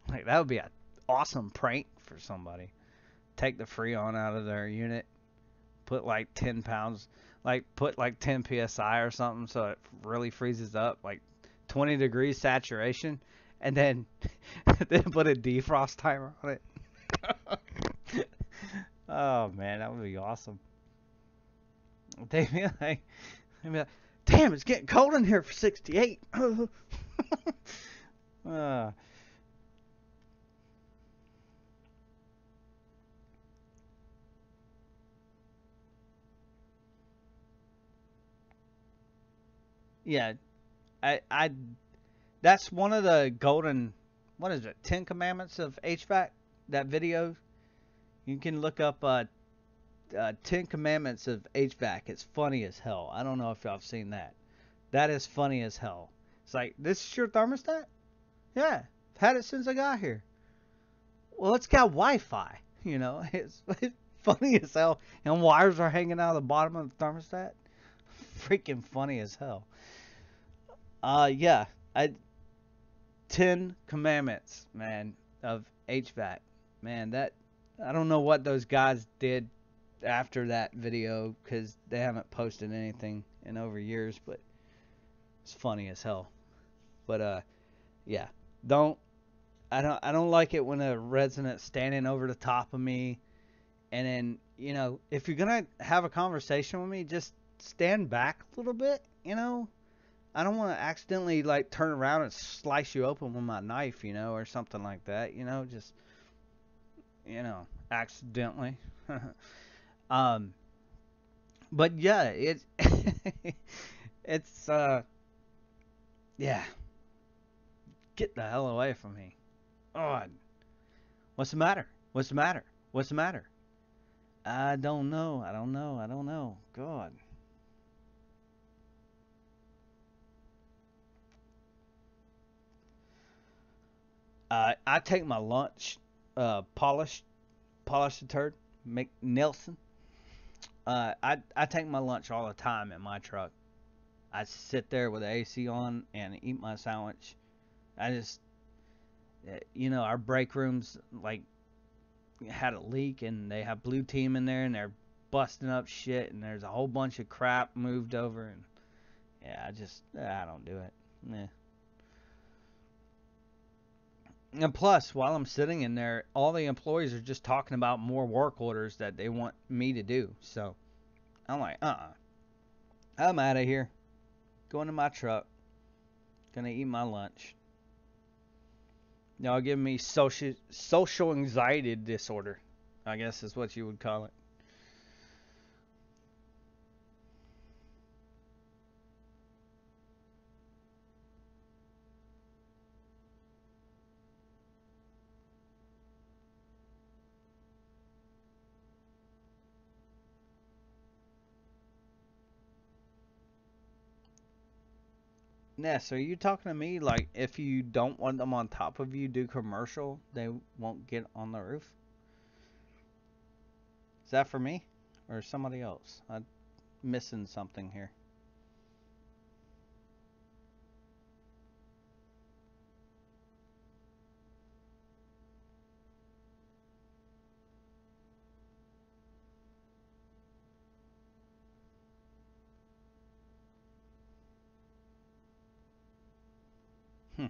[SPEAKER 1] Like that would be an awesome prank for somebody. Take the Freon out of their unit, put like 10 pounds, like put like 10 psi or something, so it really freezes up, like 20 degrees saturation, and then then put a defrost timer on it. Oh man, that would be awesome. They'd be like, damn, it's getting cold in here for 68. uh, yeah, I that's one of the golden, what is it, 10 commandments of HVAC, that video. You can look up 10 commandments of HVAC. It's funny as hell. I don't know if y'all have seen that. That is funny as hell. It's like, this is your thermostat? Yeah, I've had it since I got here. Well, it's got Wi-Fi. It's funny as hell. And wires are hanging out of the bottom of the thermostat. Freaking funny as hell. Yeah, I 10 commandments, man, of HVAC. Man, that I don't know what those guys did after that video because they haven't posted anything in over years, but it's funny as hell. But yeah, don't I don't like it when a resident's standing over the top of me And then, if you're gonna have a conversation with me, just stand back a little bit. I don't want to accidentally like turn around and slice you open with my knife, or something like that. Just accidentally. um, but yeah, it's yeah. Get the hell away from me. Oh, what's the matter? What's the matter? What's the matter? I don't know. I don't know. I don't know. God. I take my lunch, polish the turd, make Nelson. I take my lunch all the time in my truck. I sit there with the AC on and eat my sandwich. I just, our break rooms like had a leak and they have blue team in there and they're busting up shit and there's a whole bunch of crap moved over and yeah, I don't do it. Nah. And plus, while I'm sitting in there, all the employees are just talking about more work orders that they want me to do. So I'm like, I'm out of here. Going to my truck. Gonna eat my lunch. Y'all give me social anxiety disorder, I guess is what you would call it. Ness, are you talking to me like if you don't want them on top of you do commercial, they won't get on the roof? Is that for me or somebody else? I'm missing something here. Hmm.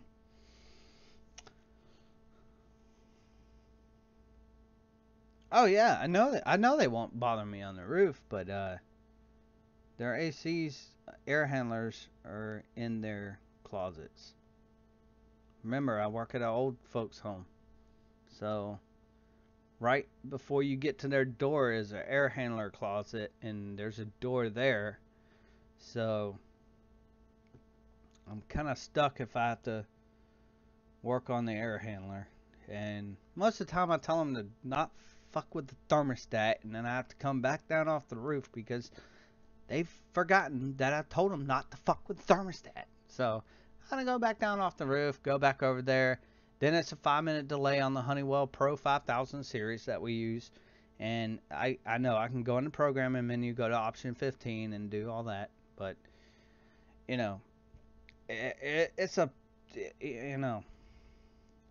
[SPEAKER 1] Oh yeah, I know that. I know they won't bother me on the roof, but their ACs, air handlers are in their closets. Remember, I work at an old folks' home, so right before you get to their door is an air handler closet, and there's a door there. So I'm kind of stuck if I have to work on the air handler. And most of the time, I tell them to not fuck with the thermostat, and then I have to come back down off the roof because they've forgotten that I told them not to fuck with the thermostat. So I'm gonna go back down off the roof, go back over there. Then it's a 5 minute delay on the Honeywell Pro 5000 series that we use. And I know I can go in the programming menu, go to option 15 and do all that. But, you know, it's a, you know,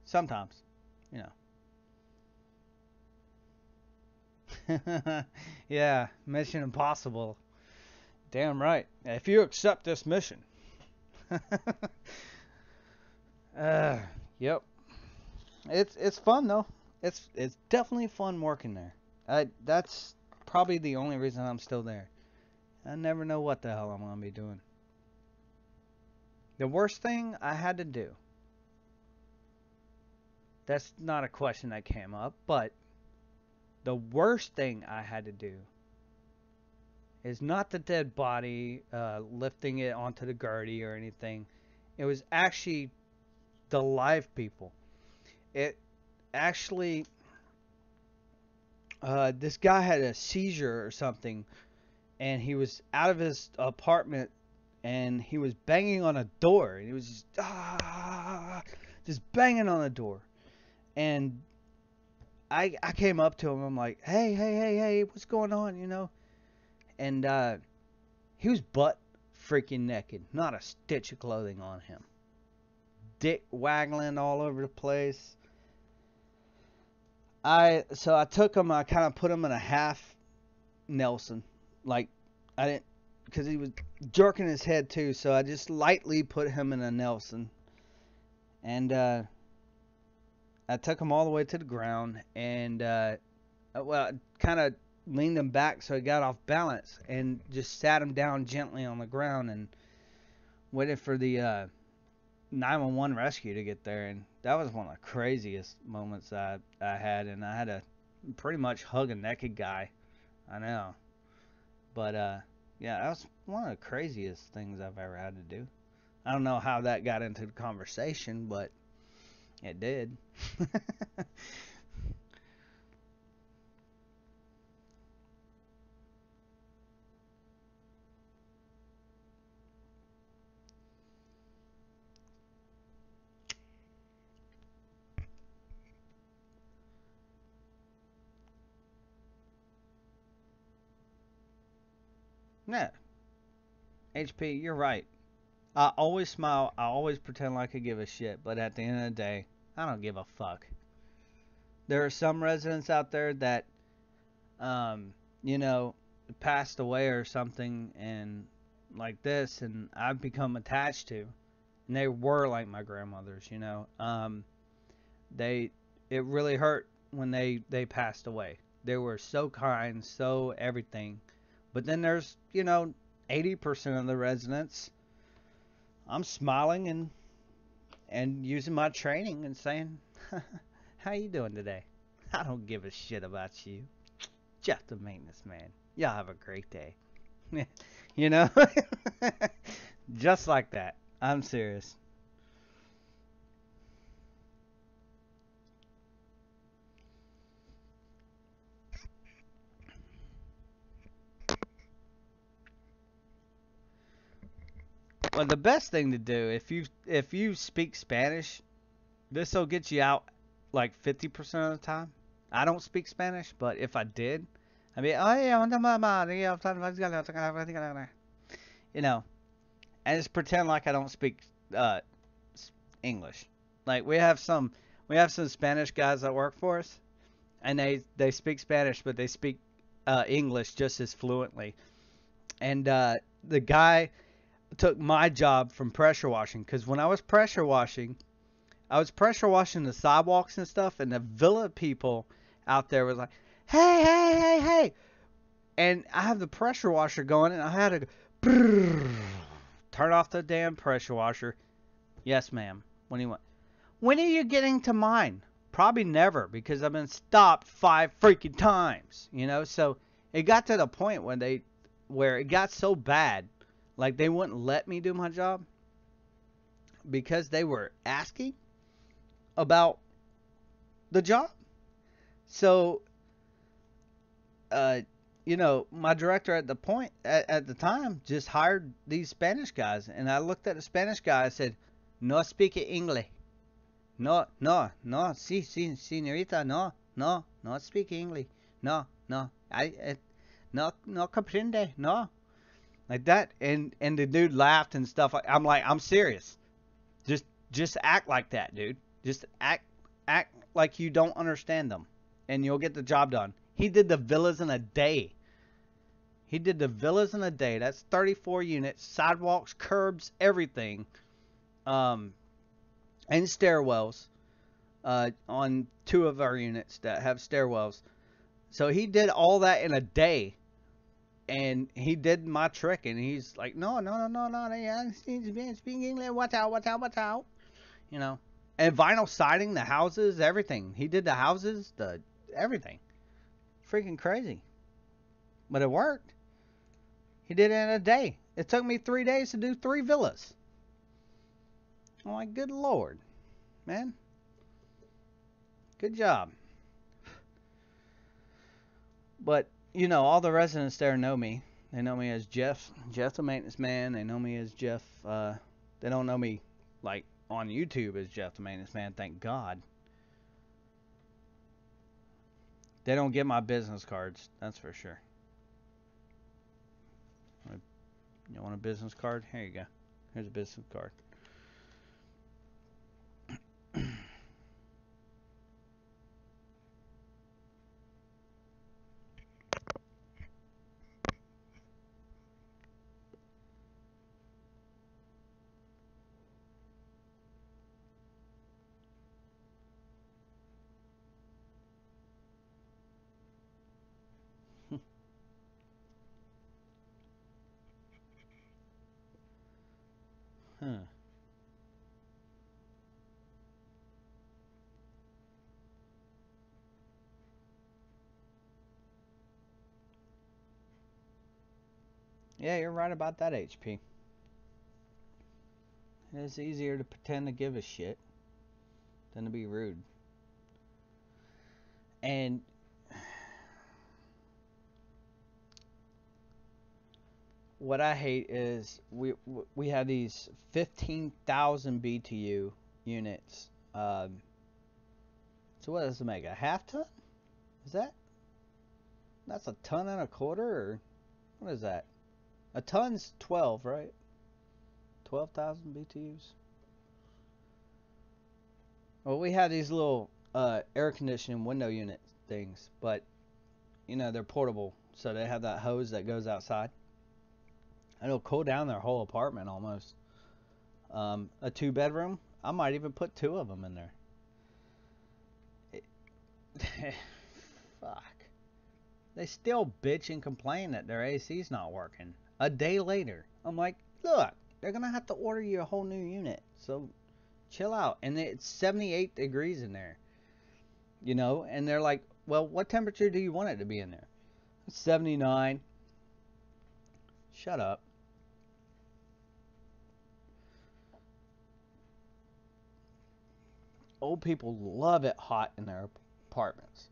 [SPEAKER 1] sometimes, you know. Yeah, Mission Impossible. Damn right. If you accept this mission. uh, yep. It's fun though. It's definitely fun working there. That's probably the only reason I'm still there. I never know what the hell I'm gonna be doing. The worst thing I had to do. That's not a question that came up, but the worst thing I had to do is not the dead body, lifting it onto the gurney or anything. It was actually the live people. It actually, this guy had a seizure or something, and he was out of his apartment, and he was banging on a door, and he was just banging on the door, and I came up to him. I'm like, hey, what's going on? And he was butt freaking naked, not a stitch of clothing on him, dick waggling all over the place. I took him. I kind of put him in a half Nelson, like I didn't because he was jerking his head too. So I just lightly put him in a Nelson, and I took him all the way to the ground, and well, kind of leaned him back so he got off balance and just sat him down gently on the ground and waited for the 911 rescue to get there. And that was one of the craziest moments I had. And I had to pretty much hug a naked guy. I know. But yeah, that was one of the craziest things I've ever had to do. I don't know how that got into the conversation, but it did. Yeah, HP, you're right. I always smile. I always pretend like I give a shit. But at the end of the day, I don't give a fuck. There are some residents out there that, um, you know, passed away or something, and like this, and I've become attached to, and they were like my grandmothers. They it really hurt when they passed away. They were so kind, so everything. But then there's 80% of the residents. I'm smiling and using my training and saying, "How you doing today? I don't give a shit about you, Geoff the Maintenance Man. Y'all have a great day." you know, just like that. I'm serious. Well, the best thing to do if you speak Spanish, this will get you out like 50% of the time. I don't speak Spanish, but if I did, I'd be, oh yeah, you know, and just pretend like I don't speak uh, English. Like we have some Spanish guys that work for us, and they speak Spanish, but they speak English just as fluently. And the guy took my job from pressure washing because when I was pressure washing the sidewalks and stuff, and the villa people out there was like, "Hey, hey, hey, hey!" And I have the pressure washer going, and I had to go, turn off the damn pressure washer. Yes, ma'am. When do you want? When are you getting to mine? Probably never, because I've been stopped 5 freaking times. So it got to the point where it got so bad, like they wouldn't let me do my job because they were asking about the job. So, uh, my director at the time just hired these Spanish guys, and I looked at the Spanish guy. I said, "No speak English. No, no, no. Si, señorita. No, no, no speak English. No, no. No, no comprende. No." Like that, and the dude laughed and stuff. I'm like, I'm serious. Just just act like that, dude. Just act like you don't understand them, and you'll get the job done. He did the villas in a day. He did the villas in a day. That's 34 units, sidewalks, curbs, everything, um, and stairwells on two of our units that have stairwells. So he did all that in a day, and he did my trick. And he's like, "No, no, no, no, no, yeah, speaking English. Watch out, watch out, watch out." You know, and vinyl siding the houses, everything. He did the houses, the everything. Freaking crazy, but it worked. He did it in a day. It took me 3 days to do 3 villas. I'm like, good lord, man, good job. But all the residents there know me. They know me as Geoff the Maintenance Man. They know me as Geoff. They don't know me like on YouTube as Geoff the Maintenance Man. Thank God. They don't get my business cards. That's for sure. You want a business card? Here you go. Here's a business card. Huh. Yeah, you're right about that, HP. It's easier to pretend to give a shit than to be rude. And what I hate is we have these 15,000 BTU units. So what does it make? A half ton? Is that's a ton and a quarter, or what is that? A ton's 12, right? 12,000 BTUs. Well, we have these little air conditioning window unit things, but they're portable, so they have that hose that goes outside. It'll cool down their whole apartment almost. A two-bedroom, I might even put two of them in there. It, fuck. They still bitch and complain that their AC's not working. A day later, I'm like, look, they're gonna have to order you a whole new unit. So chill out. And it's 78 degrees in there, and they're like, well, what temperature do you want it to be in there? 79. Shut up. Old people love it hot in their apartments.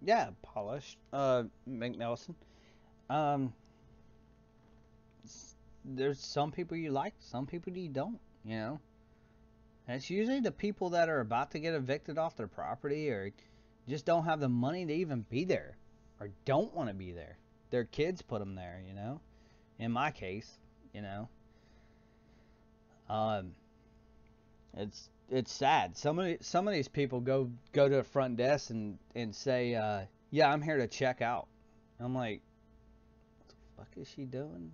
[SPEAKER 1] Yeah, polished. McNelson. Um, there's some people you like, some people you don't. And it's usually the people that are about to get evicted off their property, or just don't have the money to even be there, or don't want to be there. Their kids put them there. In my case, you know, um, it's sad. Some of these people go to the front desk and say, "Yeah, I'm here to check out." I'm like, "What the fuck is she doing?"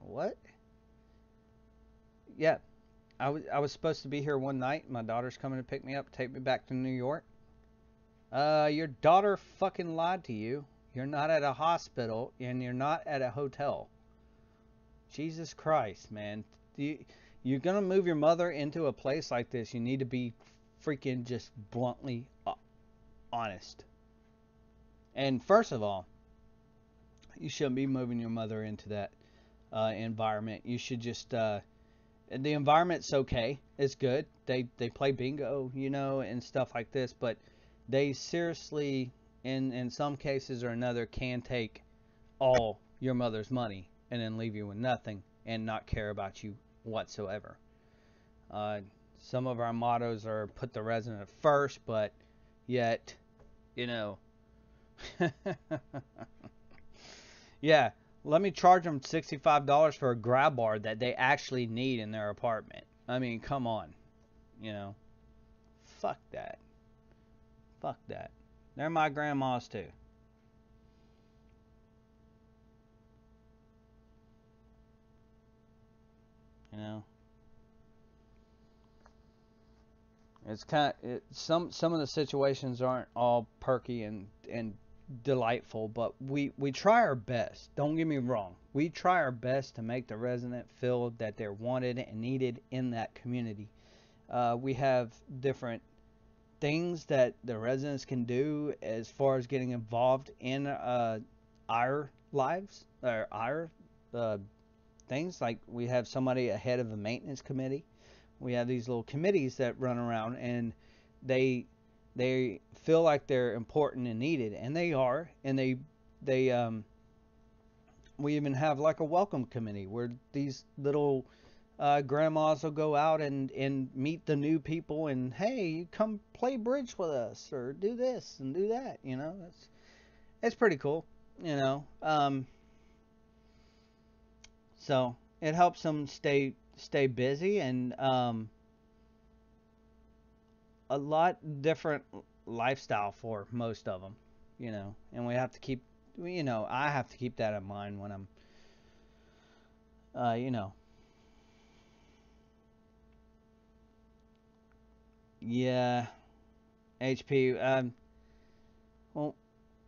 [SPEAKER 1] What? Yeah, I was supposed to be here one night. My daughter's coming to pick me up, take me back to New York. Your daughter fucking lied to you. You're not at a hospital and you're not at a hotel. Jesus Christ, man. You're gonna move your mother into a place like this. You need to be freaking just bluntly honest. And first of all, you shouldn't be moving your mother into that environment. You should just the environment's okay. It's good. They play bingo, and stuff like this, but they seriously in some cases or another can take all your mother's money and then leave you with nothing and not care about you whatsoever. Uh, some of our mottos are put the resident first, but yet, you know, yeah, let me charge them $65 for a grab bar that they actually need in their apartment. I mean, come on, you know, fuck that. Fuck that. They're my grandmas too. You know, it's some of the situations aren't all perky and delightful, but we try our best. Don't get me wrong. We try our best to make the resident feel that they're wanted and needed in that community. We have different things that the residents can do as far as getting involved in our lives or our uh, things. Like we have somebody ahead of the maintenance committee. we have these little committees that run around, and they they feel like they're important and needed, and they are, and they we even have like a welcome committee where these little grandmas will go out and meet the new people, and hey, you come play bridge with us or do this and do that. It's pretty cool. You know, so it helps them stay busy, and a lot different lifestyle for most of them. And we have to keep, I have to keep that in mind when I'm, uh, you know, yeah, HP. Well,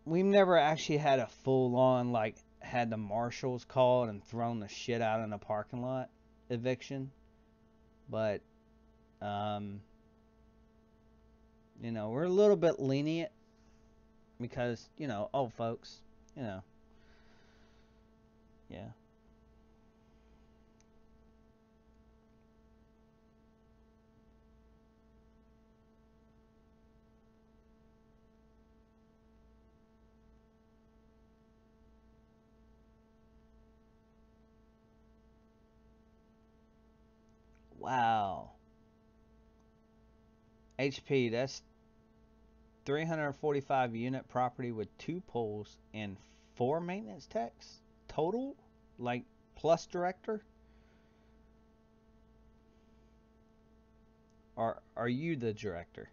[SPEAKER 1] we've never actually had a full on, like, had the marshals called and thrown the shit out in the parking lot eviction, but um, we're a little bit lenient because old folks, you know, yeah. Wow, HP. That's 345 unit property with two pools and four maintenance techs total, like plus director. Or are you the director?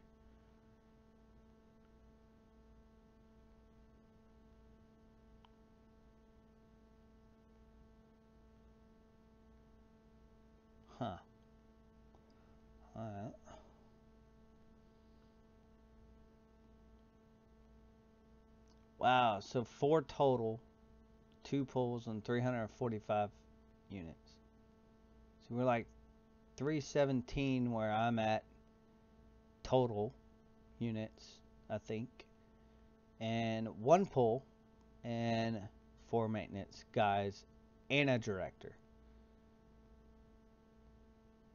[SPEAKER 1] Huh. Alright. Wow. So four total, two pools, and 345 units. So we're like 317 where I'm at total units, I think, and one pool and four maintenance guys and a director.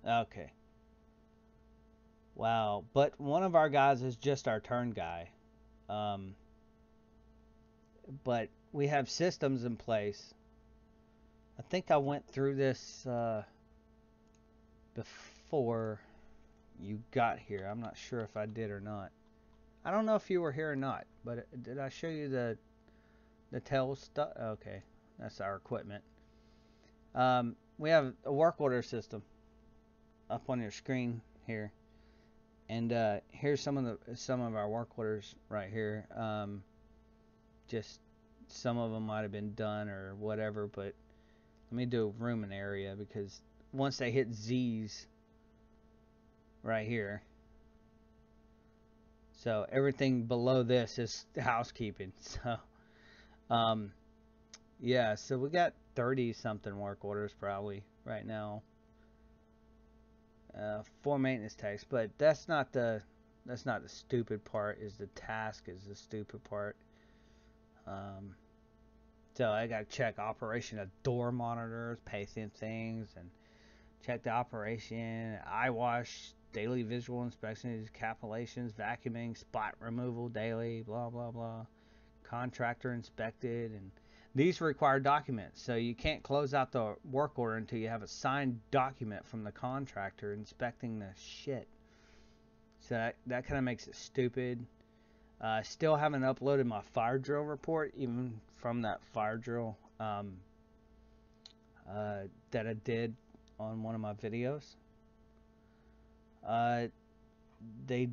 [SPEAKER 1] Okay. Wow. But one of our guys is just our turn guy. Um, but we have systems in place. I think I went through this before you got here. I'm not sure if I did or not. I don't know if you were here or not, but did I show you the tail stuff? Okay, that's our equipment. We have a work order system up on your screen here, and here's some of our work orders right here. Just some of them might have been done or whatever, but let me do room and area because once they hit Z's right here, so everything below this is housekeeping. So, um, yeah, so we got 30 something work orders probably right now. For maintenance techs, but that's not the stupid part. Is the task is the stupid part. Um, so I got to check operation of door monitors, pacing things, and check the operation, eye wash, daily visual inspections, capillations, vacuuming, spot removal daily, blah blah blah. Contractor inspected, and these require documents. So you can't close out the work order until you have a signed document from the contractor inspecting the shit. So that kind of makes it stupid. Still haven't uploaded my fire drill report, even from that fire drill that I did on one of my videos. Uh, they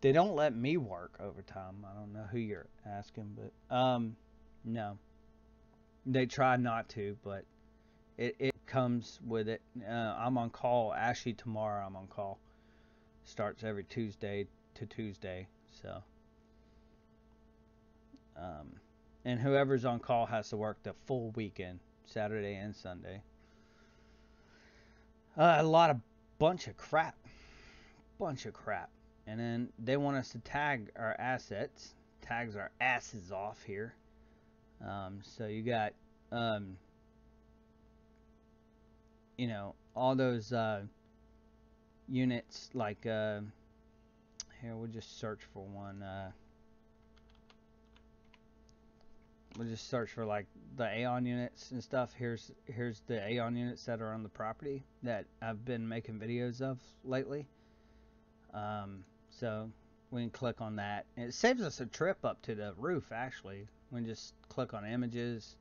[SPEAKER 1] they don't let me work overtime. I don't know who you're asking, but no, they try not to, but it comes with it. I'm on call. Actually, tomorrow I'm on call. Starts every Tuesday to Tuesday. So, um, and whoever's on call has to work the full weekend, Saturday and Sunday. A lot of bunch of crap, bunch of crap. And then they want us to tag our assets, tags our asses off here. So you got um, all those units, like here, we'll just search for one. We'll just search for like the Aeon units and stuff. Here's the Aeon units that are on the property that I've been making videos of lately. So we can click on that. And it saves us a trip up to the roof, actually. We can just click on images.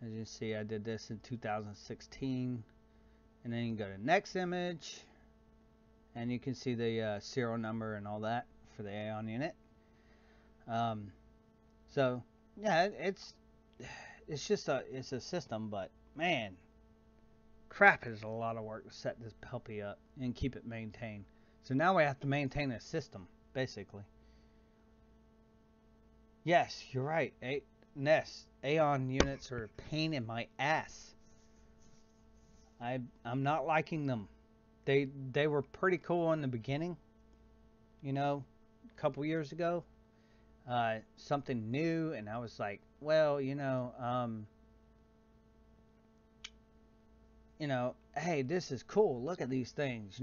[SPEAKER 1] As you see, I did this in 2016. And then you can go to next image. And you can see the serial number and all that for the Aeon unit. So yeah, it's just it's a system, but man, crap, is a lot of work to set this puppy up and keep it maintained. So now we have to maintain a system, basically. Yes, you're right. Ness, Aeon units are a pain in my ass. I'm not liking them. They were pretty cool in the beginning, a couple years ago. Something new, and I was like, well, hey, this is cool. Look at these things.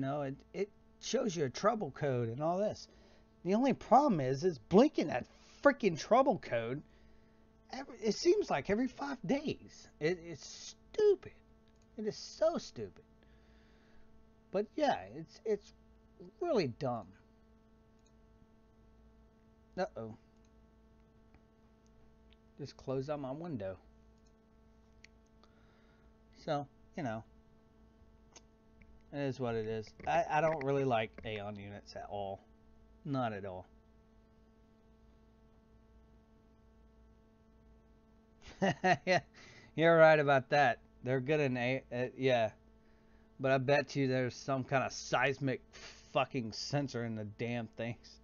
[SPEAKER 1] It shows you a trouble code and all this. The only problem is blinking that freaking trouble code. It seems like every 5 days. It's stupid. It is so stupid. But yeah, it's really dumb. Uh-oh. Just close out my window. So, it is what it is. I don't really like Aeon units at all. Not at all. Yeah, you're right about that. They're good in yeah. But I bet you there's some kind of seismic fucking sensor in the damn things.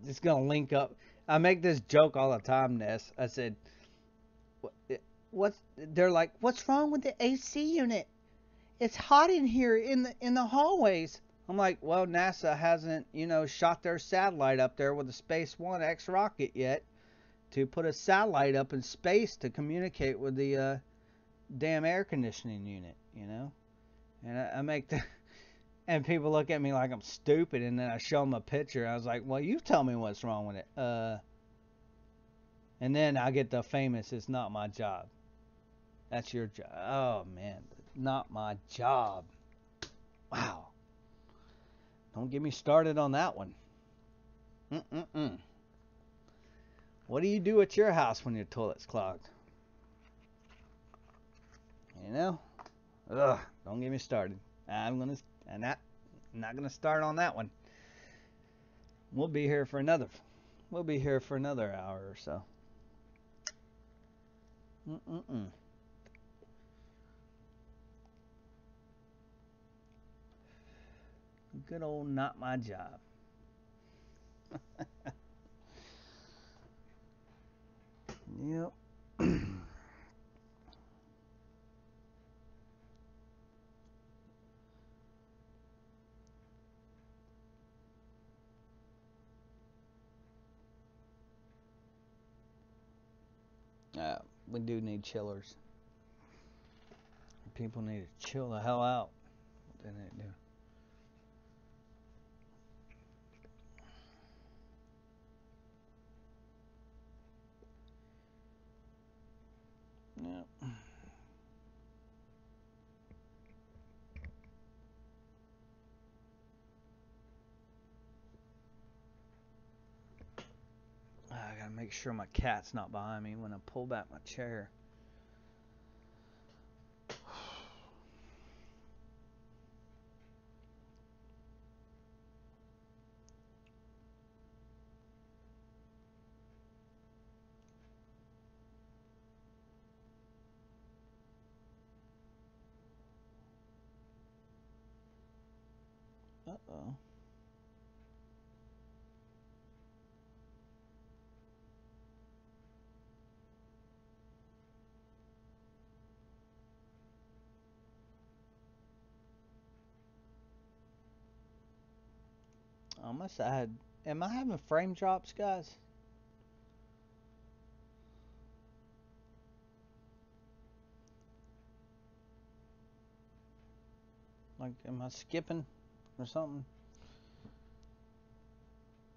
[SPEAKER 1] It's gonna link up. I make this joke all the time, Ness. I said, They're like, what's wrong with the AC unit? It's hot in here in the hallways. I'm like, well, NASA hasn't, shot their satellite up there with a Space One X rocket yet to put a satellite up in space to communicate with the damn air conditioning unit, And I make the and people look at me like I'm stupid, and then I show them a picture. I was like, well, you tell me what's wrong with it. And then I get the famous, it's not my job. That's your job. Oh, man. Not my job. Wow. Don't get me started on that one. Mm-mm-mm. What do you do at your house when your toilet's clogged? Ugh, don't get me started. I'm not gonna start on that one. We'll be here for another hour or so. Mm-mm-mm. Good old not my job. Yep. We do need chillers. People need to chill the hell out. What they need to do. Yep. I gotta make sure my cat's not behind me when I pull back my chair. Uh-oh. I must have had. Am I having frame drops, guys? Like, am I skipping or something?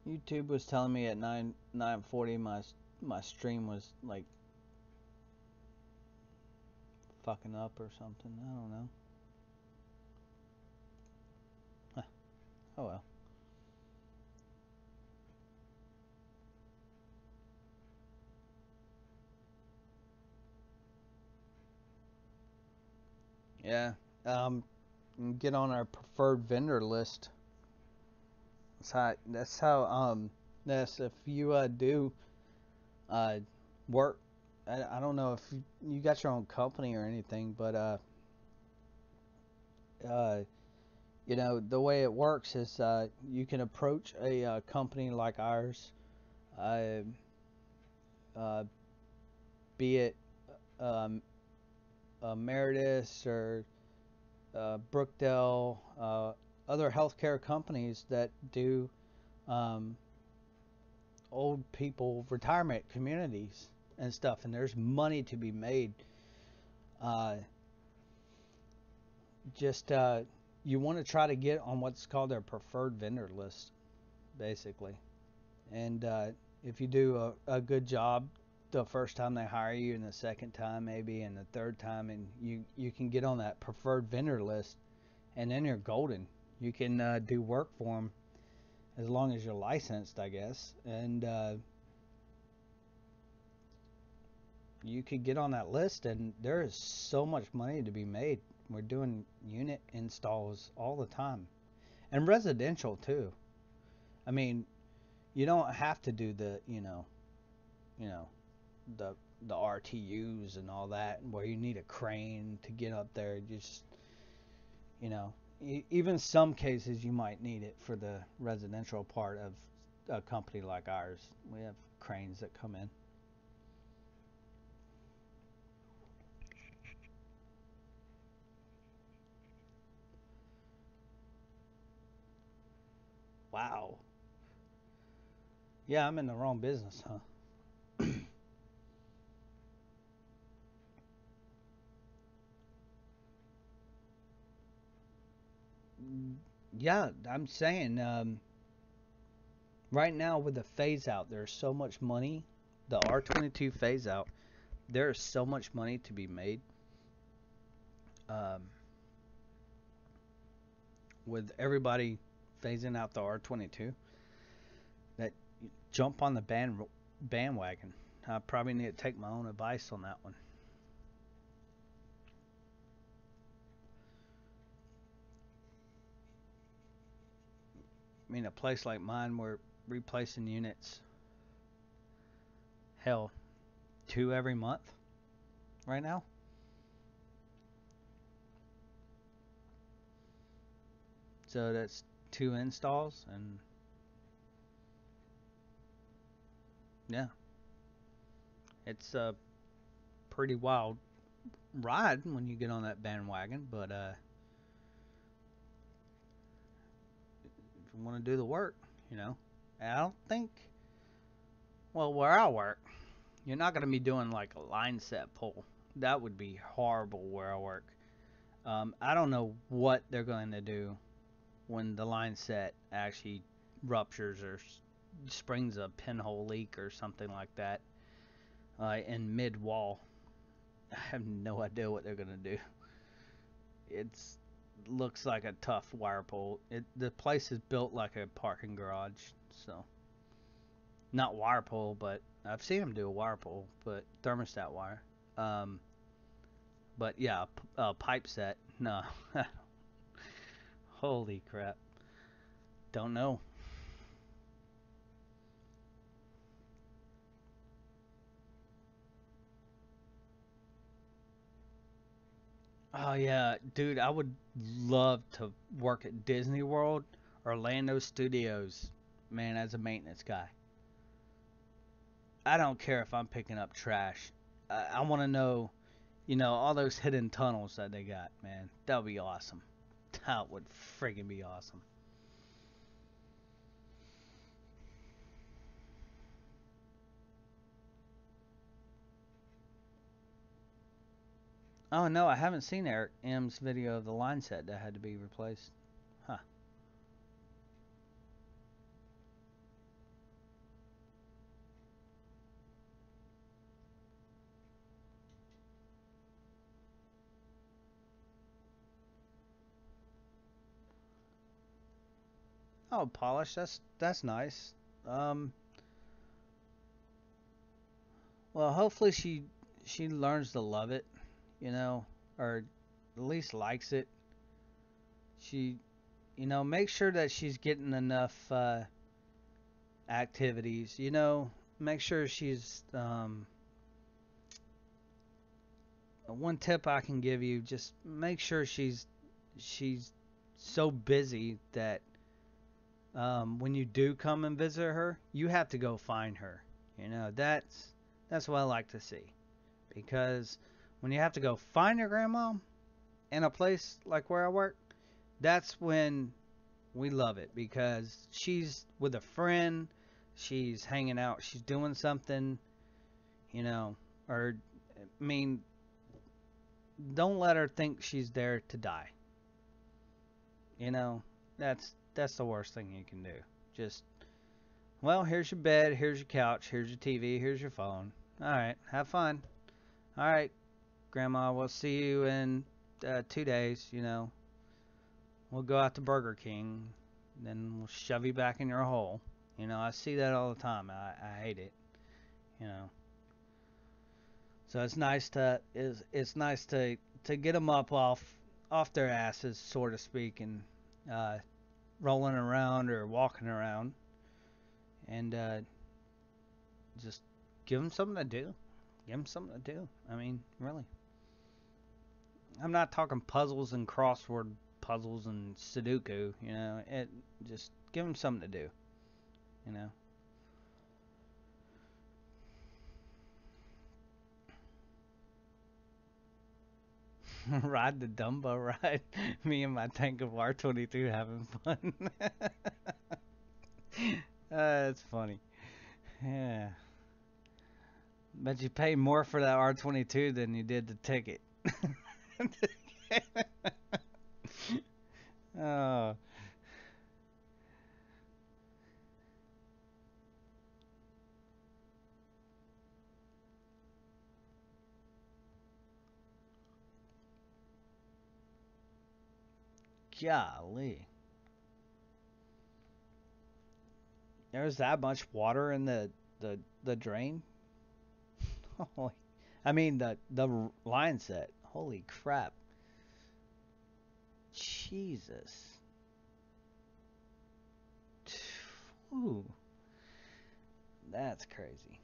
[SPEAKER 1] YouTube was telling me at 9:40 my stream was like fucking up or something. I don't know. Huh. Oh well. Yeah. Um, get on our preferred vendor list. That's if you do uh work. I don't know if you got your own company or anything, but uh the way it works is you can approach a company like ours, uh, uh, be it um, Meredith or Brookdale, other healthcare companies that do um, old people retirement communities and stuff, and there's money to be made. Uh, just you want to try to get on what's called their preferred vendor list, basically. And if you do a good job the first time they hire you, and the second time maybe, and the third time, and you can get on that preferred vendor list, and then you're golden. You can do work for them as long as you're licensed, I guess, and you could get on that list, and there is so much money to be made. We're doing unit installs all the time, and residential too. I mean, you don't have to do the you know the RTUs and all that, where you need a crane to get up there. Just you know, even some cases you might need it for the residential part of a company like ours. We have cranes that come in. Wow. Yeah, I'm in the wrong business, huh? Yeah, I'm saying right now with the phase out, there's so much money. The R22 phase out, there's so much money to be made. Um, with everybody phasing out the R22, that jump on the bandwagon. I probably need to take my own advice on that one. I mean, a place like mine, we're replacing units, hell, 2 every month right now. So that's 2 installs, and yeah, it's a pretty wild ride when you get on that bandwagon. But if you want to do the work, you know, I don't think. Well, where I work, you're not going to be doing like a line set pull. That would be horrible where I work. I don't know what they're going to do when the line set actually ruptures or springs a pinhole leak or something like that in mid wall. I have no idea what they're gonna do. It's looks like a tough wire pull. The place is built like a parking garage, so not wire pull, but I've seen them do a wire pull, but thermostat wire. Um, but yeah, pipe set. No, holy crap, don't know. Oh yeah, dude, I would love to work at Disney World, Orlando Studios, man, as a maintenance guy. I don't care if I'm picking up trash. I want to know, all those hidden tunnels that they got, man. That would be awesome. That would friggin' be awesome. Oh no, I haven't seen Eric M's video of the line set that had to be replaced. Huh. Oh, polish. That's nice. Um. Well, hopefully she learns to love it. You know, or at least likes it. She, make sure that she's getting enough activities. Make sure she's. One tip I can give you: just make sure she's so busy that when you do come and visit her, you have to go find her. That's what I like to see, because when you have to go find your grandma in a place like where I work, that's when we love it, because she's with a friend, she's hanging out, she's doing something, you know, or I mean, don't let her think she's there to die. You know, that's the worst thing you can do. Just, well, here's your bed, here's your couch, here's your TV, here's your phone. All right, have fun. All right, Grandma, we'll see you in 2 days. We'll go out to Burger King, then we'll shove you back in your hole. I see that all the time. I hate it. You know, so it's nice to get them up off their asses, so to speak, and uh, rolling around or walking around, and just give them something to do. Give them something to do. I mean, really. I'm not talking puzzles and crossword puzzles and Sudoku. It just give them something to do. You know. Ride the Dumbo ride. Me and my tank of R22 having fun. It's funny. Yeah. But you pay more for that R22 than you did the ticket. Oh, golly. There's that much water in the drain? Holy, I mean the line set. Holy crap. Jesus. Ooh, that's crazy.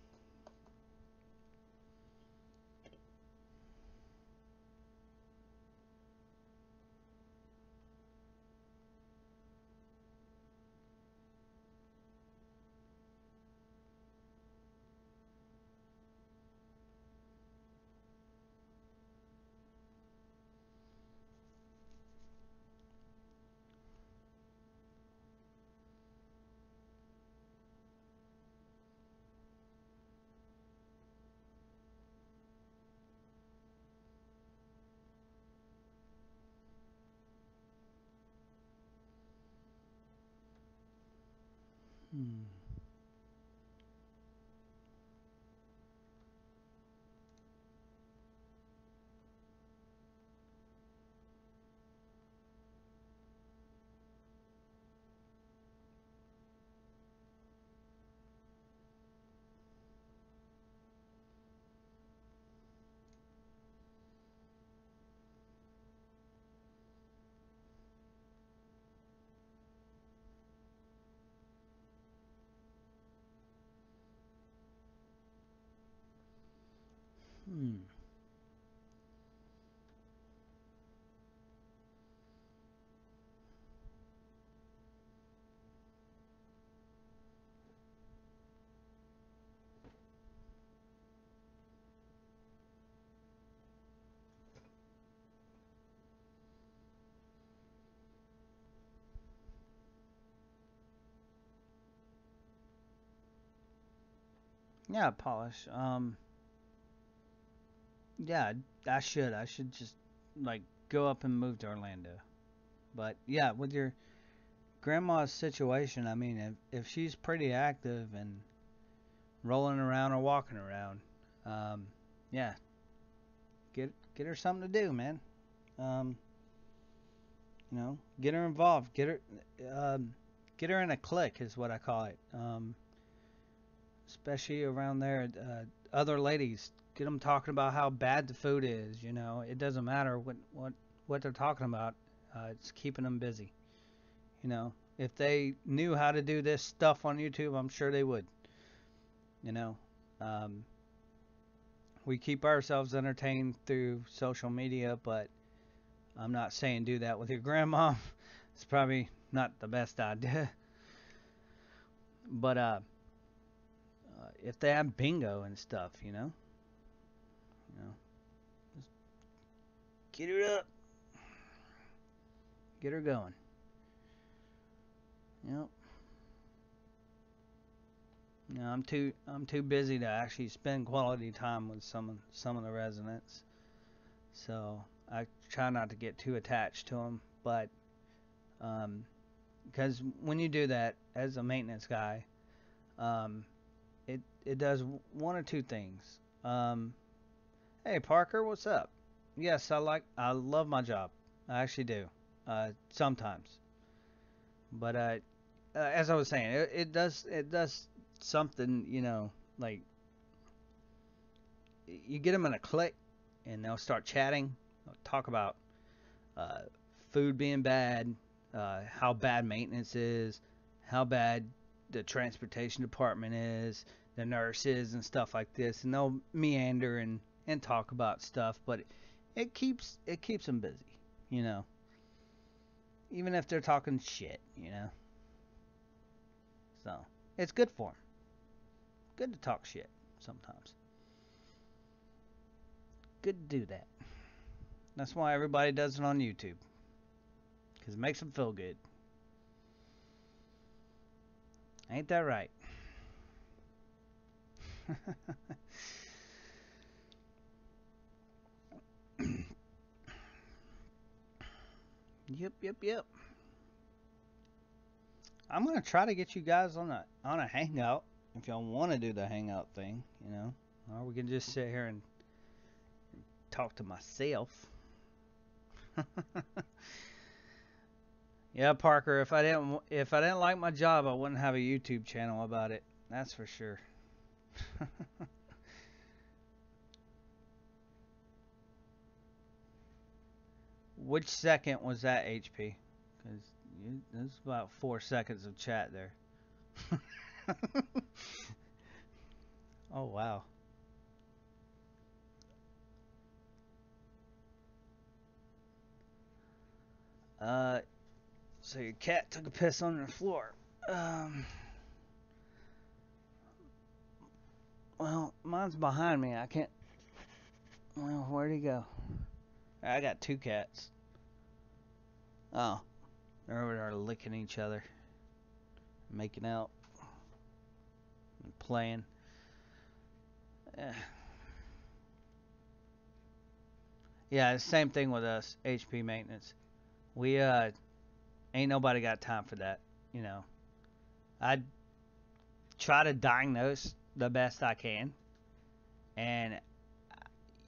[SPEAKER 1] Hmm. Hmm. Yeah, polish. Yeah, I should just like go up and move to Orlando. But yeah, with your grandma's situation, I mean, if she's pretty active and rolling around or walking around, um, yeah, get her something to do, man. Um, get her involved. Um, get her in a clique is what I call it. Especially around there, other ladies, get them talking about how bad the food is. It doesn't matter what they're talking about. It's keeping them busy. If they knew how to do this stuff on YouTube, I'm sure they would. You know, um, we keep ourselves entertained through social media, but I'm not saying do that with your grandma. It's probably not the best idea. But if they have bingo and stuff, you know, just get her up, get her going. Yep. I'm too busy to actually spend quality time with some of the residents. So I try not to get too attached to them, but um, because when you do that as a maintenance guy, um, it does one or two things. Um, hey Parker, what's up? Yes, I love my job. I actually do. Sometimes, but as I was saying, it does something. Like you get them in a clique, and they'll start chatting. They'll talk about uh, food being bad, how bad maintenance is, how bad the transportation department is, the nurses and stuff like this, and they'll meander and talk about stuff, but it keeps them busy, you know, even if they're talking shit. So it's good for them. Good to talk shit sometimes. Good to do that. That's why everybody does it on YouTube because it makes them feel good. Ain't that right? Yep, yep, yep. I'm gonna try to get you guys on a hangout if y'all want to do the hangout thing. Or we can just sit here and talk to myself. Yeah, Parker. If I didn't like my job, I wouldn't have a YouTube channel about it. That's for sure. Which second was that, HP? Because there's about 4 seconds of chat there. Oh wow. Uh, so your cat took a piss on the floor. Um, well, mine's behind me. I can't. Well, where'd he go? I got two cats. Oh, they're over there licking each other, making out, and playing. Eh. Yeah, same thing with us, HP maintenance. We ain't nobody got time for that. You know, I try to diagnose the best I can, and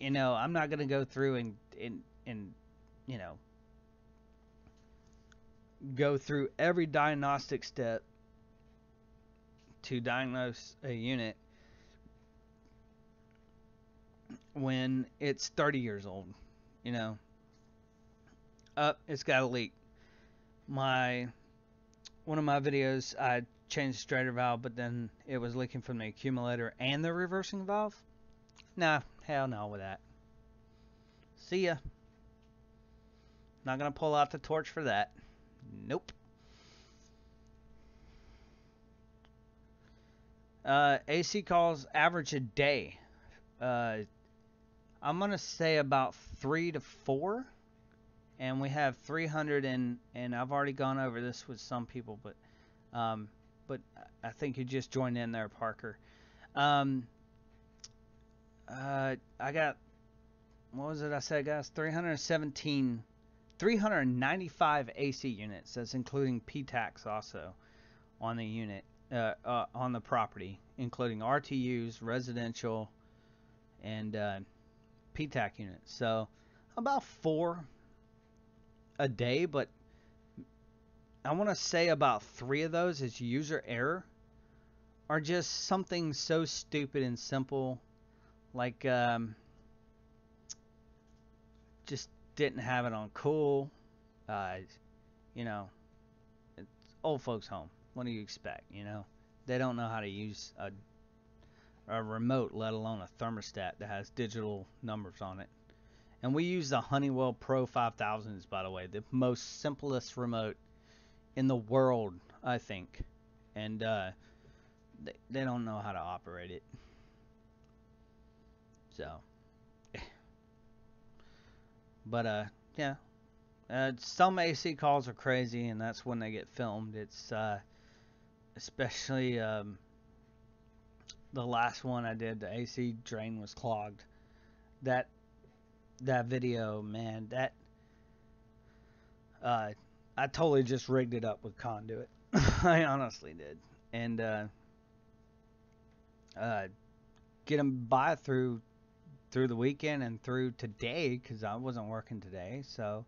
[SPEAKER 1] I'm not gonna go through and you know go through every diagnostic step to diagnose a unit when it's 30 years old. You know, it's got a leak. My One of my videos, I changed the starter valve, but then it was leaking from the accumulator and the reversing valve. Nah, hell no with that. See ya. Not gonna pull out the torch for that. Nope. AC calls average a day. Uh, I'm gonna say about 3 to 4, and we have 300 and I've already gone over this with some people, um, but I think you just joined in there, Parker. Um, I got what was it I said, guys? 395 AC units. That's including P-tax also on the unit, on the property, including RTUs, residential, and P-tax units. So about 4 a day, but I want to say about 3 of those is user error, are just something so stupid and simple, like just didn't have it on cool. Uh, you know, it's old folks' home. What do you expect? They don't know how to use a remote, let alone a thermostat that has digital numbers on it. And we use the Honeywell Pro 5000s, by the way, the most simplest remote in the world, I think. And they don't know how to operate it. So, but yeah. Some AC calls are crazy, and that's when they get filmed. It's especially the last one I did. The AC drain was clogged. That that video, man, that I totally just rigged it up with conduit. I honestly did, and uh, get them by through the weekend and through today because I wasn't working today. So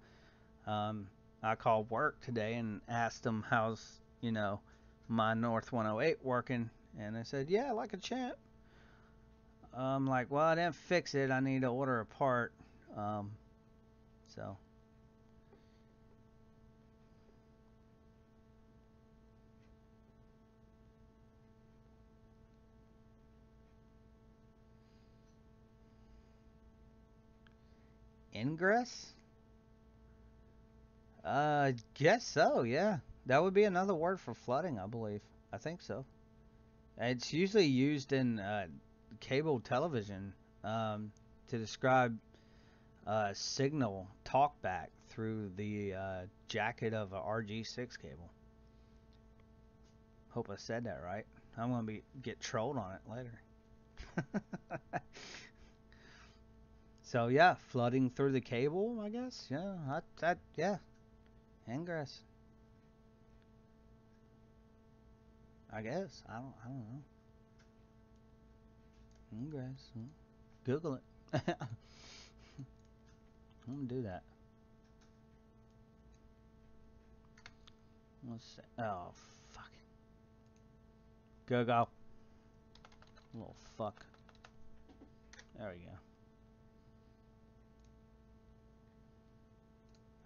[SPEAKER 1] I called work today and asked them how's my North 108 working, and they said yeah, like a champ. I'm like, well, I didn't fix it. I need to order a part. Um, so ingress. Guess so. Yeah, that would be another word for flooding, I believe. I think so. It's usually used in cable television to describe signal talkback through the jacket of a RG6 cable. Hope I said that right. I'm gonna get trolled on it later. So yeah, flooding through the cable, I guess. Yeah, yeah, ingress. I guess. I don't know. Ingress. Google it. I'm gonna do that. Let's see. Oh fuck. Go. Little fuck. There we go.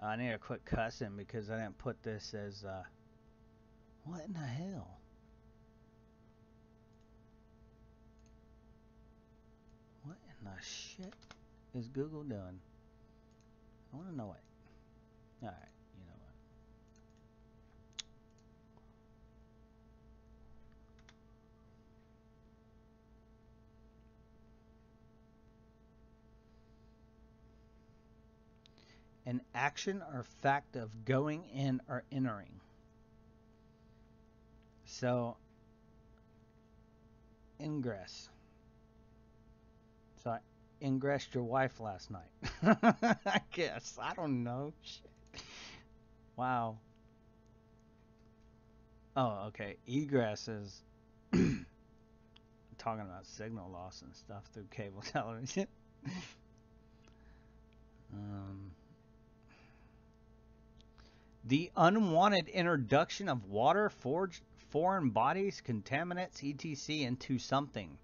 [SPEAKER 1] I need to quit cussing because I didn't put this as what in the hell? What in the shit is Google doing? I want to know it. All right, you know what? An action or fact of going in or entering. So, ingress. So I ingressed your wife last night. I guess. I don't know. Shit. Wow. Oh, okay. Egress is talking about signal loss and stuff through cable television. um, the unwanted introduction of water, foreign bodies, contaminants, etc. into something.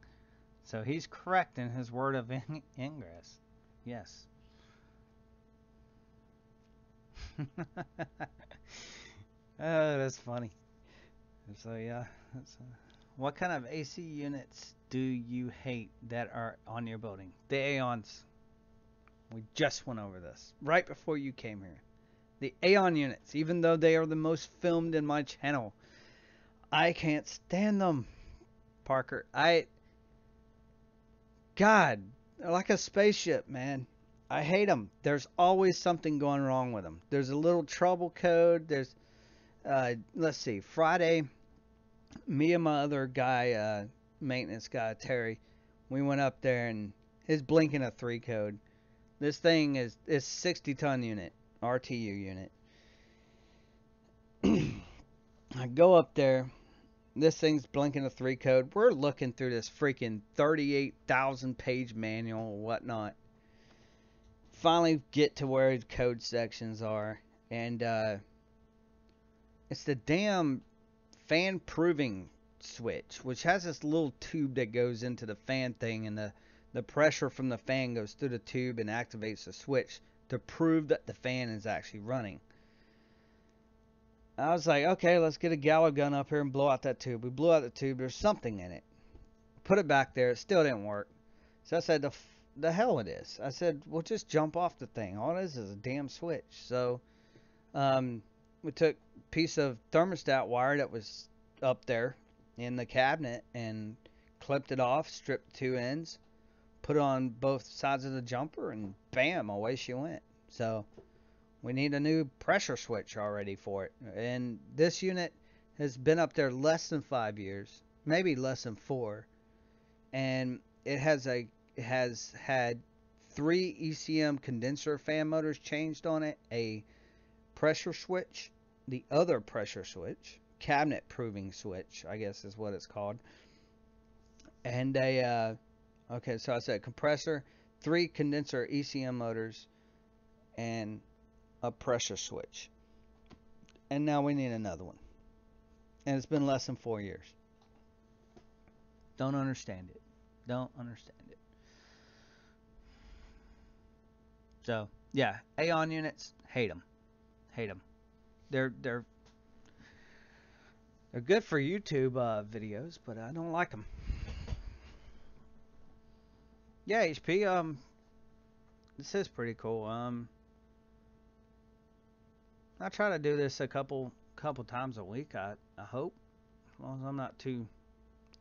[SPEAKER 1] So he's correct in his word of ingress. Yes. Oh, that's funny. So yeah, what kind of AC units do you hate that are on your building? The Aeons. We just went over this right before you came here. The Aeon units, even though they are the most filmed in my channel, I can't stand them, Parker. God, they're like a spaceship, man. I hate them. There's always something going wrong with them. There's a little trouble code. Let's see, Friday, me and my other guy, maintenance guy, Terry, we went up there and his blinking a 3 code. This thing is 60-ton unit, RTU unit. I go up there. This thing's blinking a 3 code. We're looking through this freaking 38,000 page manual or whatnot. Finally get to where the code sections are, and it's the damn fan proving switch, which has this little tube that goes into the fan thing, and the pressure from the fan goes through the tube and activates the switch to prove that the fan is actually running. I was like, okay, let's get a gallo gun up here and blow out that tube. We blew out the tube. There's something in it. Put it back there. It still didn't work. So I said, the hell it is. I said, well, just jump off the thing. All it is a damn switch. So we took a piece of thermostat wire that was up there in the cabinet and clipped it off, stripped 2 ends, put it on both sides of the jumper, and bam, away she went. So we need a new pressure switch already for it. And this unit has been up there less than 5 years, maybe less than 4. And it has had 3 ECM condenser fan motors changed on it, a pressure switch, the other pressure switch, cabinet proving switch, I guess is what it's called. And okay, so I said compressor, 3 condenser ECM motors, and a pressure switch. And now we need another one. And it's been less than 4 years. Don't understand it. Don't understand it. So, yeah, Aeon units, hate them. Hate them. They're good for YouTube videos, but I don't like them. Yeah, HP, this is pretty cool. I try to do this a couple times a week, I hope, as long as I'm not too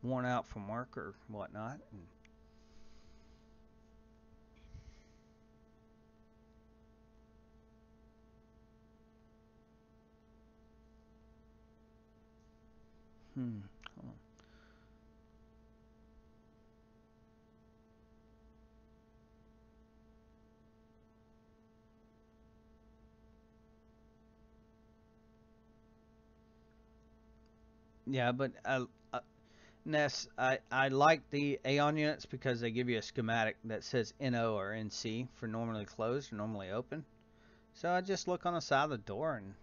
[SPEAKER 1] worn out from work or whatnot. Hmm. Hold on. Yeah, but Ness, I like the Aeon units because they give you a schematic that says NO or NC for normally closed or normally open. So I just look on the side of the door and,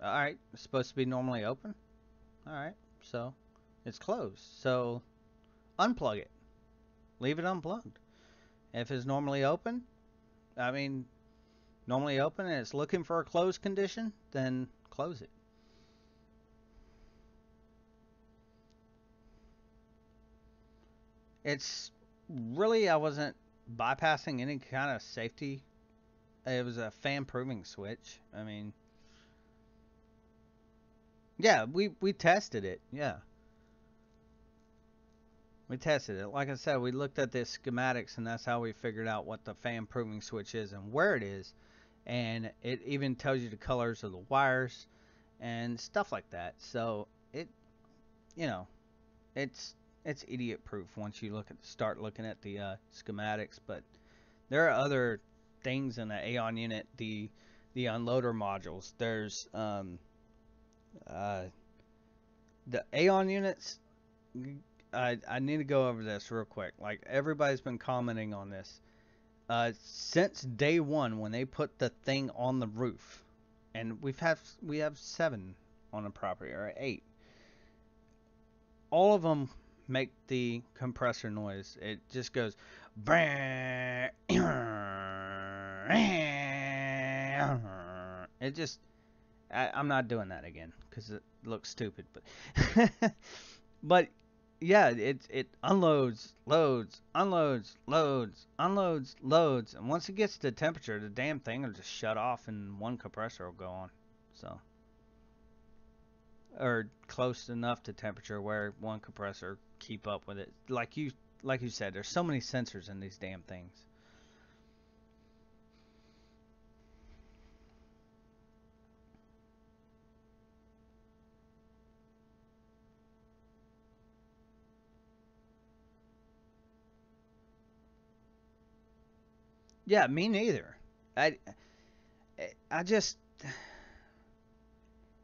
[SPEAKER 1] alright, it's supposed to be normally open. Alright, so it's closed. So unplug it. Leave it unplugged. If it's normally open, I mean, normally open and it's looking for a closed condition, then close it. It's really, I wasn't bypassing any kind of safety. It was a fan proving switch. I mean, yeah, we tested it. Yeah, we tested it. Like I said, we looked at the schematics, and that's how we figured out what the fan proving switch is and where it is. And it even tells you the colors of the wires and stuff like that. So it, you know, it's idiot proof once you start looking at the schematics. But there are other things in the Aeon unit, the unloader modules. There's uh, the Aeon units. I need to go over this real quick. Like, everybody's been commenting on this since day one when they put the thing on the roof, and we have 7 on the property, or 8. All of them make the compressor noise. It just goes. It just. I'm not doing that again because it looks stupid, but but yeah, it unloads, loads, unloads, loads, unloads, loads, and once it gets to temperature, the damn thing will just shut off and one compressor will go on. So, or close enough to temperature where one compressor keep up with it. Like you said, there's so many sensors in these damn things. Yeah, me neither. I I just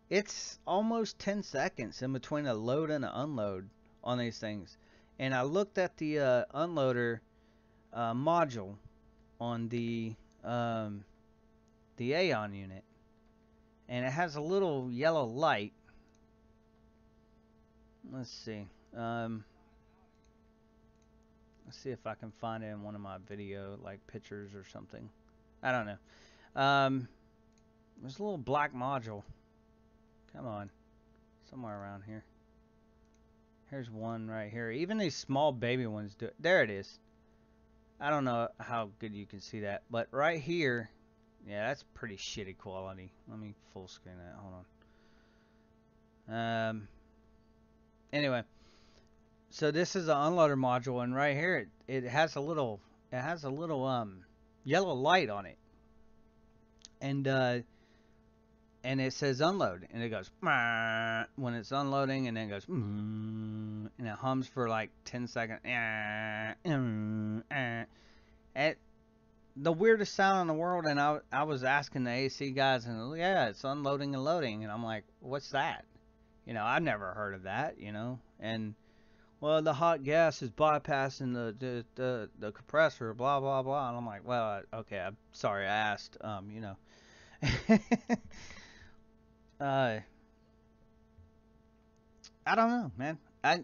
[SPEAKER 1] it's almost 10 seconds in between a load and an unload on these things. And I looked at the unloader module on um, the Aeon unit, and it has a little yellow light. Let's see. Um, let's see if I can find it in one of my video like pictures or something. I don't know. There's a little black module. Come on, somewhere around here. Here's one right here. Even these small baby ones do it. There it is. I don't know how good you can see that, but right here, yeah, that's pretty shitty quality. Let me full screen that. Hold on. Anyway, so this is the unloader module, and right here it has a little yellow light on it, and and it says unload, and it goes when it's unloading, and then it goes and it hums for like 10 seconds. It, the weirdest sound in the world, and I was asking the AC guys, and yeah, it's unloading and loading, and I'm like, what's that? I've never heard of that, and well, the hot gas is bypassing the compressor, blah blah blah, and I'm like, well, okay, I'm sorry, I asked, uh, I don't know, man. I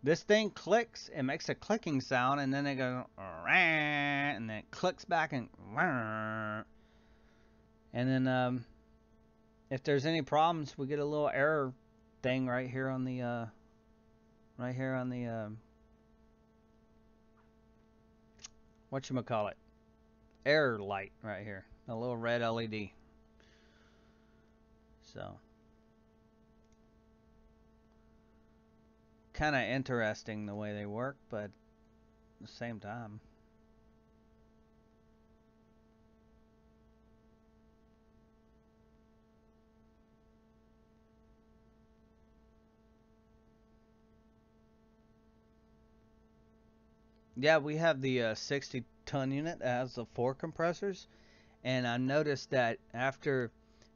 [SPEAKER 1] This thing clicks, it makes a clicking sound, and then it goes, and then it clicks back and then if there's any problems, we get a little error thing right here on the whatchamacallit, error light right here, a little red LED. So kind of interesting the way they work, but at the same time, yeah, we have the 60-ton unit that has the 4 compressors, and I noticed that after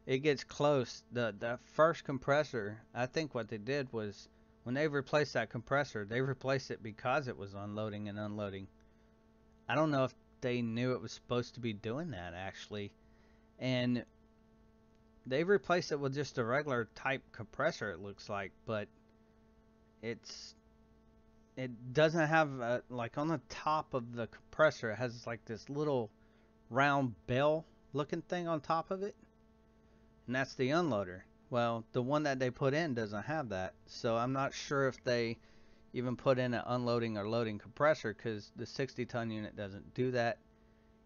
[SPEAKER 1] it gets close, the first compressor, I think what they did was when they replaced that compressor, they replaced it because it was unloading and unloading. I don't know if they knew it was supposed to be doing that actually, and they replaced it with just a regular type compressor. It looks like, but it's it doesn't have like on the top of the compressor, it has like this little round bell looking thing on top of it, and that's the unloader. Well, the one that they put in doesn't have that, so I'm not sure if they even put in an unloading or loading compressor, because the 60-ton unit doesn't do that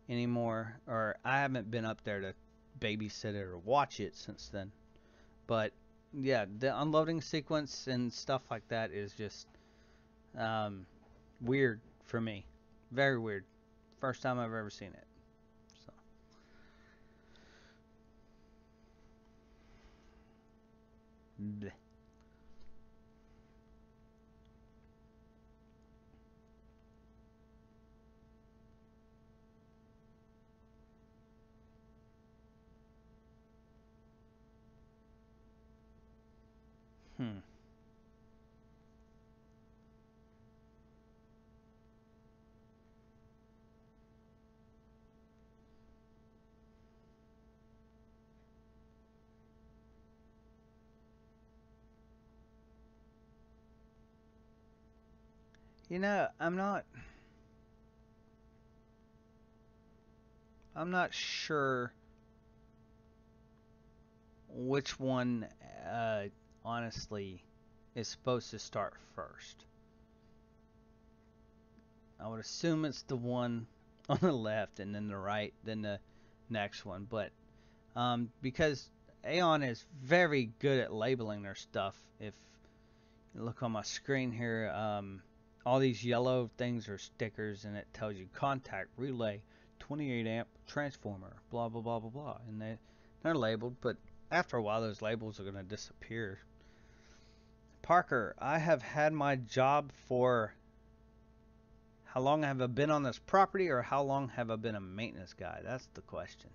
[SPEAKER 1] anymore, or I haven't been up there to babysit it or watch it since then. But yeah, the unloading sequence and stuff like that is just um, weird for me. Very weird. First time I've ever seen it. So, bleh. Hmm. I'm not sure which one uh, honestly is supposed to start first. I would assume it's the one on the left, and then the right, then the next one. But because Aeon is very good at labeling their stuff. If you look on my screen here, all these yellow things are stickers, and it tells you contact relay 28 amp transformer, blah blah blah blah blah, and they're labeled. But after a while, those labels are going to disappear. Parker, I have had my job for How long have I been on this property, or how long have I been a maintenance guy? That's the question.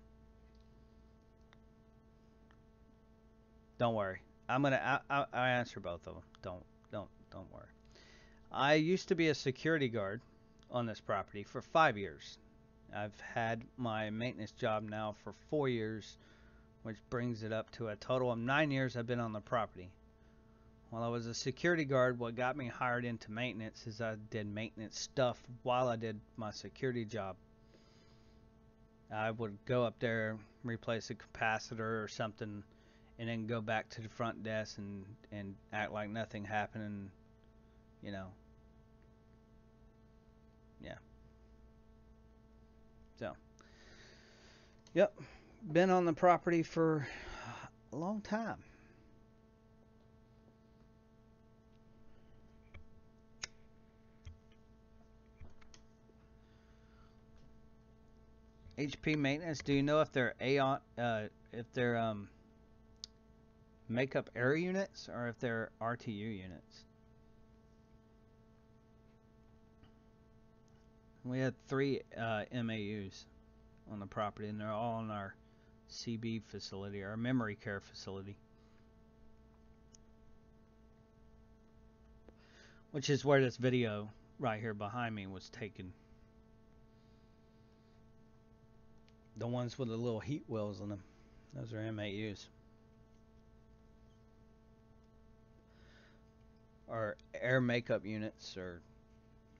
[SPEAKER 1] Don't worry. I answer both of them. Don't worry. I used to be a security guard on this property for 5 years. I've had my maintenance job now for 4 years, which brings it up to a total of 9 years I've been on the property. While I was a security guard, what got me hired into maintenance is I did maintenance stuff while I did my security job. I would go up there, replace a capacitor or something, and then go back to the front desk and act like nothing happened, and you know, yeah. So, yep, been on the property for a long time. HP maintenance. Do you know if they're Aon, if they're makeup air units or if they're RTU units? We had three MAUs on the property, and they're all in our CB facility, our memory care facility, which is where this video right here behind me was taken. The ones with the little heat wells in them, those are MAUs. Or air makeup units, or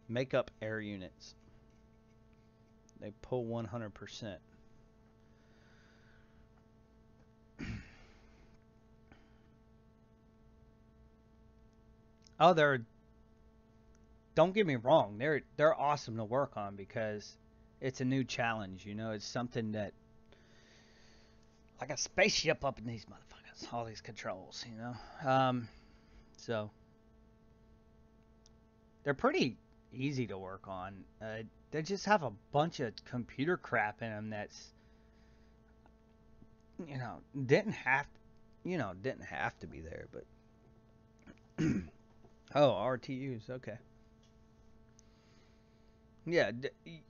[SPEAKER 1] makeup air units. They pull 100%. Oh, don't get me wrong, they're awesome to work on because it's a new challenge, you know, it's something that like a spaceship up in these motherfuckers, all these controls, you know. So they're pretty easy to work on. They just have a bunch of computer crap in them that's, you know, didn't have to be there, but oh, RTUs, okay. Yeah,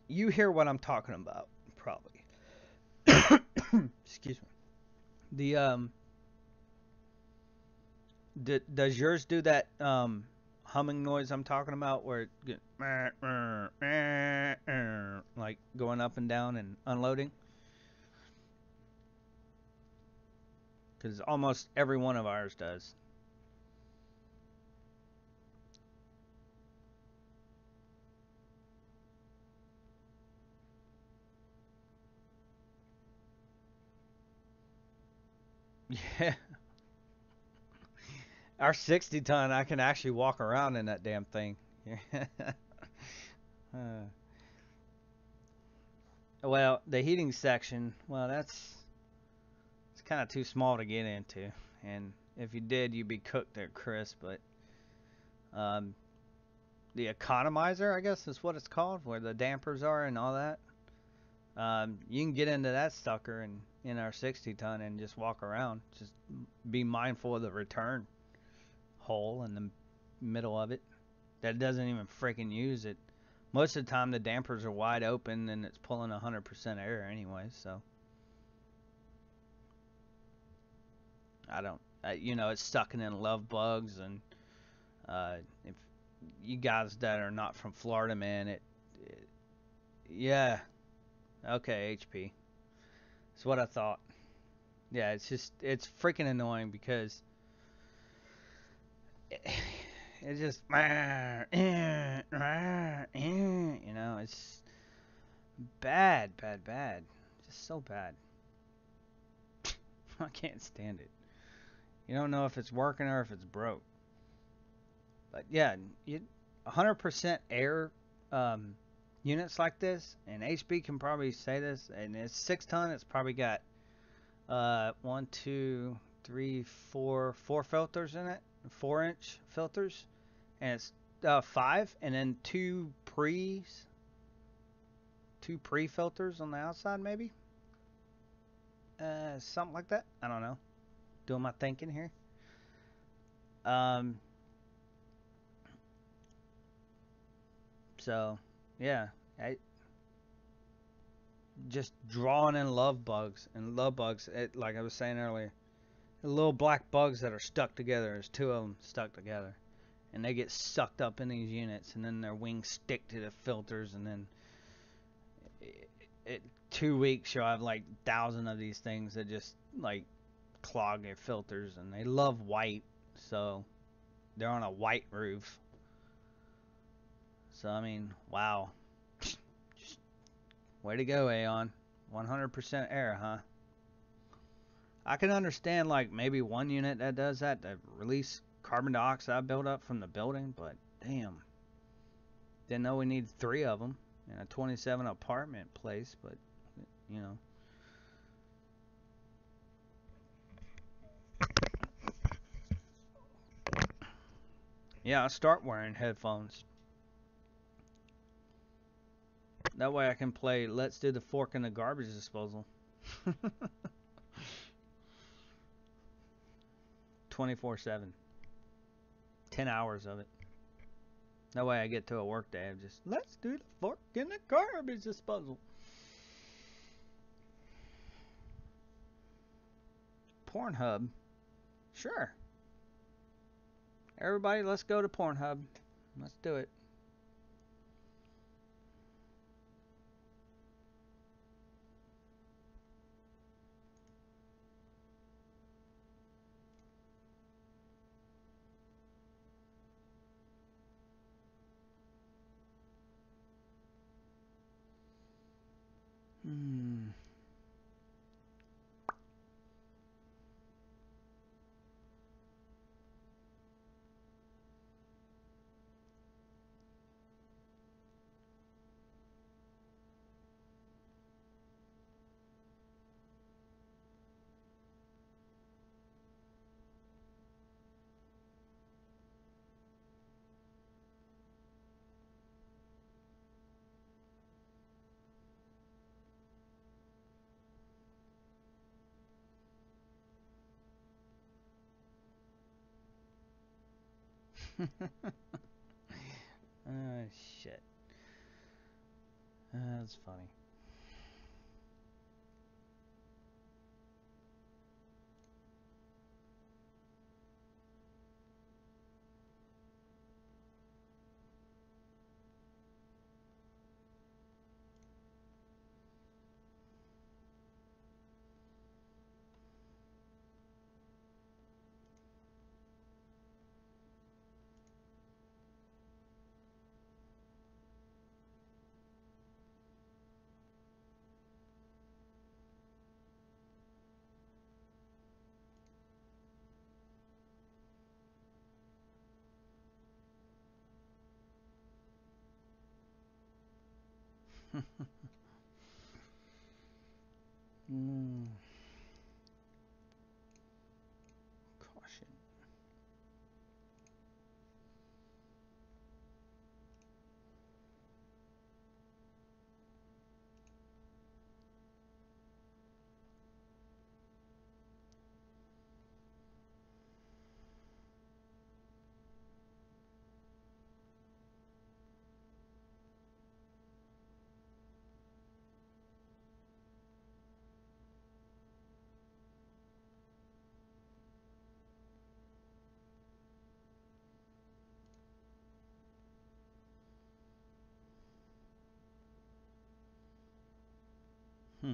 [SPEAKER 1] you hear what I'm talking about, probably. Excuse me. The does yours do that humming noise I'm talking about, where it get like going up and down and unloading? Because almost every one of ours does. Yeah, our 60 ton, I can actually walk around in that damn thing. uh, well, the heating section, well, it's kind of too small to get into, and if you did, you'd be cooked there, Chris. But um, the economizer, I guess is what it's called, where the dampers are and all that. You can get into that sucker and in our 60 ton and just walk around. Just be mindful of the return hole in the middle of it that doesn't even freaking use it. Most of the time, the dampers are wide open and it's pulling 100% air anyway. So I don't, you know, it's sucking in love bugs, and if you guys that are not from Florida, man, it yeah, okay, HP. That's what I thought. Yeah, it's freaking annoying because it's just you know, it's bad, just so bad. I can't stand it. You don't know if it's working or if it's broke. But yeah, 100% air um, units like this, and HB can probably say this, and it's 6 ton. It's probably got one, two, three, four filters in it, 4-inch filters, and it's five, and then two pre filters on the outside, maybe, something like that. I don't know. Doing my thinking here. Um, so Yeah, I, just drawing in love bugs and love bugs. Like I was saying earlier, the little black bugs that are stuck together. There's two of them stuck together, and they get sucked up in these units, and then their wings stick to the filters, and then it 2 weeks you'll have like 1,000 of these things that just like clog your filters, and they love white, so they're on a white roof. So I mean, wow, just way to go, Aeon. 100% air, huh? I can understand like maybe one unit that does that to release carbon dioxide buildup from the building, but damn, didn't know we need three of them in a 27 apartment place, but you know. Yeah, I start wearing headphones. That way I can play Let's Do the Fork in the Garbage Disposal. 24/7. 10 hours of it. That way I get to a work day of just let's do the fork in the garbage disposal. Pornhub. Sure. Everybody, let's go to Pornhub. Let's do it. Hmm. Oh, shit. That's funny. Hmm. Caution. Hmm.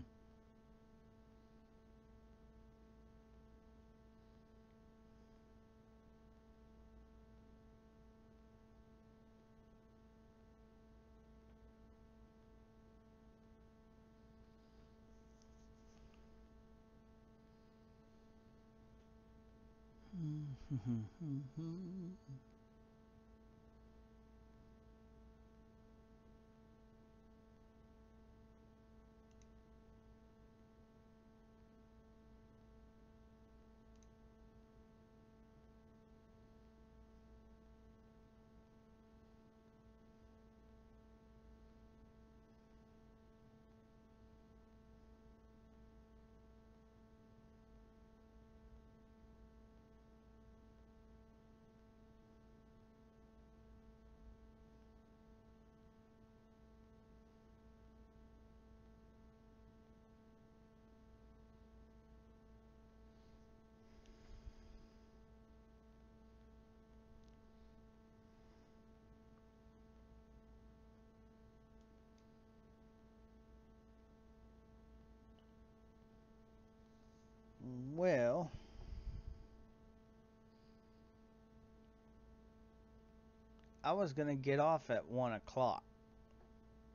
[SPEAKER 1] I was gonna get off at 1 o'clock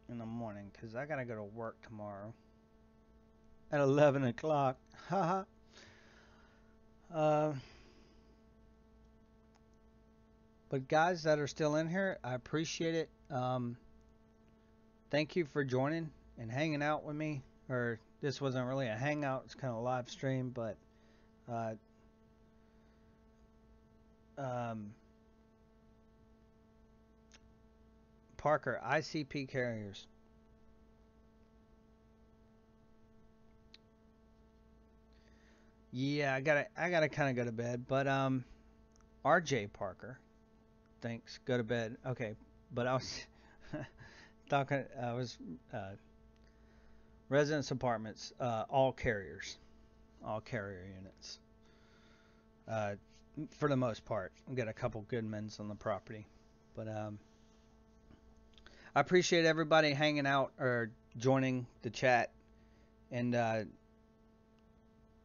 [SPEAKER 1] in the morning because I gotta go to work tomorrow at 11 o'clock. Haha. uh, but guys that are still in here, I appreciate it. Thank you for joining and hanging out with me. Or this wasn't really a hangout; it's kind of a live stream, but uh, um, Parker, ICP carriers. Yeah, I gotta kind of go to bed, but RJ Parker, thanks. Go to bed. Okay, but I was talking. I was residence apartments, all carrier units. Uh, for the most part, we got a couple good men's on the property, but I appreciate everybody hanging out or joining the chat and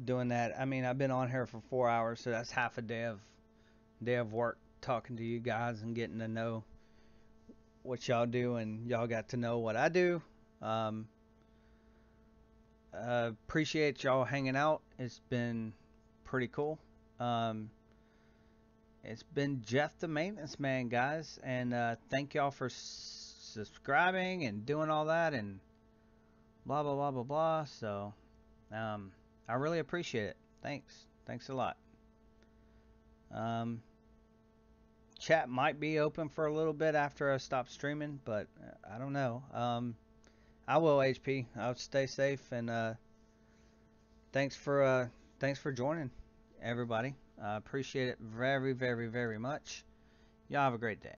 [SPEAKER 1] doing that. I mean, I've been on here for 4 hours, so that's half a day of work talking to you guys and getting to know what y'all do, and y'all got to know what I do. Um, appreciate y'all hanging out. It's been pretty cool. Um, it's been Geoff the Maintenance Man, guys, and thank y'all for subscribing and doing all that and blah blah blah blah blah. So I really appreciate it. Thanks a lot. Um, chat might be open for a little bit after I stop streaming, but I don't know. I will, HP. I'll stay safe, and thanks for uh, thanks for joining, everybody. I appreciate it very, very, very much. Y'all have a great day.